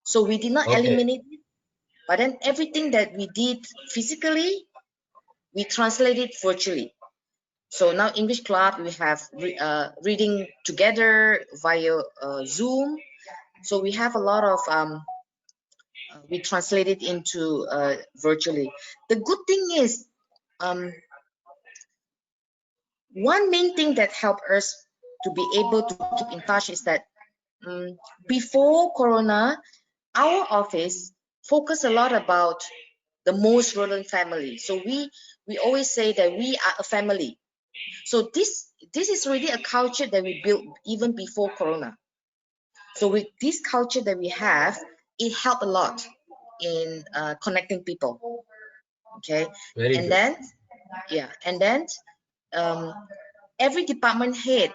So we did not eliminate it, but then everything that we did physically, we translated virtually. So now English club, we have reading together via Zoom. So we have a lot of we translate it into virtually. The good thing is, one main thing that helped us to be able to keep in touch is that before Corona, our office focused a lot about the most Rowland family. So we always say that we are a family. So this is really a culture that we built even before Corona. So with this culture that we have, it helped a lot in connecting people. Okay. Very good. Then every department head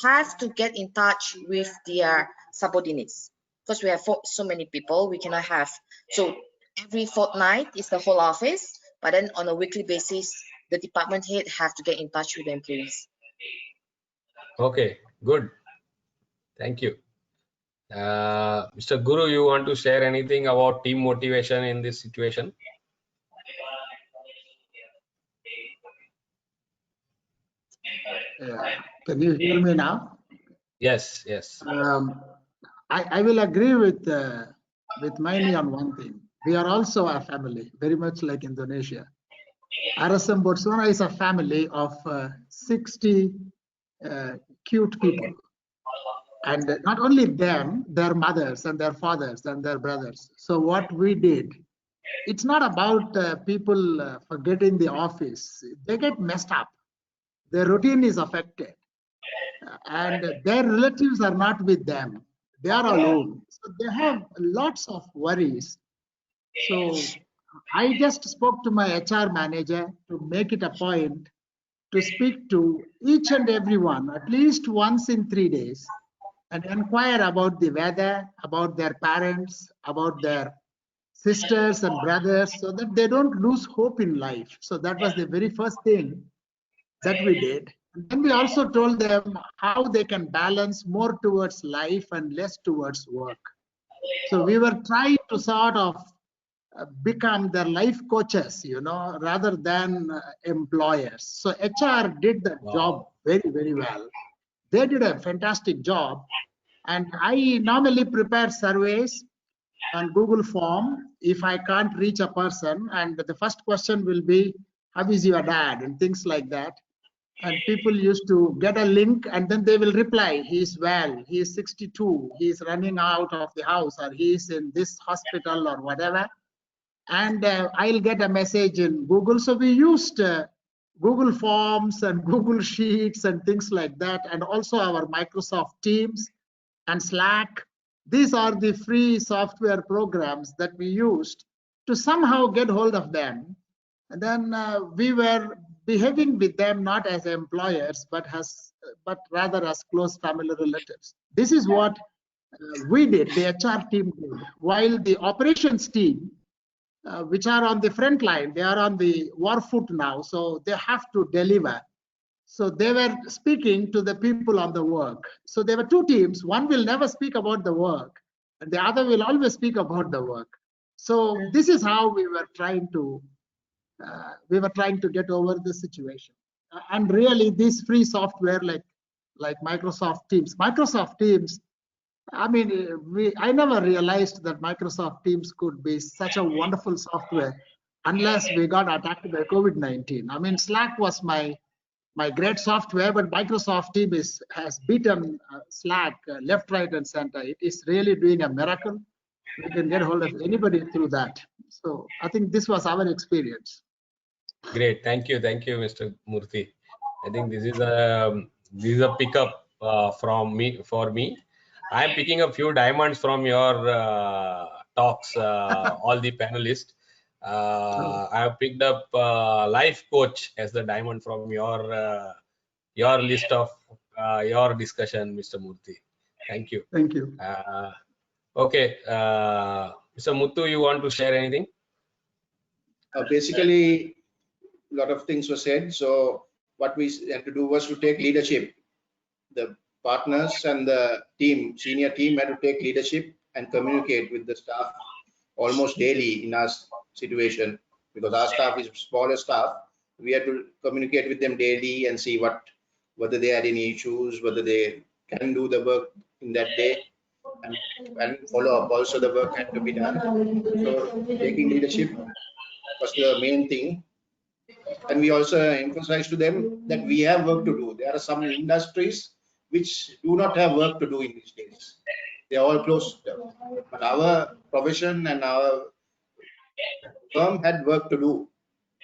has to get in touch with their subordinates, because we have so many people, we cannot have. So every fortnight is the whole office, but then on a weekly basis, the department head have to get in touch with the employees. Okay, good. Thank you. Mr. Guru, you want to share anything about team motivation in this situation? Can you hear me now? Yes, yes. I will agree with Maini on one thing. We are also a family, very much like Indonesia. RSM Botswana is a family of 60 cute people. And not only them, their mothers and their fathers and their brothers. So what we did, it's not about people forgetting the office. They get messed up. Their routine is affected. And their relatives are not with them. They are alone. So they have lots of worries. So I just spoke to my HR manager to make it a point to speak to each and everyone at least once in 3 days and inquire about the weather, about their parents, about their sisters and brothers, so that they don't lose hope in life. So that was the very first thing that we did. And then we also told them how they can balance more towards life and less towards work. So we were trying to sort of become their life coaches, rather than employers. So HR did that job very, very well. They did a fantastic job. And I normally prepare surveys on Google form if I can't reach a person. And the first question will be, how is your dad? And things like that. And people used to get a link and then they will reply, he's well, he is 62, he's running out of the house, or he's in this hospital or whatever. And I'll get a message in Google. So we used Google Forms and Google Sheets and things like that, and also our Microsoft Teams and Slack. These are the free software programs that we used to somehow get hold of them. And then we were behaving with them not as employers, but rather as close family relatives. This is what we did, the HR team did, while the operations team, which are on the front line, they are on the war foot now, so they have to deliver. So they were speaking to the people on the work. So there were two teams. One will never speak about the work, and the other will always speak about the work. So this is how we were trying to get over the situation. And really, this free software like Microsoft Teams, I mean, I never realized that Microsoft Teams could be such a wonderful software unless we got attacked by COVID-19. I mean, Slack was my great software, but Microsoft Teams has beaten Slack left, right, and center. It is really doing a miracle. We can get hold of anybody through that. So I think this was our experience. Great, thank you, Mr. Murthy. I think this is a pickup for me. I am picking a few diamonds from your talks, all the panelists. I have picked up life coach as the diamond from your list of your discussion, Mr. Murthy. Thank you. Thank you. Okay, Mr. Muthu, you want to share anything? Basically, a lot of things were said. So what we had to do was to take leadership. The partners and the team, senior team, had to take leadership and communicate with the staff almost daily in our situation, because our staff is smaller staff. We had to communicate with them daily and see whether they had any issues, whether they can do the work in that day, and follow up. Also, the work had to be done. So taking leadership was the main thing. And we also emphasize to them that we have work to do. There are some industries which do not have work to do in these days. They are all closed. But our profession and our firm had work to do.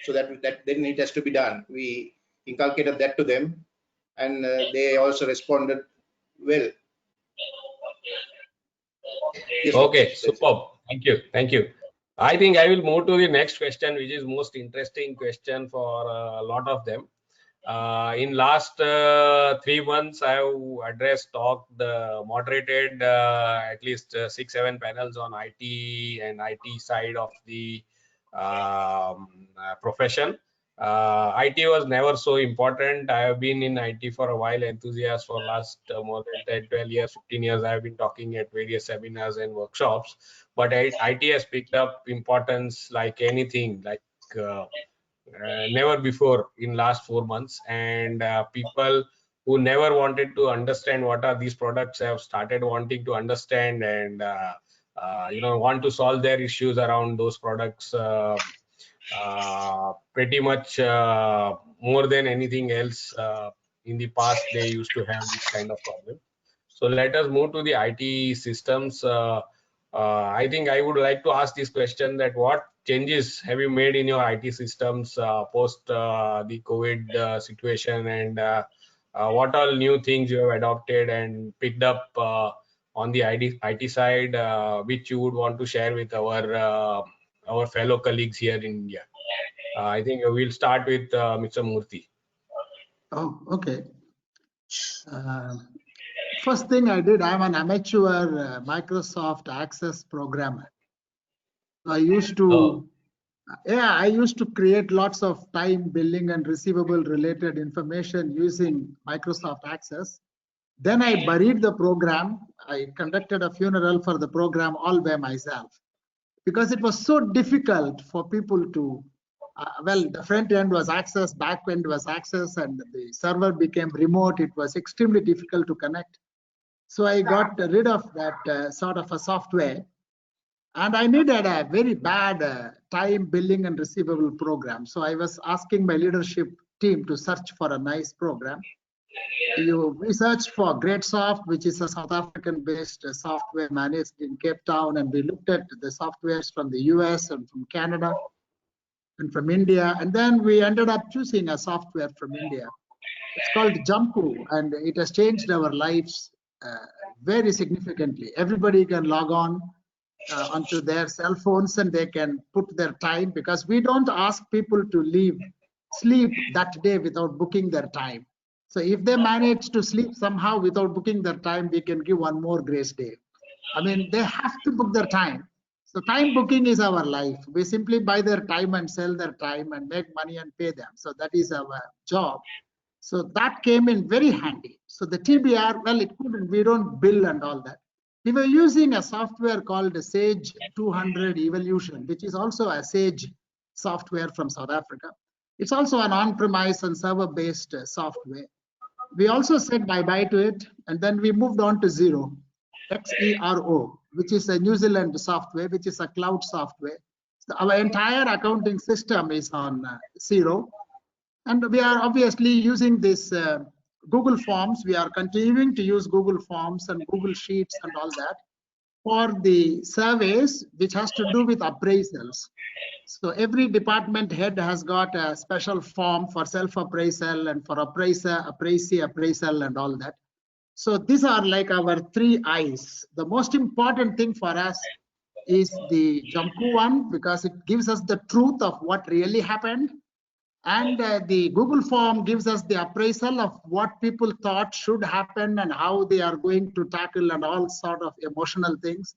So that then it has to be done. We inculcated that to them, and they also responded well. Yes, okay, superb. Thank you. I think I will move to the next question, which is most interesting question for a lot of them. In last 3 months, I have moderated at least 6-7 panels on IT and IT side of the profession. IT was never so important. I have been in IT for a while, enthusiast for last more than 10, 12 years, 15 years. I have been talking at various seminars and workshops, but IT has picked up importance like anything, like never before in last 4 months. And people who never wanted to understand what are these products have started wanting to understand and want to solve their issues around those products pretty much more than anything else. In the past they used to have this kind of problem. So let us move to the IT systems. I think I would like to ask this question, that what changes have you made in your IT systems post the COVID situation, and what all new things you have adopted and picked up on the IT side, which you would want to share with our fellow colleagues here in India. I think we'll start with Mr. Murthy. Oh, okay. First thing I did, I'm an amateur Microsoft Access programmer. I used to, I used to create lots of time billing and receivable related information using Microsoft Access. Then I buried the program. I conducted a funeral for the program all by myself because it was so difficult for people to, well, the front end was Access, back end was Access, and the server became remote. It was extremely difficult to connect. So I got rid of that sort of a software, and I needed a very bad time billing and receivable program. So I was asking my leadership team to search for a nice program. We searched for GreatSoft, which is a South African-based software managed in Cape Town, and we looked at the softwares from the US and from Canada and from India, and then we ended up choosing a software from India. It's called Jamku, and it has changed our lives very significantly. Everybody can log on onto their cell phones and they can put their time, because we don't ask people to sleep that day without booking their time. So if they manage to sleep somehow without booking their time, we can give one more grace day. I mean, they have to book their time. So time booking is our life. We simply buy their time and sell their time and make money and pay them. So that is our job. So that came in very handy. So the TBR, well, it couldn't, we don't bill and all that. We were using a software called Sage 200 Evolution, which is also a Sage software from South Africa. It's also an on-premise and server-based software. We also said bye-bye to it, and then we moved on to Xero, Xero, which is a New Zealand software, which is a cloud software. So our entire accounting system is on Xero. And we are obviously using this Google Forms. We are continuing to use Google Forms and Google Sheets and all that for the surveys, which has to do with appraisals. So every department head has got a special form for self-appraisal and for appraiser, appraisee, appraisal and all that. So these are like our 3 I's. The most important thing for us is the Jamku one, because it gives us the truth of what really happened. And the Google form gives us the appraisal of what people thought should happen and how they are going to tackle and all sort of emotional things.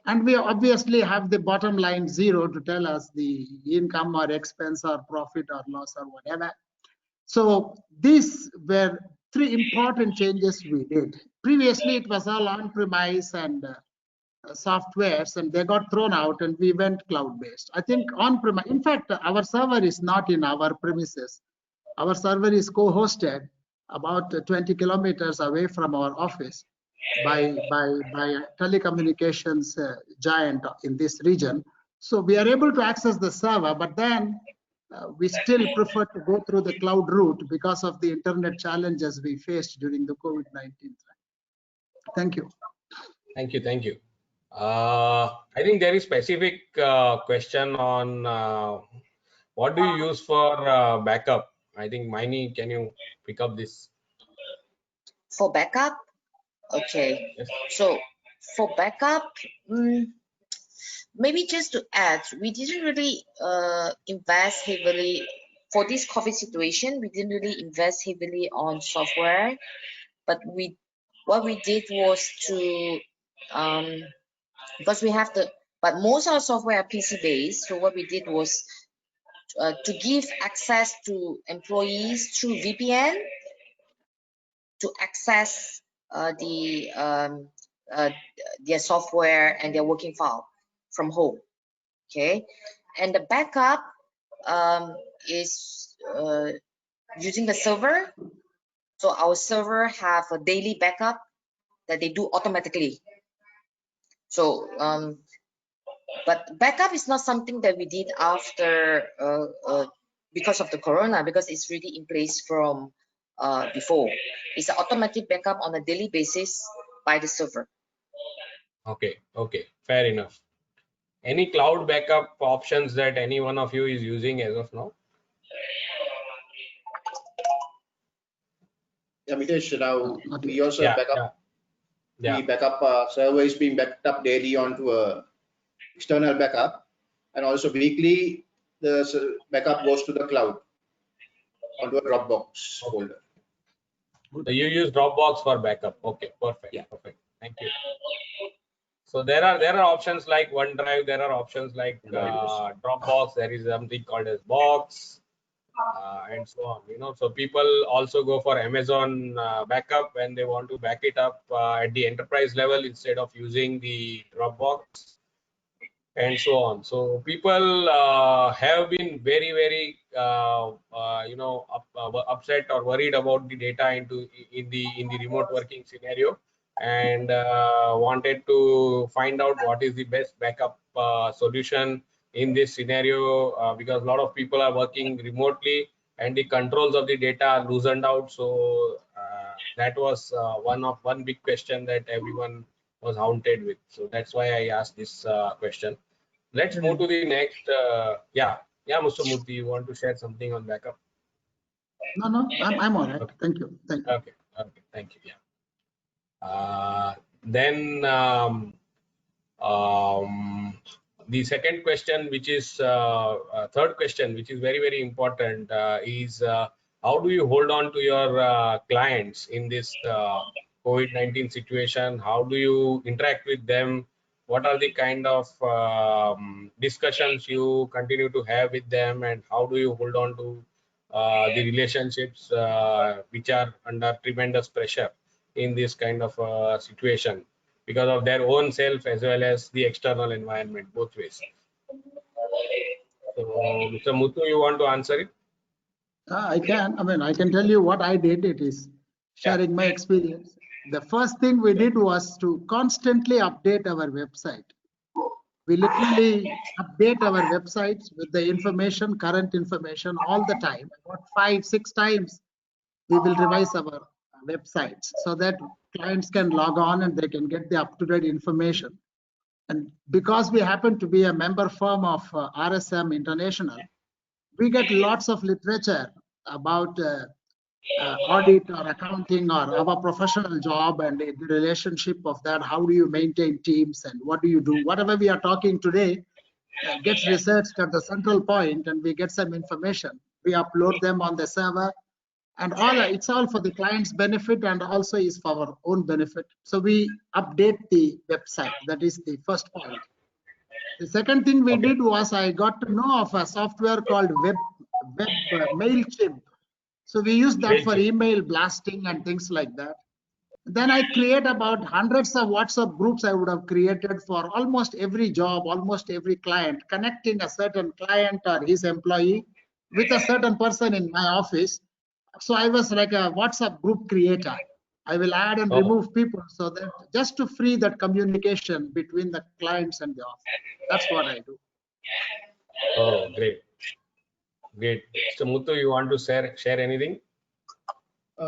And we obviously have the bottom line Xero to tell us the income or expense or profit or loss or whatever. So these were 3 important changes we did. Previously, it was all on-premise and softwares, and they got thrown out and we went cloud-based. I think on-premise, in fact, our server is not in our premises. Our server is co-hosted about 20 kilometers away from our office by a telecommunications giant in this region. So we are able to access the server, but then we still prefer to go through the cloud route because of the internet challenges we faced during the COVID-19 time. Thank you. Thank you. Thank you. I think there is specific question on what do you use for backup? I think Maini, can you pick up this? For backup? Okay. Yes. So for backup, maybe just to add, we didn't really invest heavily for this COVID situation. We didn't really invest heavily on software, but what we did was to because we have but most of our software are PC based. So what we did was to give access to employees through VPN to access their software and their working file from home. Okay, and the backup is using the server. So our server have a daily backup that they do automatically. So but backup is not something that we did after because of the corona, because it's really in place from before. It's an automatic backup on a daily basis by the server. Okay, okay, fair enough. Any cloud backup options that any one of you is using as of now? Yeah, Mitesh, now we also Yeah, backup. yeah. We backup server is being backed up daily onto a external backup, and also weekly the backup goes to the cloud onto a Dropbox folder. So you use Dropbox for backup. Okay, perfect. Yeah. Perfect. Thank you. So there are options like OneDrive. There are options like Dropbox. There is something called as Box, and so on. You know, so people also go for Amazon backup when they want to back it up at the enterprise level instead of using the Dropbox, and so on. So people have been very upset or worried about the data in the remote working scenario, and wanted to find out what is the best backup solution in this scenario, because a lot of people are working remotely and the controls of the data are loosened out. So that was one big question that everyone was haunted with. So that's why I asked this question. Let's move to the next. Yeah, Mr. Murthy, you want to share something on backup? No, I'm all right. Okay. Thank you. Okay, thank you. Yeah. Then the second question, which is third question, which is very important, is how do you hold on to your clients in this COVID-19 situation? How do you interact with them? What are the kind of discussions you continue to have with them, and how do you hold on to the relationships which are under tremendous pressure in this kind of situation, because of their own self as well as the external environment, both ways? So, Mr. Muthu, you want to answer it? I can. I mean, I can tell you what I did. It is sharing my experience. The first thing we did was to constantly update our website. We literally update our websites with the information, current information all the time. About 5-6 times we will revise our websites so that clients can log on and they can get the up-to-date information. And because we happen to be a member firm of RSM International, we get lots of literature about audit or accounting or our professional job and the relationship of that. How do you maintain teams and what do you do? Whatever we are talking today gets researched at the central point, and we get some information. We upload them on the server, and it's all for the client's benefit and also is for our own benefit. So we update the website. That is the first point. The second thing we did was I got to know of a software called Web MailChimp. So we use that for email blasting and things like that. Then I create about hundreds of WhatsApp groups I would have created for almost every job, almost every client, connecting a certain client or his employee with a certain person in my office. So I was like a WhatsApp group creator. I will add and remove people so that just to free that communication between the clients and the office. That's what I do. Oh, great. Mr. Muthu, you want to share anything?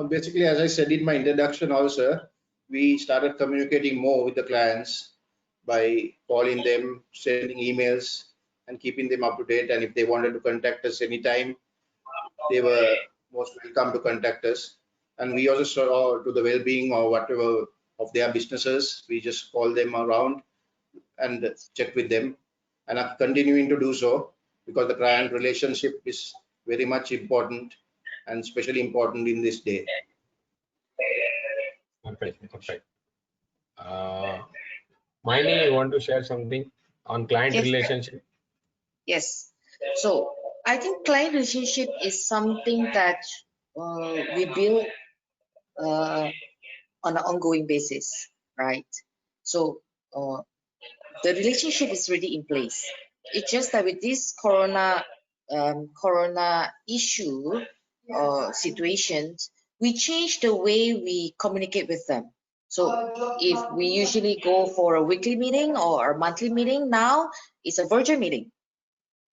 Basically, as I said in my introduction also, we started communicating more with the clients by calling them, sending emails, and keeping them up to date. And if they wanted to contact us anytime, they were most welcome to contact us. And we also saw to the well-being or whatever of their businesses. We just call them around and check with them, and I'm continuing to do so because the client relationship is very much important, and especially important in this day. Perfect. Maini, you want to share something on client relationship? Yes. So I think client relationship is something that we build on an ongoing basis, right? So the relationship is already in place. It's just that with this corona issue or situations, we change the way we communicate with them. So if we usually go for a weekly meeting or a monthly meeting, now it's a virtual meeting,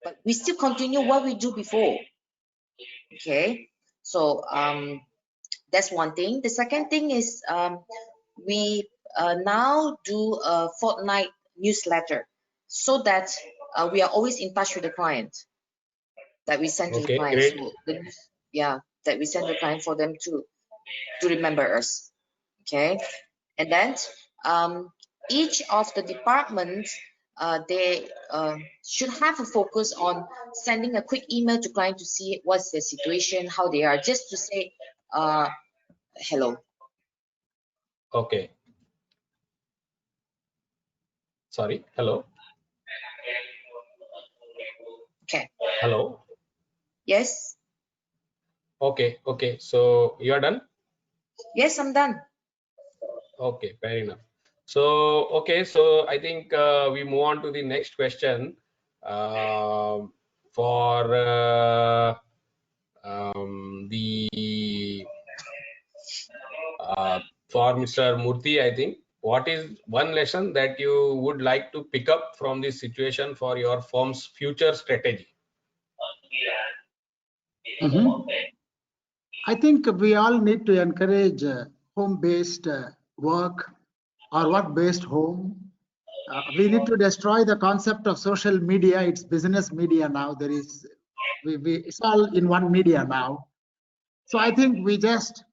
but we still continue what we do before. Okay, so that's one thing. The second thing is we now do a fortnight newsletter so that we are always in touch with the client that we send to the Okay, client. great. So that we send the client for them to remember us. Okay, and then each of the departments they should have a focus on sending a quick email to client to see what's their situation, how they are, just to say hello. Okay. Sorry. Hello. Okay. Hello. Yes. Okay. Okay. So you are done? Yes, I'm done. Okay. Fair enough. So, okay. So I think we move on to the next question for Mr. Murthy, I think. What is one lesson that you would like to pick up from this situation for your firm's future strategy? I think we all need to encourage home-based work or work-based home. We need to destroy the concept of social media. It's business media now. It's all in one media now. So I think we just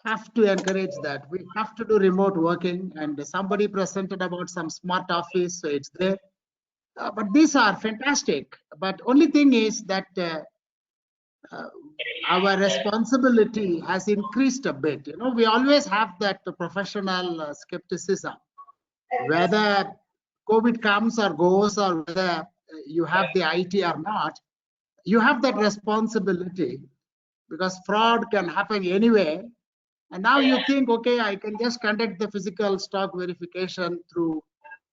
have to encourage that. We have to do remote working, and somebody presented about some smart office, so it's there. But these are fantastic. But only thing is that our responsibility has increased a bit. You know, we always have that professional skepticism, whether COVID comes or goes, or whether you have the IT or not. You have that responsibility because fraud can happen anyway. And now you think, okay, I can just conduct the physical stock verification through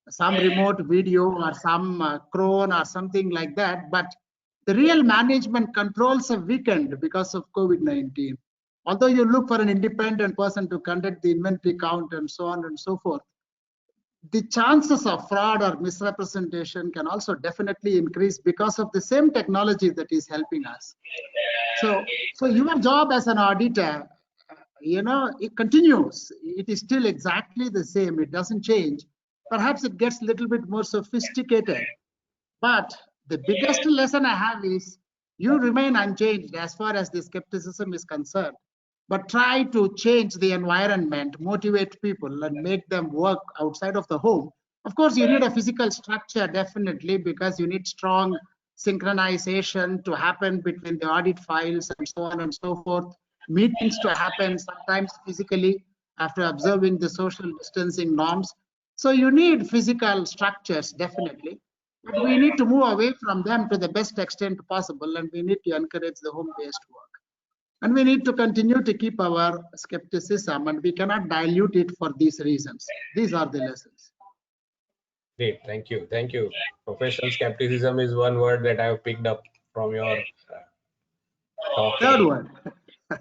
some remote video or some crone or something like that. But the real management controls have weakened because of COVID-19. Although you look for an independent person to conduct the inventory count and so on and so forth, the chances of fraud or misrepresentation can also definitely increase because of the same technology that is helping us. So your job as an auditor, you know, it continues. It is still exactly the same. It doesn't change. Perhaps it gets a little bit more sophisticated. But the biggest lesson I have is you remain unchanged as far as the skepticism is concerned. But try to change the environment, motivate people, and make them work outside of the home. Of course, you need a physical structure, definitely, because you need strong synchronization to happen between the audit files and so on and so forth. Meetings to happen sometimes physically after observing the social distancing norms. So you need physical structures, definitely. But we need to move away from them to the best extent possible, and we need to encourage the home-based work. And we need to continue to keep our skepticism, and we cannot dilute it for these reasons. These are the lessons. Great, thank you. Thank you. Professional skepticism is one word that I have picked up from your talk. Third one.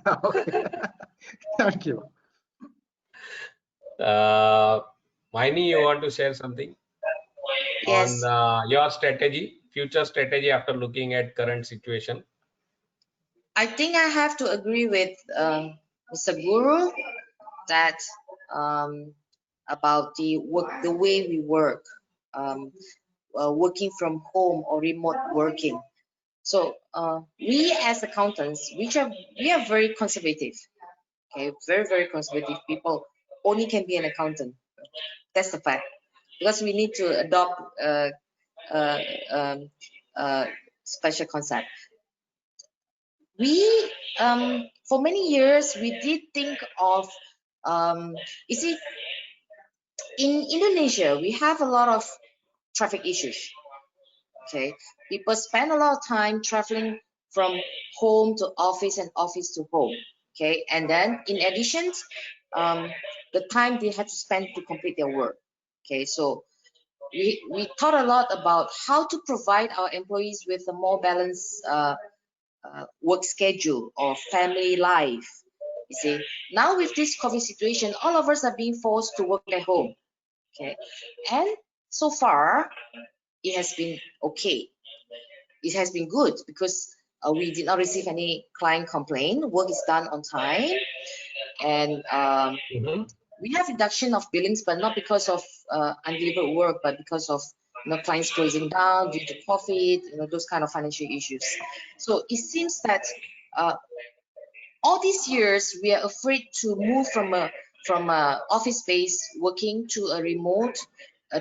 Okay. Thank you. Maini, you want to share something Yes. on your strategy, future strategy after looking at current situation? I think I have to agree with Mr. Guru that about the way we work, working from home or remote working. So we as accountants, we are very conservative. Okay, very conservative people only can be an accountant. That's the fact, because we need to adopt special concept. We for many years we did think of you see, in Indonesia we have a lot of traffic issues. Okay, people spend a lot of time traveling from home to office and office to home. Okay, and then in addition, the time they have to spend to complete their work. Okay, so we thought a lot about how to provide our employees with a more balanced work schedule or family life. You see, now with this COVID situation, all of us are being forced to work at home. Okay, and so far it has been okay. It has been good because we did not receive any client complaint. Work is done on time, and we have reduction of billings, but not because of undelivered work, but because of clients closing down due to COVID, those kind of financial issues. So it seems that all these years we are afraid to move from a office-based working to a remote,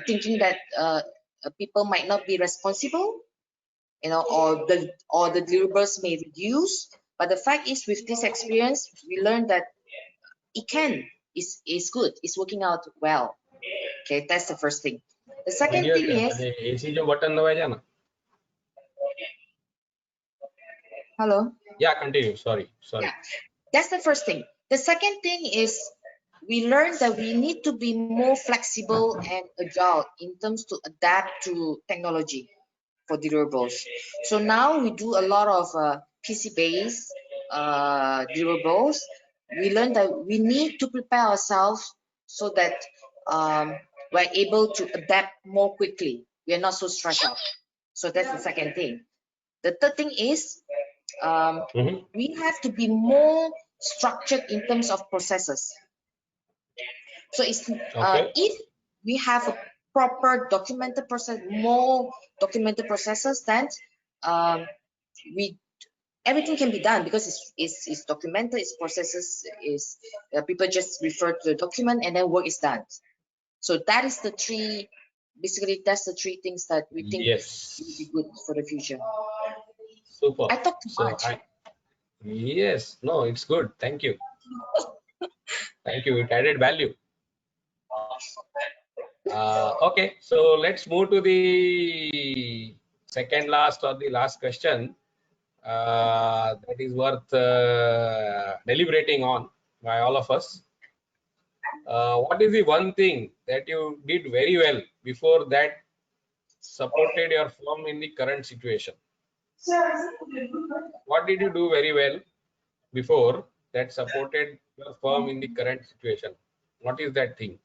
thinking that people might not be responsible, or the deliverables may reduce. But the fact is, with this experience, we learned that it's good, it's working out well. Okay, that's the first thing. The second thing is hello. Yeah, continue. Sorry. Yeah, that's the first thing. The second thing is we learned that we need to be more flexible and agile in terms to adapt to technology for deliverables. So now we do a lot of PC-based deliverables. We learned that we need to prepare ourselves so that we're able to adapt more quickly. We are not so stressed out. So that's the second thing. The third thing is we have to be more structured in terms of processes. So it's if we have a proper documented process, more documented processes, then everything can be done because it's documented, it's processes, is people just refer to the document and then work is done. So that is the three. Basically, that's the three things that we think will be good for the future. Super. I talked too much. Yes, no, it's good. Thank you. Thank you. It added value. Okay, so let's move to the second last or the last question that is worth deliberating on by all of us. What is the one thing that you did very well before that supported your firm in the current situation? What did you do very well before that supported your firm in the current situation? What is that thing?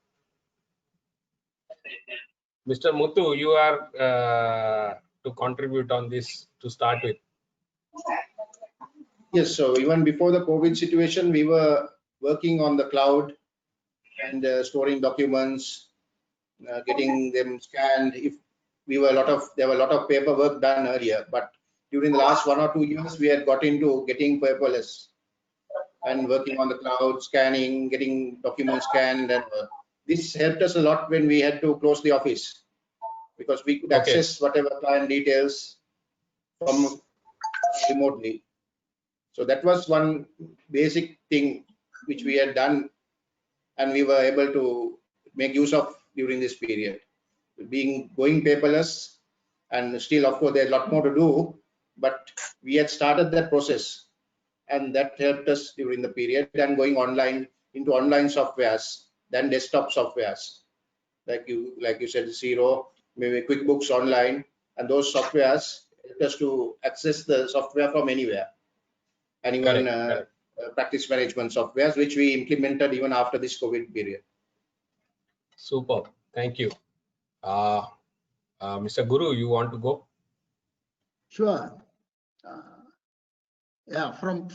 Mr. Muthu, you are to contribute on this to start with. Yes, so even before the COVID situation, we were working on the cloud and storing documents, getting them scanned. If there were a lot of paperwork done earlier, but during the last 1 or 2 years, we had got into getting paperless and working on the cloud, scanning, getting documents scanned, and this helped us a lot when we had to close the office because we could access whatever client details from remotely. So that was one basic thing which we had done and we were able to make use of during this period. Going paperless, and still, of course, there's a lot more to do, but we had started that process and that helped us during the period, and going online into online softwares than desktop softwares. Like you said, Zero, maybe QuickBooks Online, and those softwares helped us to access the software from anywhere. And even practice management softwares, which we implemented even after this COVID period. Super, thank you. Mr. Guru, you want to go? Sure. Yeah, from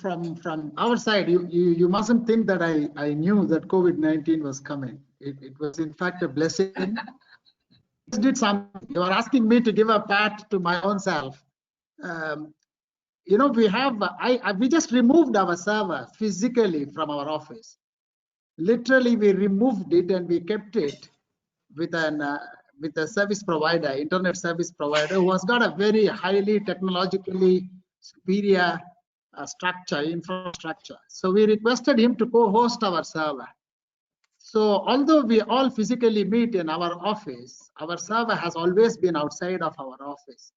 our side, you mustn't think that I knew that COVID-19 was coming. It was in fact a blessing. Did something. You are asking me to give a pat to my own self. We just removed our server physically from our office. Literally, we removed it and we kept it with a service provider, internet service provider, who has got a very highly technologically superior infrastructure. So we requested him to co-host our server. So although we all physically meet in our office, our server has always been outside of our office.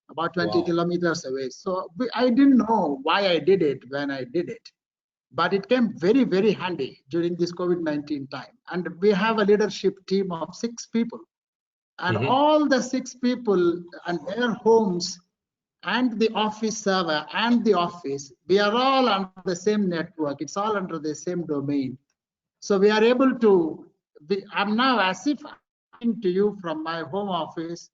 about 20 Wow. kilometers away. So I didn't know why I did it when I did it, but it came very, very handy during this COVID-19 time. And we have a leadership team of 6 people, and all the 6 people and their homes and the office server and the office, we are all under the same network. It's all under the same domain. So we are able to, I'm now as if I'm talking to you from my home office.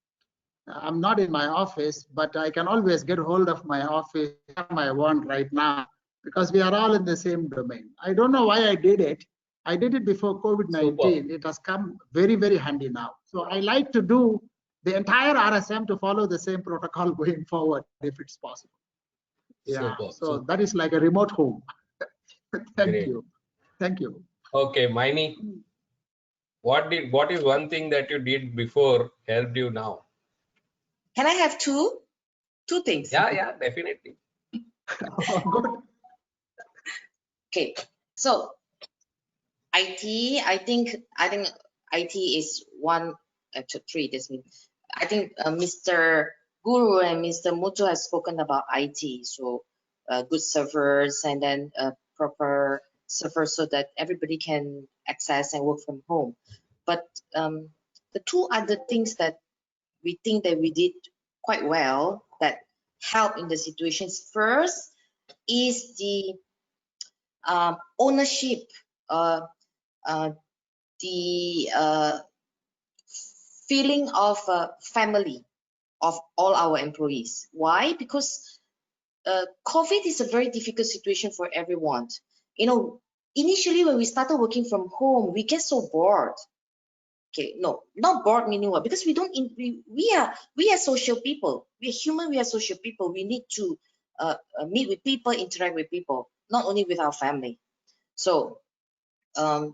I'm not in my office, but I can always get hold of my office anytime I want right now, because we are all in the same domain. I don't know why I did it. I did it before COVID-19. It has come very, very handy now. So I like to do the entire RSM to follow the same protocol going forward if it's possible. Yeah, so that is like a remote home. Thank you. Thank you. Okay, Maini, what is one thing that you did before helped you now? Can I have two things? Yeah, definitely. Good. Okay, so IT, I think IT is one, two, three. This means I think Mr. Guru and Mr. Muttu has spoken about IT. So good servers and then proper servers so that everybody can access and work from home. But the two other things that we think that we did quite well that help in the situations, first is the ownership, the feeling of family of all our employees. Why? Because COVID is a very difficult situation for everyone. You know, initially when we started working from home, we get so bored. Okay, no, not bored meaning what? Because we don't. We are social people. We are human. We are social people. We need to meet with people, interact with people, not only with our family. So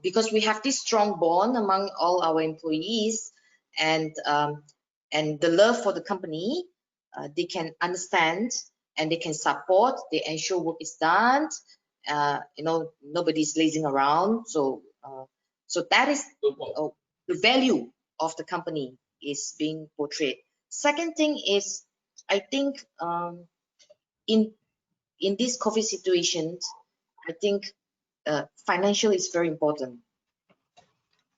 because we have this strong bond among all our employees and the love for the company, they can understand and they can support. They ensure work is done. You know, nobody's lazing around. So so that is the value of the company is being portrayed. Second thing is, I think in this COVID situation, I think financial is very important.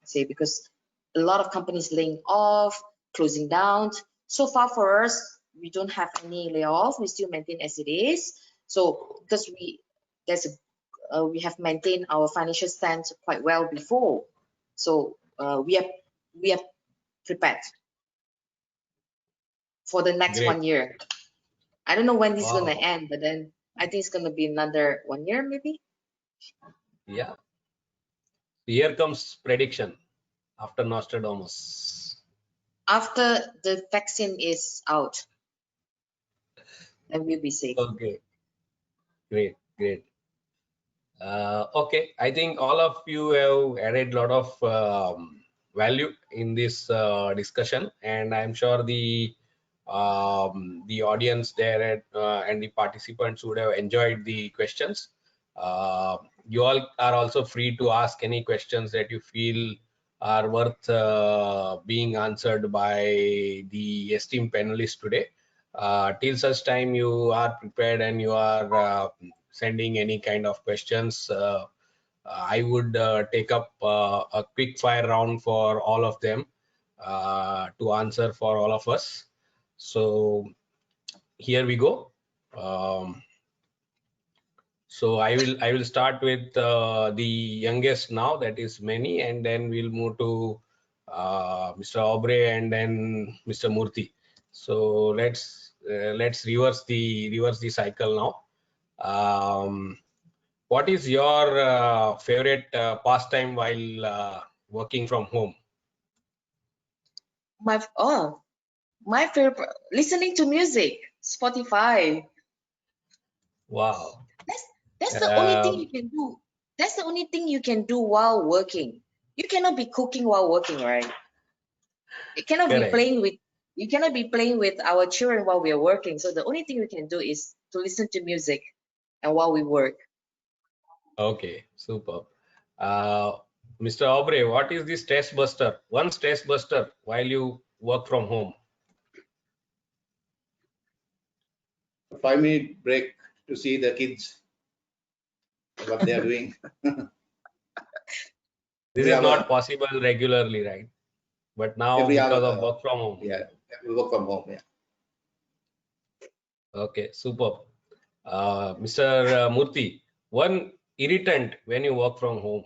Say, because a lot of companies laying off, closing down. So far for us, we don't have any layoff. We still maintain as it is. So because we have maintained our financial stance quite well before. So we are prepared for the next 1 year. I don't know when this is going to end, but then I think it's going to be another 1 year maybe. Yeah. Here comes prediction after Nostradamus. After the vaccine is out, then we'll be safe. Okay. Great. Okay, I think all of you have added a lot of value in this discussion, and I'm sure the audience there and the participants would have enjoyed the questions. You all are also free to ask any questions that you feel are worth being answered by the esteemed panelists today. Till such time you are prepared and you are sending any kind of questions, I would take up a quick fire round for all of them to answer for all of us. So here we go. So I will start with the youngest now, that is Mani, and then we'll move to Mr. Aubrey and then Mr. Murthy. So let's reverse the cycle now. What is your favorite pastime while working from home? My favorite, listening to music, Spotify. Wow. That's the only thing you can do. That's the only thing you can do while working. You cannot be cooking while working, right? You cannot be playing with. You cannot be playing with our children while we are working. So the only thing we can do is to listen to music, and while we work. Okay, super. Mr. Aubrey, what is the stress buster? One stress buster while you work from home. a 5-minute break to see the kids, what they are doing. This is not possible regularly, right? But now because of work from home. Yeah, we work from home. Yeah. Okay, superb. Mr. Murthy, one irritant when you work from home.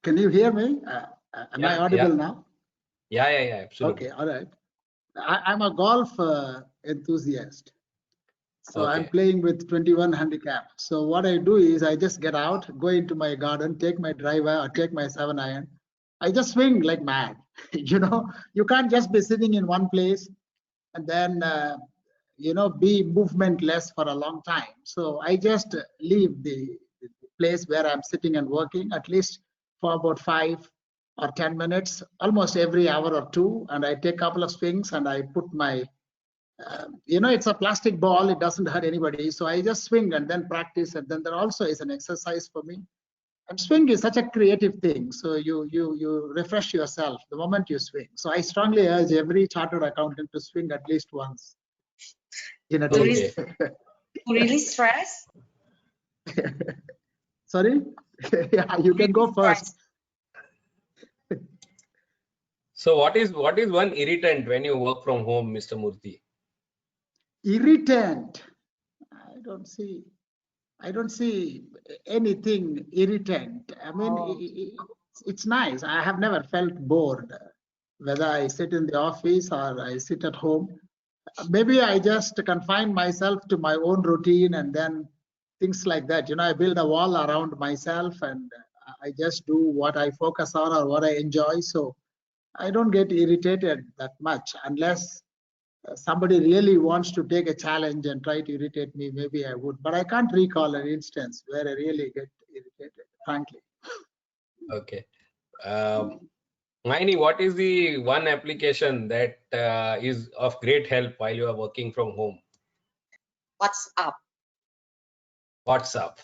Can you hear me? Am I audible now? Yeah, absolutely. Okay, all right. I'm a golf enthusiast. So I'm playing with 21 handicap. So what I do is I just get out, go into my garden, take my driver or take my 7-iron. I just swing like mad. You know, you can't just be sitting in one place and then, you know, be movementless for a long time. So I just leave the place where I'm sitting and working at least for about 5 or 10 minutes, almost every hour or two. And I take a couple of swings and I put my you know, it's a plastic ball, it doesn't hurt anybody. So I just swing and then practice, and then there also is an exercise for me. And swing is such a creative thing. So you refresh yourself the moment you swing. So I strongly urge every chartered accountant to swing at least once in a day. To release stress? Sorry? Yeah, you can go first. So what is one irritant when you work from home, Mr. Murthy? Irritant? I don't see anything irritant. I mean, it's nice. I have never felt bored, whether I sit in the office or I sit at home. Maybe I just confine myself to my own routine and then things like that. You know, I build a wall around myself and I just do what I focus on or what I enjoy. So I don't get irritated that much unless somebody really wants to take a challenge and try to irritate me. Maybe I would, but I can't recall an instance where I really get irritated, frankly. Okay. Maini, what is the one application that is of great help while you are working from home? WhatsApp. WhatsApp.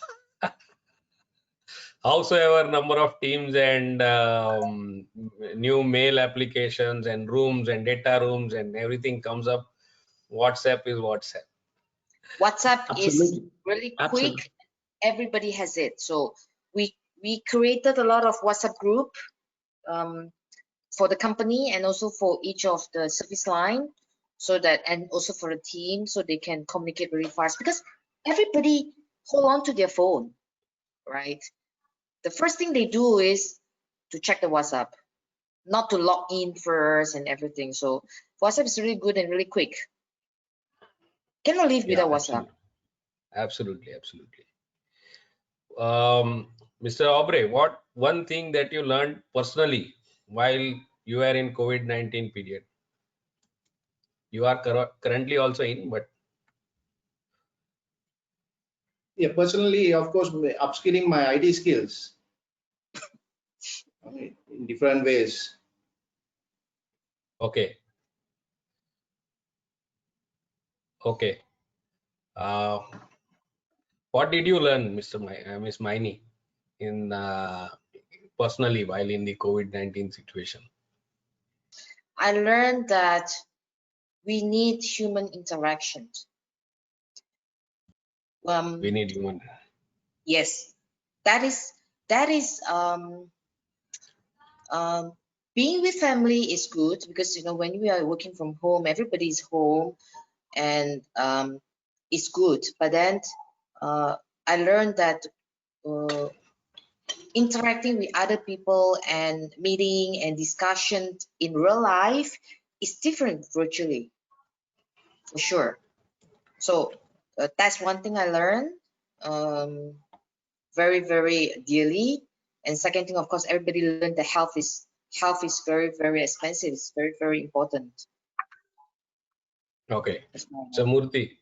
Howsoever number of teams and new mail applications and rooms and data rooms and everything comes up, WhatsApp is WhatsApp. WhatsApp is really quick. Everybody has it. So we created a lot of WhatsApp group for the company and also for each of the service line, so that, and also for the team, so they can communicate very fast, because everybody hold on to their phone, right? The first thing they do is to check the WhatsApp, not to log in first and everything. So WhatsApp is really good and really quick. Cannot live without WhatsApp. Absolutely. Mr. Aubrey, what one thing that you learned personally while you are in COVID-19 period? You are currently also in, but yeah, personally, of course, upskilling my IT skills in different ways. Okay. What did you learn, Miss Maini, in personally while in the COVID-19 situation? I learned that we need human interactions. We need human. Yes, that is being with family is good, because, you know, when we are working from home, everybody's home and it's good. But then I learned that interacting with other people and meeting and discussion in real life is different virtually, for sure. So that's one thing I learned very, very dearly. And second thing, of course, everybody learned that health is very, very expensive. It's very, very important. Okay. So Murthy.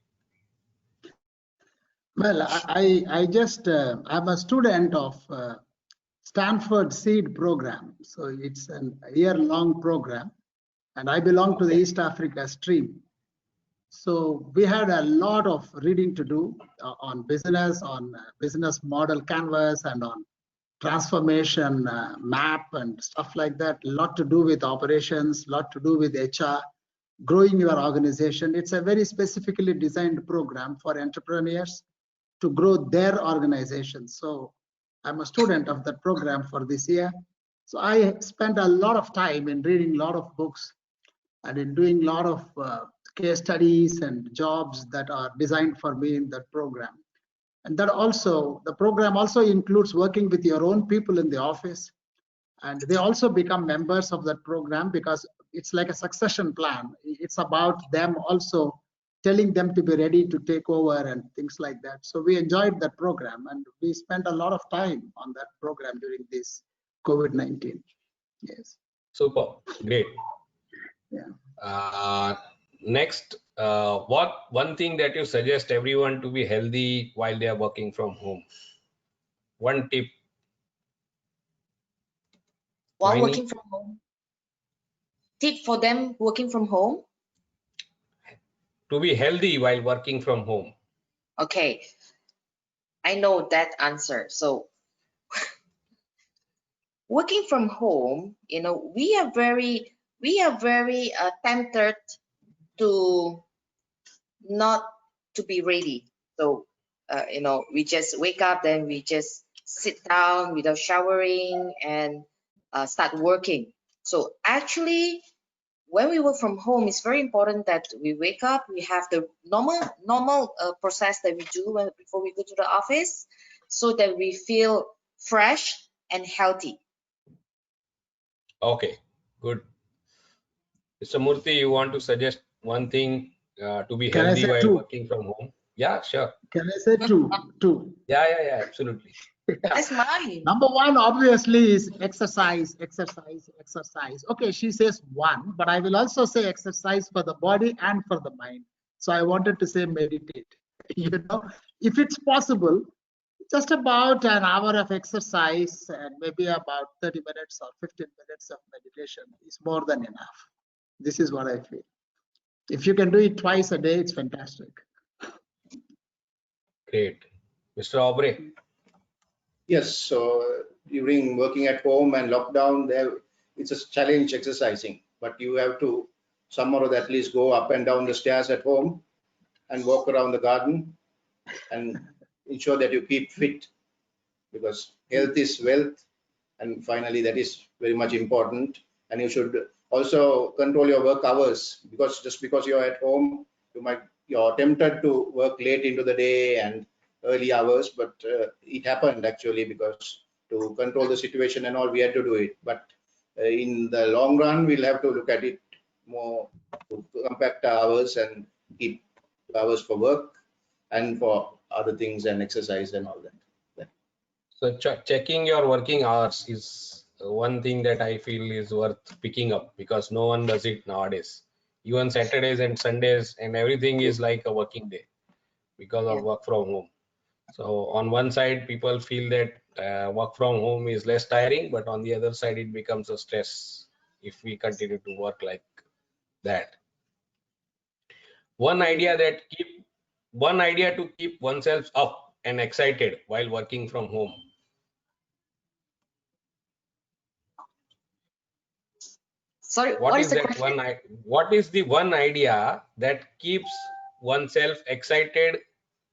Well, I just I'm a student of Stanford Seed program. So it's a year-long program, and I belong to the East Africa stream. So we had a lot of reading to do on business model canvas, and on transformation map and stuff like that. A lot to do with operations, a lot to do with HR. growing your organization. It's a very specifically designed program for entrepreneurs to grow their organization. So I'm a student of that program for this year. So I spent a lot of time in reading a lot of books and in doing a lot of case studies and jobs that are designed for me in that program. And that also, the program also includes working with your own people in the office. And they also become members of that program because it's like a succession plan. It's about them also telling them to be ready to take over and things like that. So we enjoyed that program and we spent a lot of time on that program during this COVID-19. Yes. Super, great. Yeah. Next, what one thing that you suggest everyone to be healthy while they are working from home? One tip. While working from home. Tip for them working from home? To be healthy while working from home. Okay, I know that answer. So working from home, we are very tempted to not to be ready. So we just wake up, then we just sit down without showering and start working. So actually, when we work from home, it's very important that we wake up, we have the normal process that we do before we go to the office, so that we feel fresh and healthy. Okay, good. Mr. Murthy, you want to suggest one thing to be healthy while working from home? Yeah, sure. Can I say two? Yeah, absolutely. That's mine. Number one, obviously, is exercise. Okay, she says one, but I will also say exercise for the body and for the mind. So I wanted to say meditate. If it's possible, just about an hour of exercise and maybe about 30 minutes or 15 minutes of meditation is more than enough. This is what I feel. If you can do it twice a day, it's fantastic. Great. Mr. Aubrey. Yes, so during working at home and lockdown, it's a challenge exercising, but you have to somehow at least go up and down the stairs at home and walk around the garden and ensure that you keep fit, because health is wealth, and finally that is very much important. And you should also control your work hours, because just because you're at home, you're tempted to work late into the day and early hours, but it happened actually because to control the situation and all, we had to do it. But in the long run, we'll have to look at it more to compact hours and keep hours for work and for other things and exercise and all that. So checking your working hours is one thing that I feel is worth picking up, because no one does it nowadays. Even Saturdays and Sundays and everything is like a working day because of work from home. So on one side, people feel that work from home is less tiring, but on the other side, it becomes a stress if we continue to work like that. One idea to keep oneself up and excited while working from home. Sorry, what is the one idea that keeps oneself excited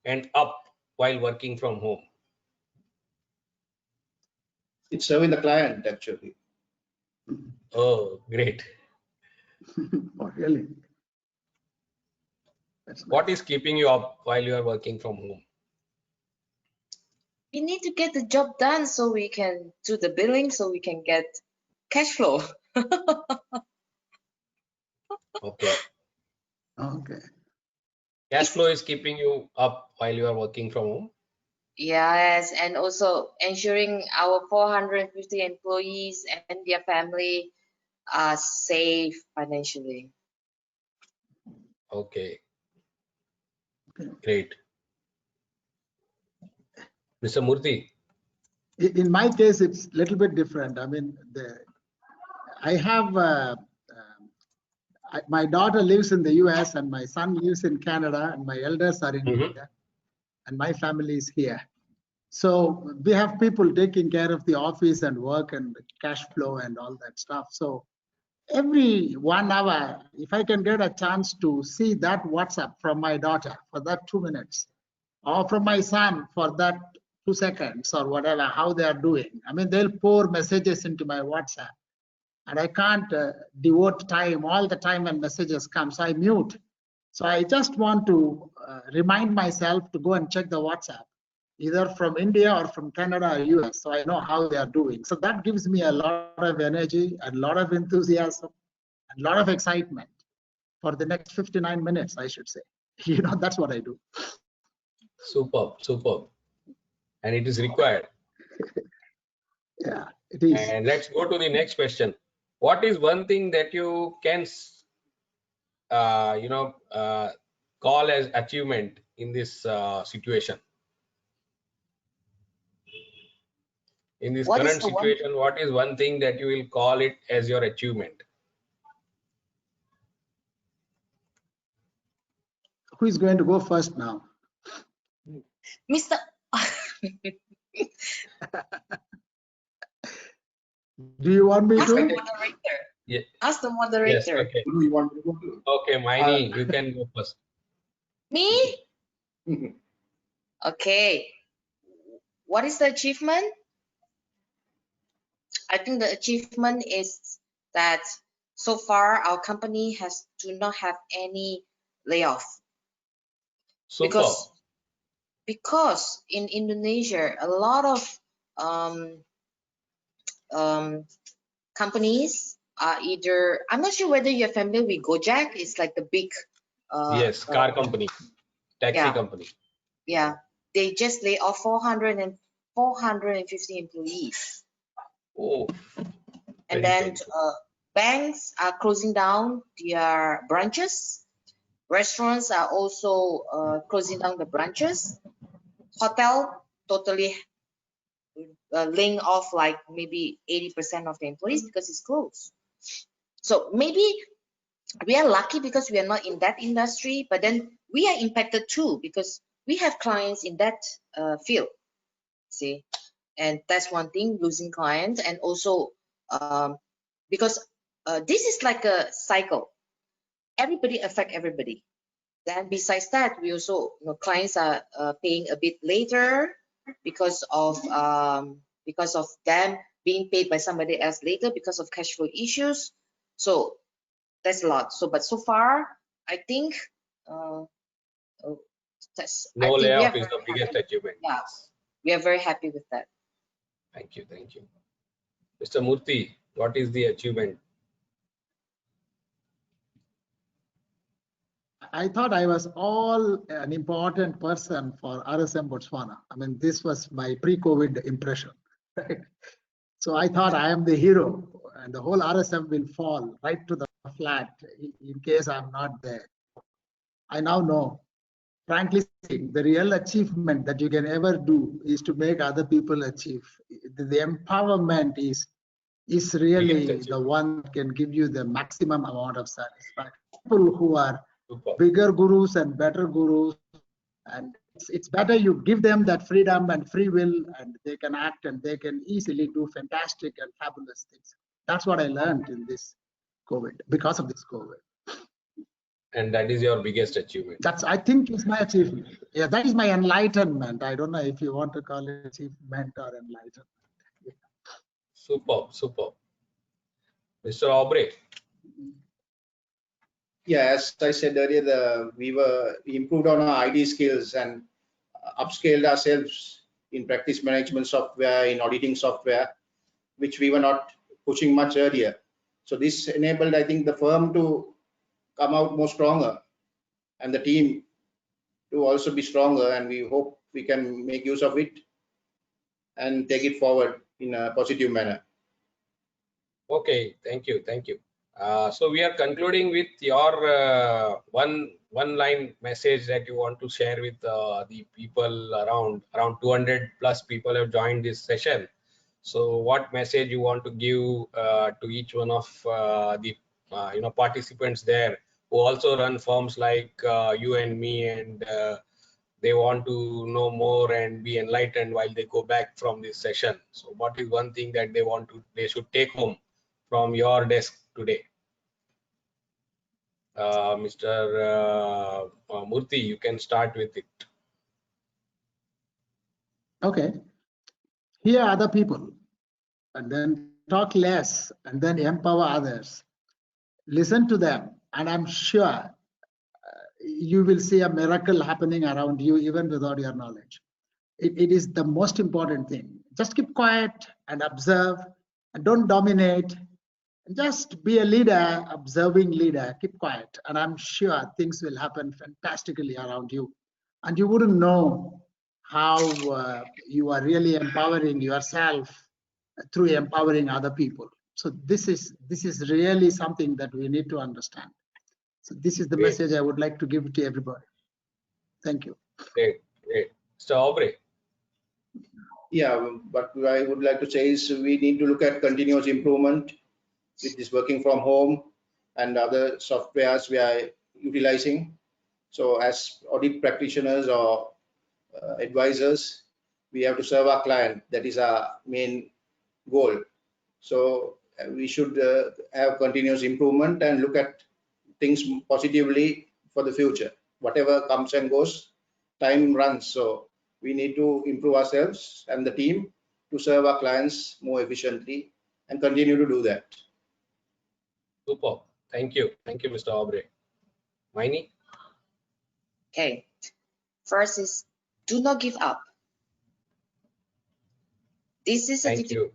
and up while working from home? It's serving the client actually. Oh, great. Oh, really? What is keeping you up while you are working from home? We need to get the job done so we can do the billing, so we can get cash flow. Okay. Cash flow is keeping you up while you are working from home? Yes, and also ensuring our 450 employees and their family are safe financially. Okay. Great. Mr. Murthy. In my case, it's a little bit different. I mean, I have my daughter lives in the US and my son lives in Canada and my elders are in India and my family is here. So we have people taking care of the office and work and cash flow and all that stuff. So every 1 hour, if I can get a chance to see that WhatsApp from my daughter for that 2 minutes, or from my son for that 2 seconds or whatever, how they are doing. I mean, they'll pour messages into my WhatsApp, and I can't devote time all the time when messages come, so I mute. So I just want to remind myself to go and check the WhatsApp, either from India or from Canada or US, so I know how they are doing. So that gives me a lot of energy, a lot of enthusiasm, a lot of excitement for the next 59 minutes, I should say. You know, that's what I do. Superb, superb. And it is required. Yeah, it is. And let's go to the next question. What is one thing that you can, call as achievement in this situation? In this current situation, what is one thing that you will call it as your achievement? Who is going to go first now? Mr. Do you want me Ask to? the moderator. Yeah. Ask the moderator. Yes, okay. Okay, Maini, you can go first. Me? Okay. What is the achievement? I think the achievement is that so far our company do not have any layoff. Super. Because in Indonesia, a lot of companies are either, I'm not sure whether you're familiar with Gojek. It's like the big yes, car company, taxi company. Yeah, they just lay off 450 employees. Oh, and then banks are closing down their branches. Restaurants are also closing down the branches. Hotel totally laying off like maybe 80% of the employees because it's closed. So maybe we are lucky because we are not in that industry, but then we are impacted too because we have clients in that field. See, and that's one thing, losing clients, and also because this is like a cycle. Everybody affect everybody. Then besides that, we also, clients are paying a bit later because of them being paid by somebody else later because of cash flow issues. So that's a lot. So, but so far, I think no layoff is the biggest achievement. Yeah, we are very happy with that. Thank you, thank you. Mr. Murthy, what is the achievement? I thought I was all an important person for RSM Botswana. I mean, this was my pre-COVID impression. Right? So I thought I am the hero and the whole RSM will fall right to the flat in case I'm not there. I now know, frankly speaking, the real achievement that you can ever do is to make other people achieve. The empowerment is really the one that can give you the maximum amount of satisfaction. People who are bigger gurus and better gurus, and it's better you give them that freedom and free will, and they can act and they can easily do fantastic and fabulous things. That's what I learned in this COVID, because of this COVID. And that is your biggest achievement. That's, I think, is my achievement. Yeah, that is my enlightenment. I don't know if you want to call it achievement or enlightenment. Yeah. Superb, superb. Mr. Aubrey. Yeah, as I said earlier, we improved on our ID skills and upscaled ourselves in practice management software, in auditing software, which we were not pushing much earlier. So this enabled, I think, the firm to come out more stronger and the team to also be stronger, and we hope we can make use of it and take it forward in a positive manner. Okay, thank you, thank you. So we are concluding with your one line message that you want to share with the people around 200 plus people have joined this session. So what message you want to give to each one of the participants there who also run firms like you and me, and they want to know more and be enlightened while they go back from this session? So what is one thing that they should take home from your desk today? Mr. Murthy, you can start with it. Okay. Hear other people and then talk less and then empower others. Listen to them, and I'm sure you will see a miracle happening around you even without your knowledge. It is the most important thing. Just keep quiet and observe and don't dominate. Just be a leader, observing leader. Keep quiet, and I'm sure things will happen fantastically around you. And you wouldn't know how you are really empowering yourself through empowering other people. So this is really something that we need to understand. So this is the message I would like to give to everybody. Thank you. Great. So Aubrey. Yeah, but I would like to say is we need to look at continuous improvement with this working from home and other softwares we are utilizing. So as audit practitioners or advisors, we have to serve our client. That is our main goal. So we should have continuous improvement and look at things positively for the future. Whatever comes and goes, time runs. So we need to improve ourselves and the team to serve our clients more efficiently and continue to do that. Super. Thank you. Thank you, Mr. Aubrey. Maini? Okay. First is do not give up. This is a difficult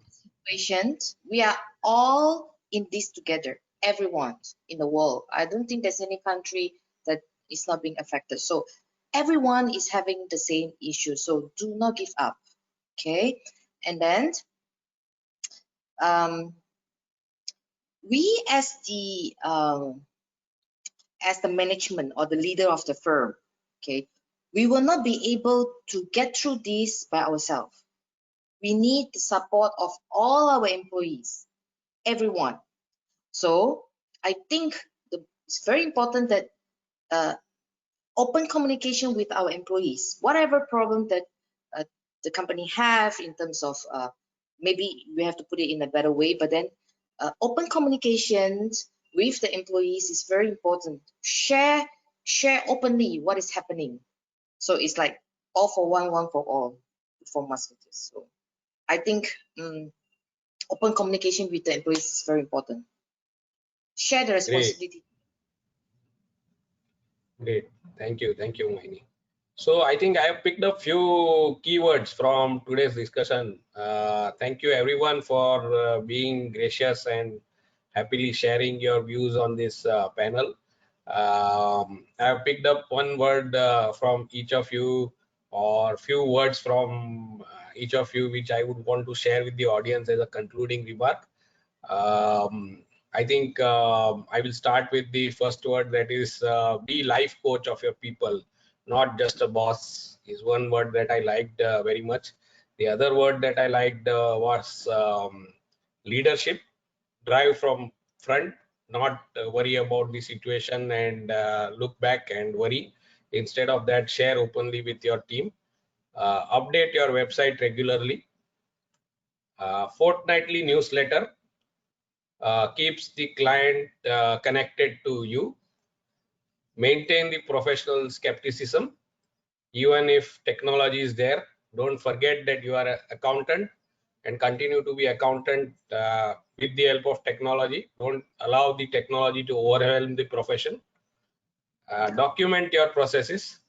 situation. We are all in this together, everyone in the world. I don't think there's any country that is not being affected. So everyone is having the same issue. So do not give up. Okay. And then we as the management or the leader of the firm, okay, we will not be able to get through this by ourselves. We need the support of all our employees, everyone. So I think it's very important that open communication with our employees, whatever problem that the company have in terms of maybe we have to put it in a better way, but then open communications with the employees is very important. Share openly what is happening. So it's like all for one for all for musketeers. So I think open communication with the employees is very important. Share the responsibility. Great. Thank you, Mohini. So I think I have picked up few keywords from today's discussion. Thank you everyone for being gracious and happily sharing your views on this panel. I have picked up one word from each of you, or few words from each of you, which I would want to share with the audience as a concluding remark. I think I will start with the first word, that is be life coach of your people, not just a boss, is one word that I liked very much. The other word that I liked was leadership. Drive from front, not worry about the situation and look back and worry. Instead of that, share openly with your team. Update your website regularly. Fortnightly newsletter keeps the client connected to you. Maintain the professional skepticism. Even if technology is there, don't forget that you are an accountant and continue to be accountant with the help of technology. Don't allow the technology to overwhelm the profession. Document your processes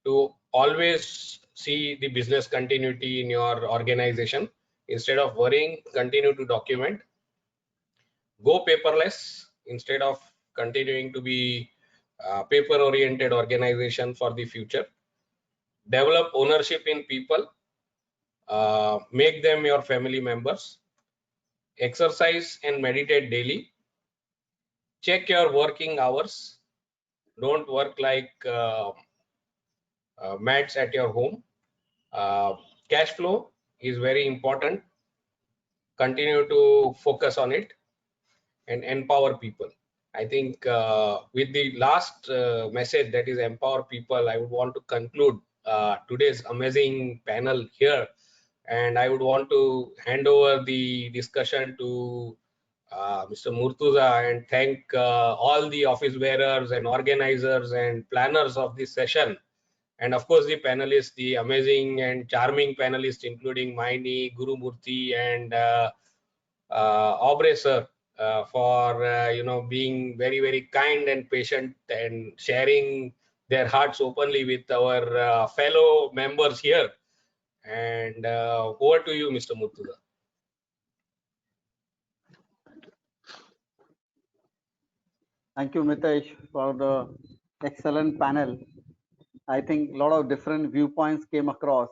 to always see the business continuity in your organization. Instead of worrying, continue to document. Go paperless instead of continuing to be paper-oriented organization for the future. Develop ownership in people. Make them your family members. Exercise and meditate daily. Check your working hours. Don't work like mats at your home. Cash flow is very important. Continue to focus on it and empower people. I think with the last message, that is empower people, I would want to conclude today's amazing panel here. And I would want to hand over the discussion to Mr. Murtuza, and thank all the office bearers and organizers and planners of this session. And of course, the panelists, the amazing and charming panelists, including Maini, Gurumoorthi, and Aubrey sir, for being very, very kind and patient and sharing their hearts openly with our fellow members here. And over to you, Mr. Murtuza. Thank you, Mitesh, for the excellent panel. I think a lot of different viewpoints came across.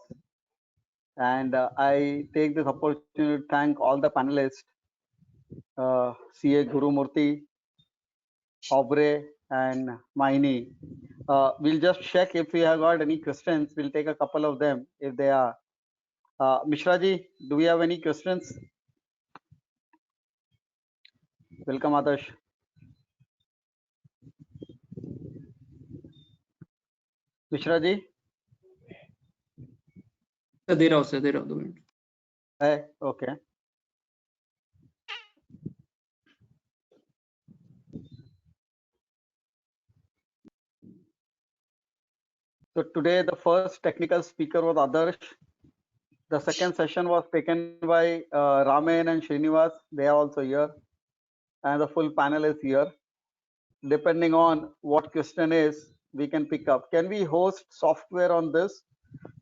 And I take this opportunity to thank all the panelists, CA Gurumoorthi, Aubrey, and Maini. We'll just check if we have got any questions. We'll take a couple of them if they are. Mishraji, do we have any questions? Welcome, Adarsh. Mishraji? दे रहा हूँ sir, दे रहा हूँ 2 minute. Okay. So today the first technical speaker was Adarsh. The second session was taken by Ramen and Srinivas. They are also here. And the full panel is here. Depending on what question is, we can pick up. Can we host software on this?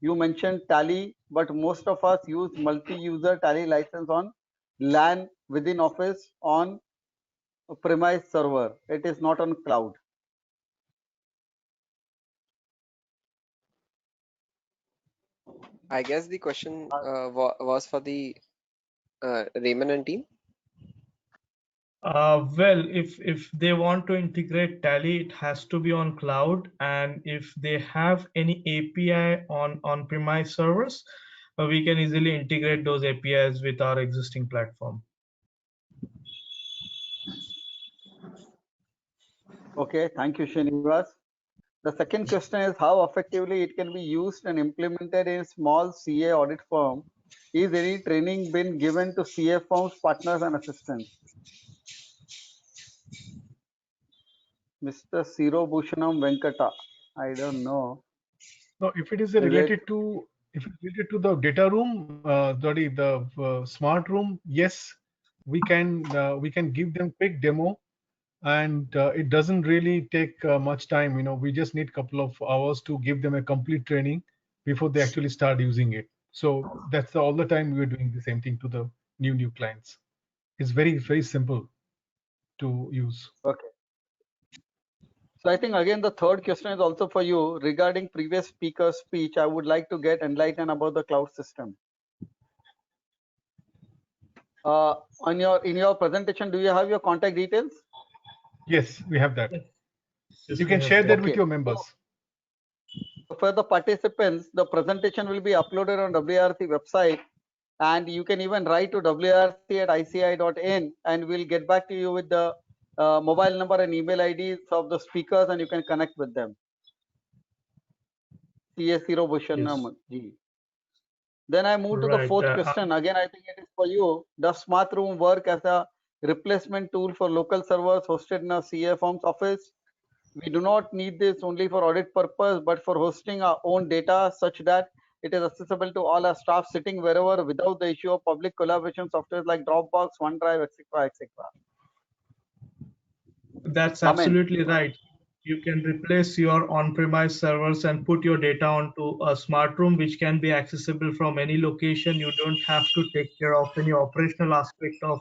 You mentioned Tally, but most of us use multi-user Tally license on LAN within office on a premise server. It is not on cloud. I guess the question was for the Ramen and team. Well, if they want to integrate Tally, it has to be on cloud, and if they have any API on premise servers, we can easily integrate those APIs with our existing platform. Okay, thank you, Srinivas. The second question is how effectively it can be used and implemented in small CA audit firm. Is any training been given to CA firms, partners, and assistants? Mr. Siro Bhushanam Venkata. I don't know. No, if it is related to the data room, the smart room, yes, we can give them quick demo, and it doesn't really take much time. We just need a couple of hours to give them a complete training before they actually start using it. So that's all the time we're doing the same thing to the new clients. It's very, very simple to use. Okay. So I think again the third question is also for you regarding previous speaker's speech. I would like to get enlightened about the cloud system. In your presentation, do you have your contact details? Yes, we have that. Yes, You can share that with your members. So for the participants, the presentation will be uploaded on WRC website, and you can even write to wrc@ici.in, and we'll get back to you with the mobile number and email IDs of the speakers, and you can connect with them. CS0 Bhushanam ji. Then I move to the fourth question. Again, I think it is for you. Does SmartRoom work as a replacement tool for local servers hosted in a CA firm's office? We do not need this only for audit purpose, but for hosting our own data such that it is accessible to all our staff sitting wherever without the issue of public collaboration software like Dropbox, OneDrive, etc., etc. That's absolutely right. You can replace your on-premise servers and put your data onto a smart room, which can be accessible from any location. You don't have to take care of any operational aspect of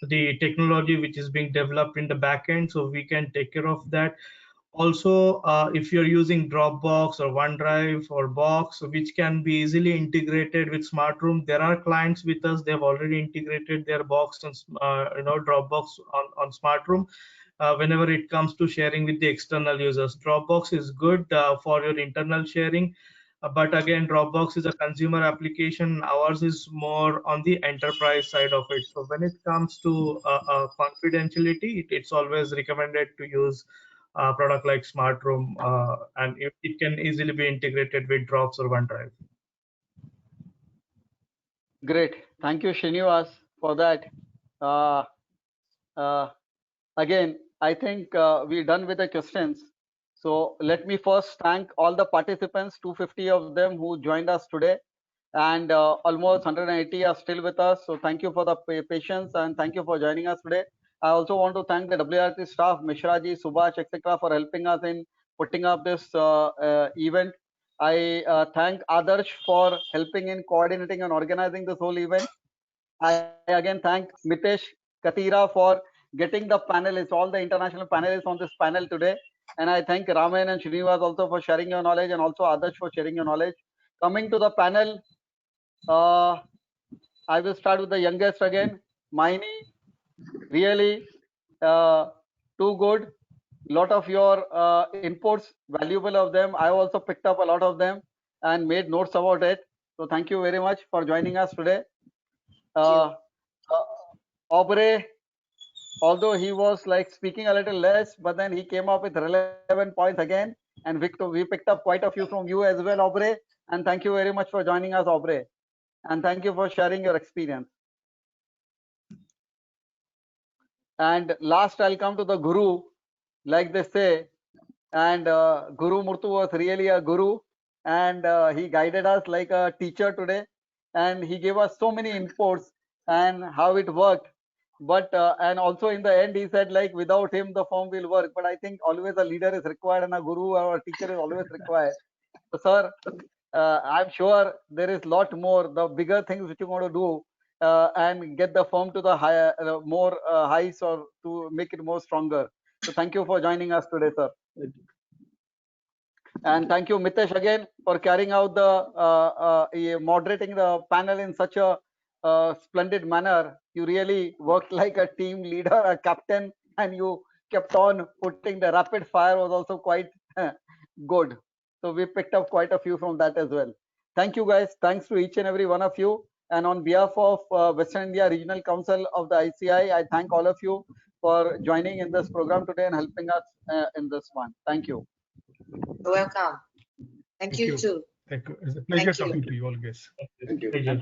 the technology which is being developed in the backend. So we can take care of that. Also, if you're using Dropbox or OneDrive or Box, which can be easily integrated with SmartRoom, there are clients with us. They've already integrated their Box and Dropbox on SmartRoom. Whenever it comes to sharing with the external users, Dropbox is good for your internal sharing. But again, Dropbox is a consumer application. Ours is more on the enterprise side of it. So when it comes to confidentiality, it's always recommended to use a product like SmartRoom, and it can easily be integrated with Drops or OneDrive. Great. Thank you, Srinivas, for that. Again, I think we're done with the questions. So let me first thank all the participants, 250 of them who joined us today, and almost 180 are still with us. So thank you for the patience and thank you for joining us today. I also want to thank the WRC staff, Mishraji, Subhash, etc., for helping us in putting up this event. I thank Adarsh for helping in coordinating and organizing this whole event. I again thank Mitesh, Katira for getting the panelists, all the international panelists on this panel today. And I thank Ramen and Srinivas also for sharing your knowledge, and also Adarsh for sharing your knowledge. Coming to the panel, I will start with the youngest again, Maini. Really too good. Lot of your inputs, valuable of them. I also picked up a lot of them and made notes about it. So thank you very much for joining us today. Aubrey, although he was like speaking a little less, but then he came up with relevant points again. And Victor, we picked up quite a few from you as well, Aubrey. And thank you very much for joining us, Aubrey. And thank you for sharing your experience. And last, I'll come to the Guru, like they say. And Gurumoorthi was really a guru, and he guided us like a teacher today. And he gave us so many inputs and how it worked. But and also in the end, he said like without him the firm will work. But I think always a leader is required and a guru or a teacher is always required. So, sir, I'm sure there is a lot more, the bigger things which you want to do and get the firm to the higher, more heights, or to make it more stronger. So thank you for joining us today, sir. And thank you, Mitesh, again for carrying out the moderating the panel in such a splendid manner. You really worked like a team leader, a captain, and you kept on putting the rapid fire was also quite good. So we picked up quite a few from that as well. Thank you, guys. Thanks to each and every one of you. And on behalf of Western India Regional Council of the ICI, I thank all of you for joining in this program today and helping us in this one. Thank you. You're welcome. Thank you too. Thank you. It's a pleasure talking to you all, guys. Thank you. Pleasure.